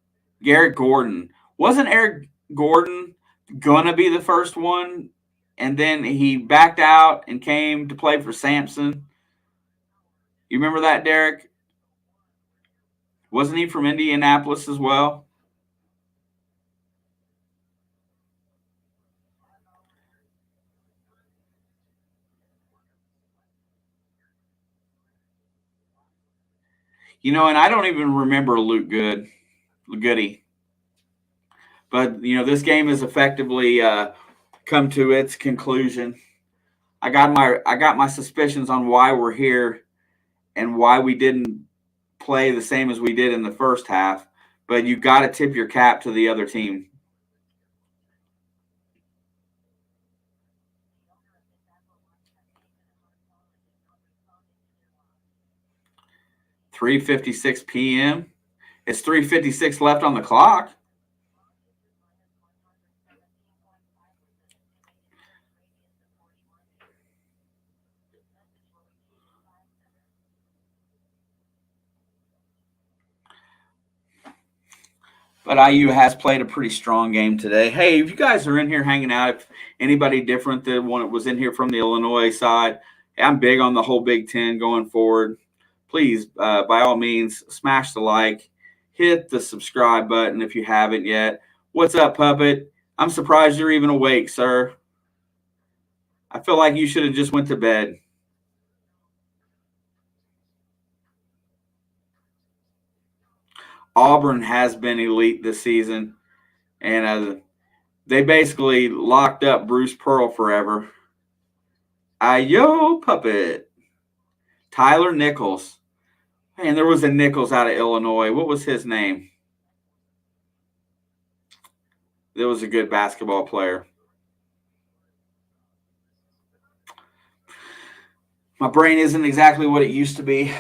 Garrett Gordon. Wasn't Eric Gordon going to be the first one? And then he backed out and came to play for Sampson. You remember that, Derek? Wasn't he from Indianapolis as well? And I don't even remember Luke Goody. But, this game has effectively come to its conclusion. I got my suspicions on why we're here and why we didn't play the same as we did in the first half. But you got to tip your cap to the other team. $3:56 p.m. It's 3:56 left on the clock. But IU has played a pretty strong game today. Hey, if you guys are in here hanging out, if anybody different than one that was in here from the Illinois side, I'm big on the whole Big Ten going forward. Please, by all means, smash the like, hit the subscribe button if you haven't yet. What's up, Puppet? I'm surprised you're even awake, sir. I feel like you should have just went to bed. Auburn has been elite this season, and they basically locked up Bruce Pearl forever. Ayo, Puppet. Tyler Nichols. Man, there was a Nichols out of Illinois. What was his name? There was a good basketball player. My brain isn't exactly what it used to be.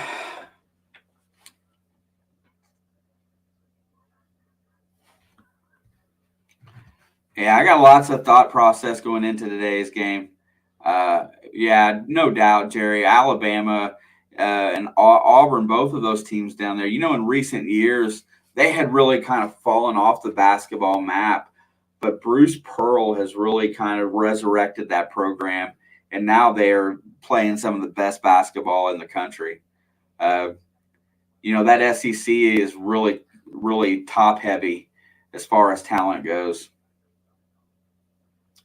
Yeah, I got lots of thought process going into today's game. Yeah, no doubt, Jerry. Alabama and Auburn, both of those teams down there. In recent years, they had really kind of fallen off the basketball map. But Bruce Pearl has really kind of resurrected that program, and now they're playing some of the best basketball in the country. That SEC is really, really top heavy as far as talent goes.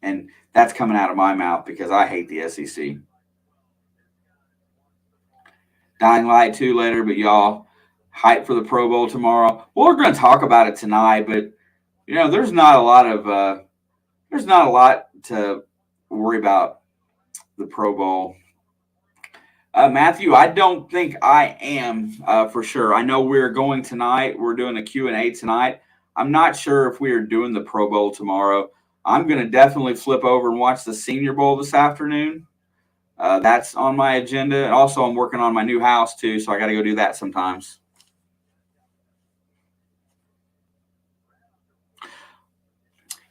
And that's coming out of my mouth because I hate the SEC. Dying Light 2 later, but y'all, hype for the Pro Bowl tomorrow. Well, we're going to talk about it tonight, but there's not a lot to worry about the Pro Bowl. Matthew, I don't think I am for sure. I know we're going tonight. We're doing a Q&A tonight. I'm not sure if we are doing the Pro Bowl tomorrow. I'm going to definitely flip over and watch the Senior Bowl this afternoon. That's on my agenda. And also, I'm working on my new house, too, so I got to go do that sometimes.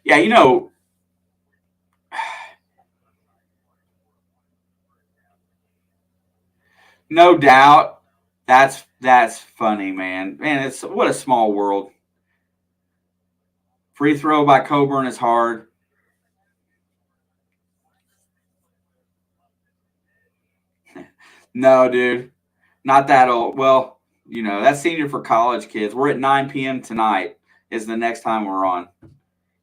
Yeah, no doubt. That's funny, man. Man, it's what a small world. Free throw by Coburn is hard. No, dude, not that old. Well, that's senior for college kids. We're at 9 p.m. tonight is the next time we're on.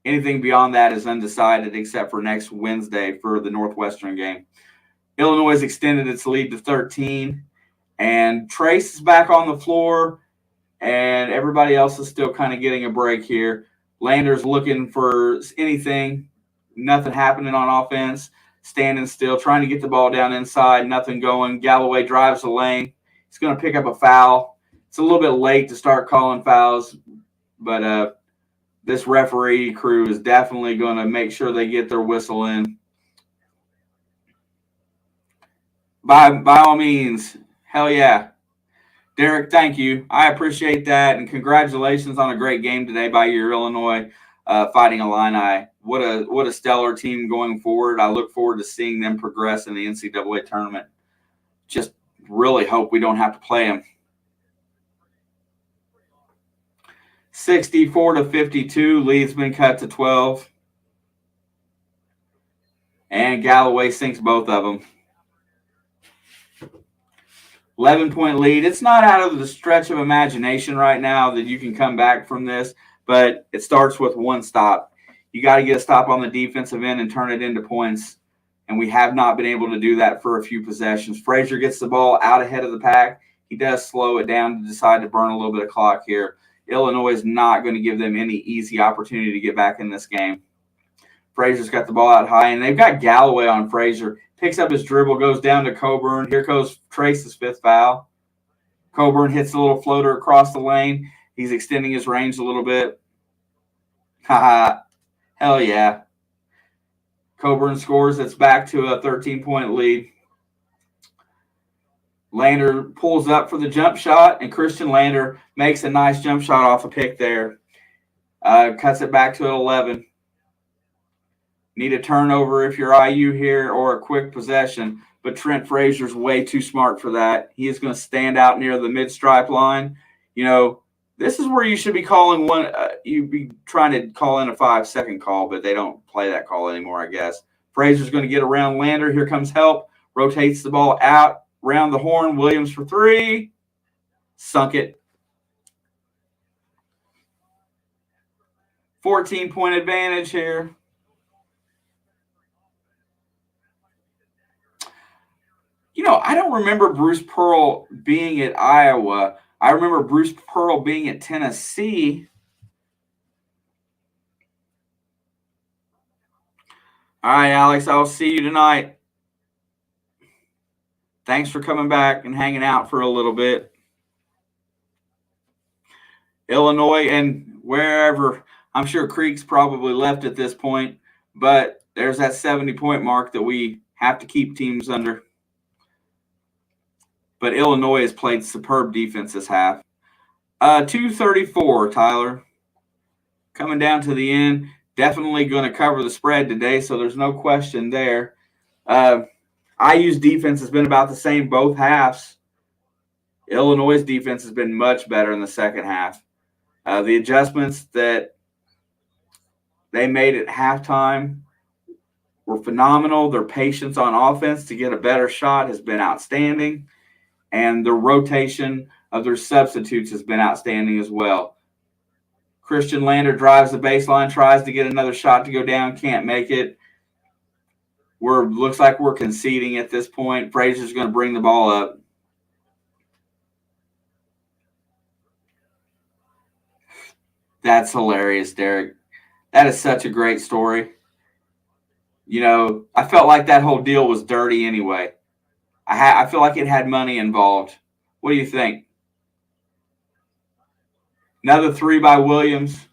Anything beyond that is undecided except for next Wednesday for the Northwestern game. Illinois has extended its lead to 13, and Trace is back on the floor, and everybody else is still kind of getting a break here. Lander's looking for anything, nothing happening on offense, standing still, trying to get the ball down inside, nothing going. Galloway drives the lane. He's going to pick up a foul. It's a little bit late to start calling fouls, but this referee crew is definitely going to make sure they get their whistle in. By all means, hell yeah. Derek, thank you. I appreciate that, and congratulations on a great game today by your Illinois Fighting Illini. What a stellar team going forward. I look forward to seeing them progress in the NCAA tournament. Just really hope we don't have to play them. 64-52, lead's been cut to 12. And Galloway sinks both of them. 11-point lead. It's not out of the stretch of imagination right now that you can come back from this, but it starts with one stop. You got to get a stop on the defensive end and turn it into points, and we have not been able to do that for a few possessions. Frazier gets the ball out ahead of the pack. he does slow it down to decide to burn a little bit of clock here. Illinois is not going to give them any easy opportunity to get back in this game. Frazier's got the ball out high, and they've got Galloway on Frazier. Picks up his dribble, goes down to Coburn. Here goes Trace's fifth foul. Coburn hits a little floater across the lane. He's extending his range a little bit. Haha. Hell yeah. Coburn scores. It's back to a 13-point lead. Lander pulls up for the jump shot, and Christian Lander makes a nice jump shot off a pick there. Cuts it back to 11. Need a turnover if you're IU here or a quick possession, but Trent Frazier's way too smart for that. He is going to stand out near the mid-stripe line. You know, this is where you should be calling one. You'd be trying to call in a 5-second call, but they don't play that call anymore, I guess. Frazier's going to get around Lander. Here comes help. Rotates the ball out, round the horn. Williams for three. Sunk it. 14-point advantage here. You know, I don't remember Bruce Pearl being at Iowa. I remember Bruce Pearl being at Tennessee. All right, Alex, I'll see you tonight. Thanks for coming back and hanging out for a little bit. Illinois and wherever, I'm sure Creek's probably left at this point, but there's that 70-point mark that we have to keep teams under. But Illinois has played superb defense this half. 234, Tyler. Coming down to the end. Definitely going to cover the spread today, so there's no question there. IU's defense has been about the same both halves. Illinois' defense has been much better in the second half. The adjustments that they made at halftime were phenomenal. Their patience on offense to get a better shot has been outstanding. And the rotation of their substitutes has been outstanding as well. Christian Lander drives the baseline, tries to get another shot to go down, can't make it. Looks like we're conceding at this point. Frazier's going to bring the ball up. That's hilarious, Derek. That is such a great story. You know, I felt like that whole deal was dirty anyway. I feel like it had money involved. What do you think? Another three by Williams.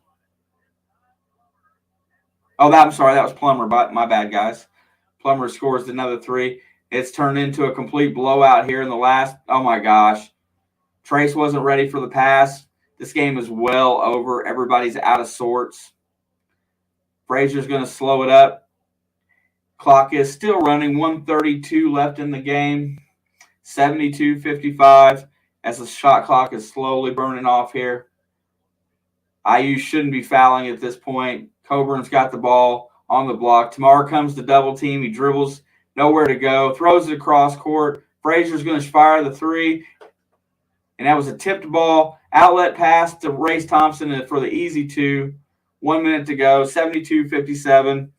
Oh, I'm sorry. That was Plummer. My bad, guys. Plummer scores another three. It's turned into a complete blowout here in the last. Oh, my gosh. Trace wasn't ready for the pass. This game is well over. Everybody's out of sorts. Frazier's going to slow it up. Clock is still running. 1:32 left in the game. 72-55 as the shot clock is slowly burning off here. IU shouldn't be fouling at this point. Coburn's got the ball on the block. Tamar comes to double team. He dribbles, nowhere to go. Throws it across court. Frazier's going to fire the three. And that was a tipped ball. Outlet pass to Race Thompson for the easy two. 1 minute to go. 72-57.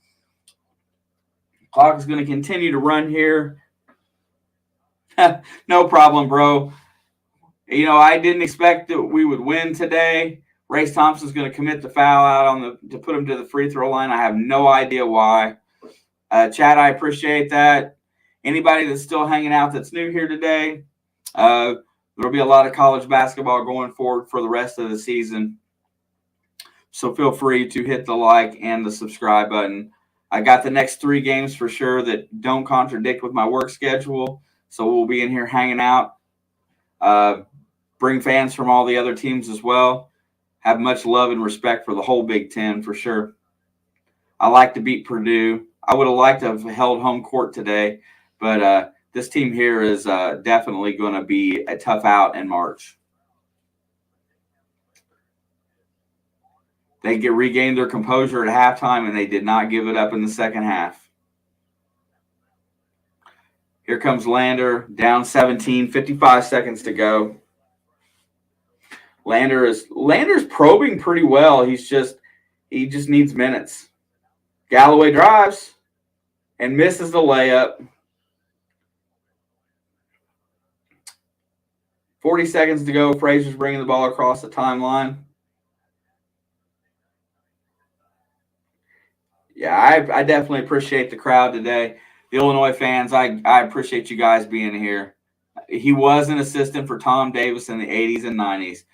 Clock is going to continue to run here. No problem, bro. You know, I didn't expect that we would win today. Race Thompson's going to commit the foul out to put him to the free throw line. I have no idea why. Chad, I appreciate that. Anybody that's still hanging out that's new here today, there'll be a lot of college basketball going forward for the rest of the season. So feel free to hit the like and the subscribe button. I got the next 3 games for sure that don't contradict with my work schedule. So we'll be in here hanging out. Bring fans from all the other teams as well. Have much love and respect for the whole Big Ten for sure. I like to beat Purdue. I would have liked to have held home court today, but this team here is definitely going to be a tough out in March. They regained their composure at halftime, and they did not give it up in the second half. Here comes Lander, down 17, 55 seconds to go. Lander's probing pretty well. He just needs minutes. Galloway drives and misses the layup. 40 seconds to go. Frazier's bringing the ball across the timeline. Yeah, I definitely appreciate the crowd today. The Illinois fans, I appreciate you guys being here. He was an assistant for Tom Davis in the 80s and 90s.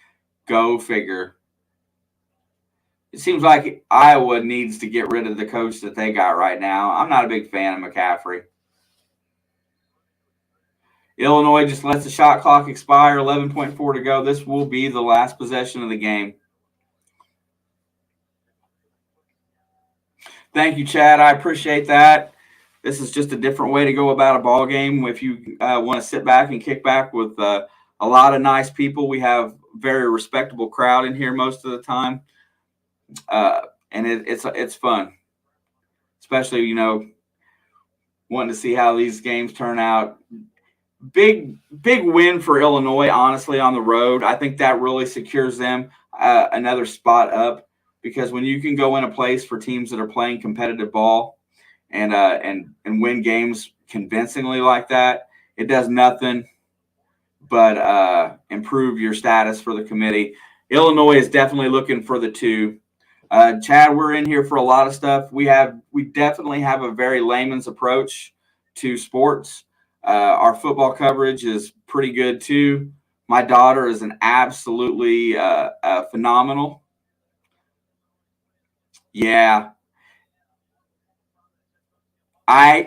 Go figure. It seems like Iowa needs to get rid of the coach that they got right now. I'm not a big fan of McCaffrey. Illinois just lets the shot clock expire, 11.4 to go. This will be the last possession of the game. Thank you, Chad. I appreciate that. This is just a different way to go about a ball game. If you want to sit back and kick back with a lot of nice people, we have very respectable crowd in here most of the time, and it's fun, especially wanting to see how these games turn out. Big win for Illinois, honestly, on the road. I think that really secures them another spot up, because when you can go in a place for teams that are playing competitive ball and win games convincingly like that, it does nothing but improve your status for the committee. Illinois is definitely looking for the 2. Chad, we're in here for a lot of stuff. We definitely have a very layman's approach to sports. Our football coverage is pretty good too. My daughter is an absolutely phenomenal. Yeah.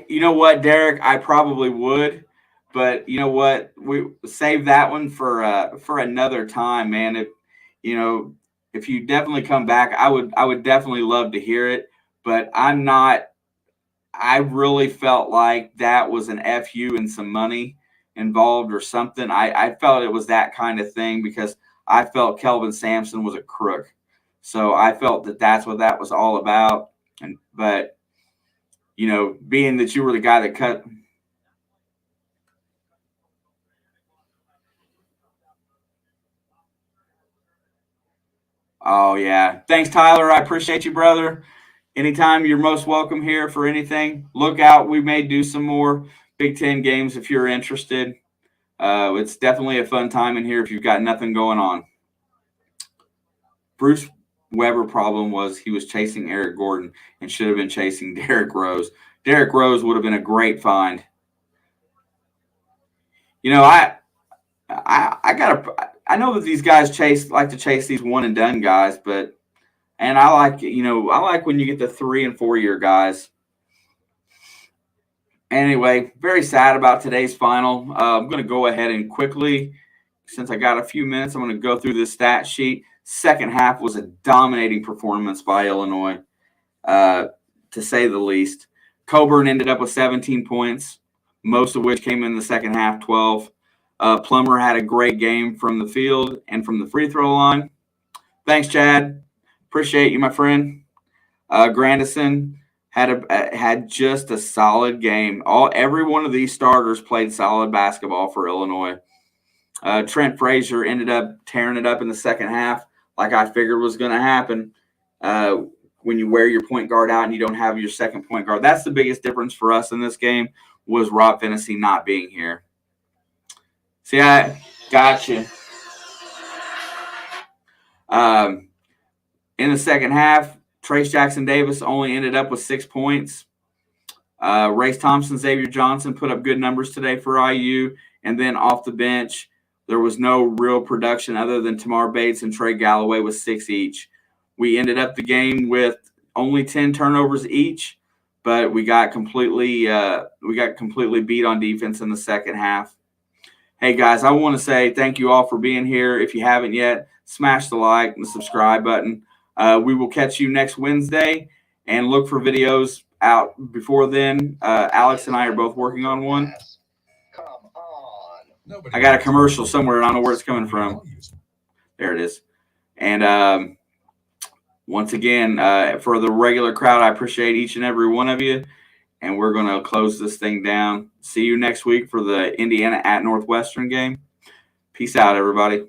You know what, Derek? I probably would, but you know what? We save that one for another time, man. If you definitely come back, I would definitely love to hear it. But I'm not. I really felt like that was an FU and some money involved or something. I felt it was that kind of thing, because I felt Kelvin Sampson was a crook. So I felt that that's what that was all about. But being that you were the guy that cut. Oh, yeah. Thanks, Tyler. I appreciate you, brother. Anytime, you're most welcome here for anything. Look out. We may do some more Big Ten games if you're interested. It's definitely a fun time in here if you've got nothing going on. Bruce Weber problem was he was chasing Eric Gordon and should have been chasing Derrick Rose. Derrick Rose would have been a great find. I know that these guys like to chase these one and done guys, and I like when you get the 3 and 4 year guys. Anyway, very sad about today's final. I'm going to go ahead and quickly, since I got a few minutes, I'm going to go through this stat sheet. Second half was a dominating performance by Illinois, to say the least. Coburn ended up with 17 points, most of which came in the second half, 12. Plummer had a great game from the field and from the free throw line. Thanks, Chad. Appreciate you, my friend. Grandison had just a solid game. Every one of these starters played solid basketball for Illinois. Trent Frazier ended up tearing it up in the second half, like I figured was going to happen. When you wear your point guard out and you don't have your second point guard, that's the biggest difference for us in this game, was Rob Fennessy not being here. See, I got you. In the second half, Trace Jackson Davis only ended up with 6 points. Race Thompson, Xavier Johnson put up good numbers today for IU. And then off the bench, there was no real production other than Tamar Bates and Trey Galloway with 6 each. We ended up the game with only 10 turnovers each, but we got completely beat on defense in the second half. Hey, guys, I want to say thank you all for being here. If you haven't yet, smash the like and the subscribe button. We will catch you next Wednesday, and look for videos out before then. Alex and I are both working on one. Come on. I got a commercial somewhere. I don't know where it's coming from. There it is. And once again, for the regular crowd, I appreciate each and every one of you. And we're going to close this thing down. See you next week for the Indiana at Northwestern game. Peace out, everybody.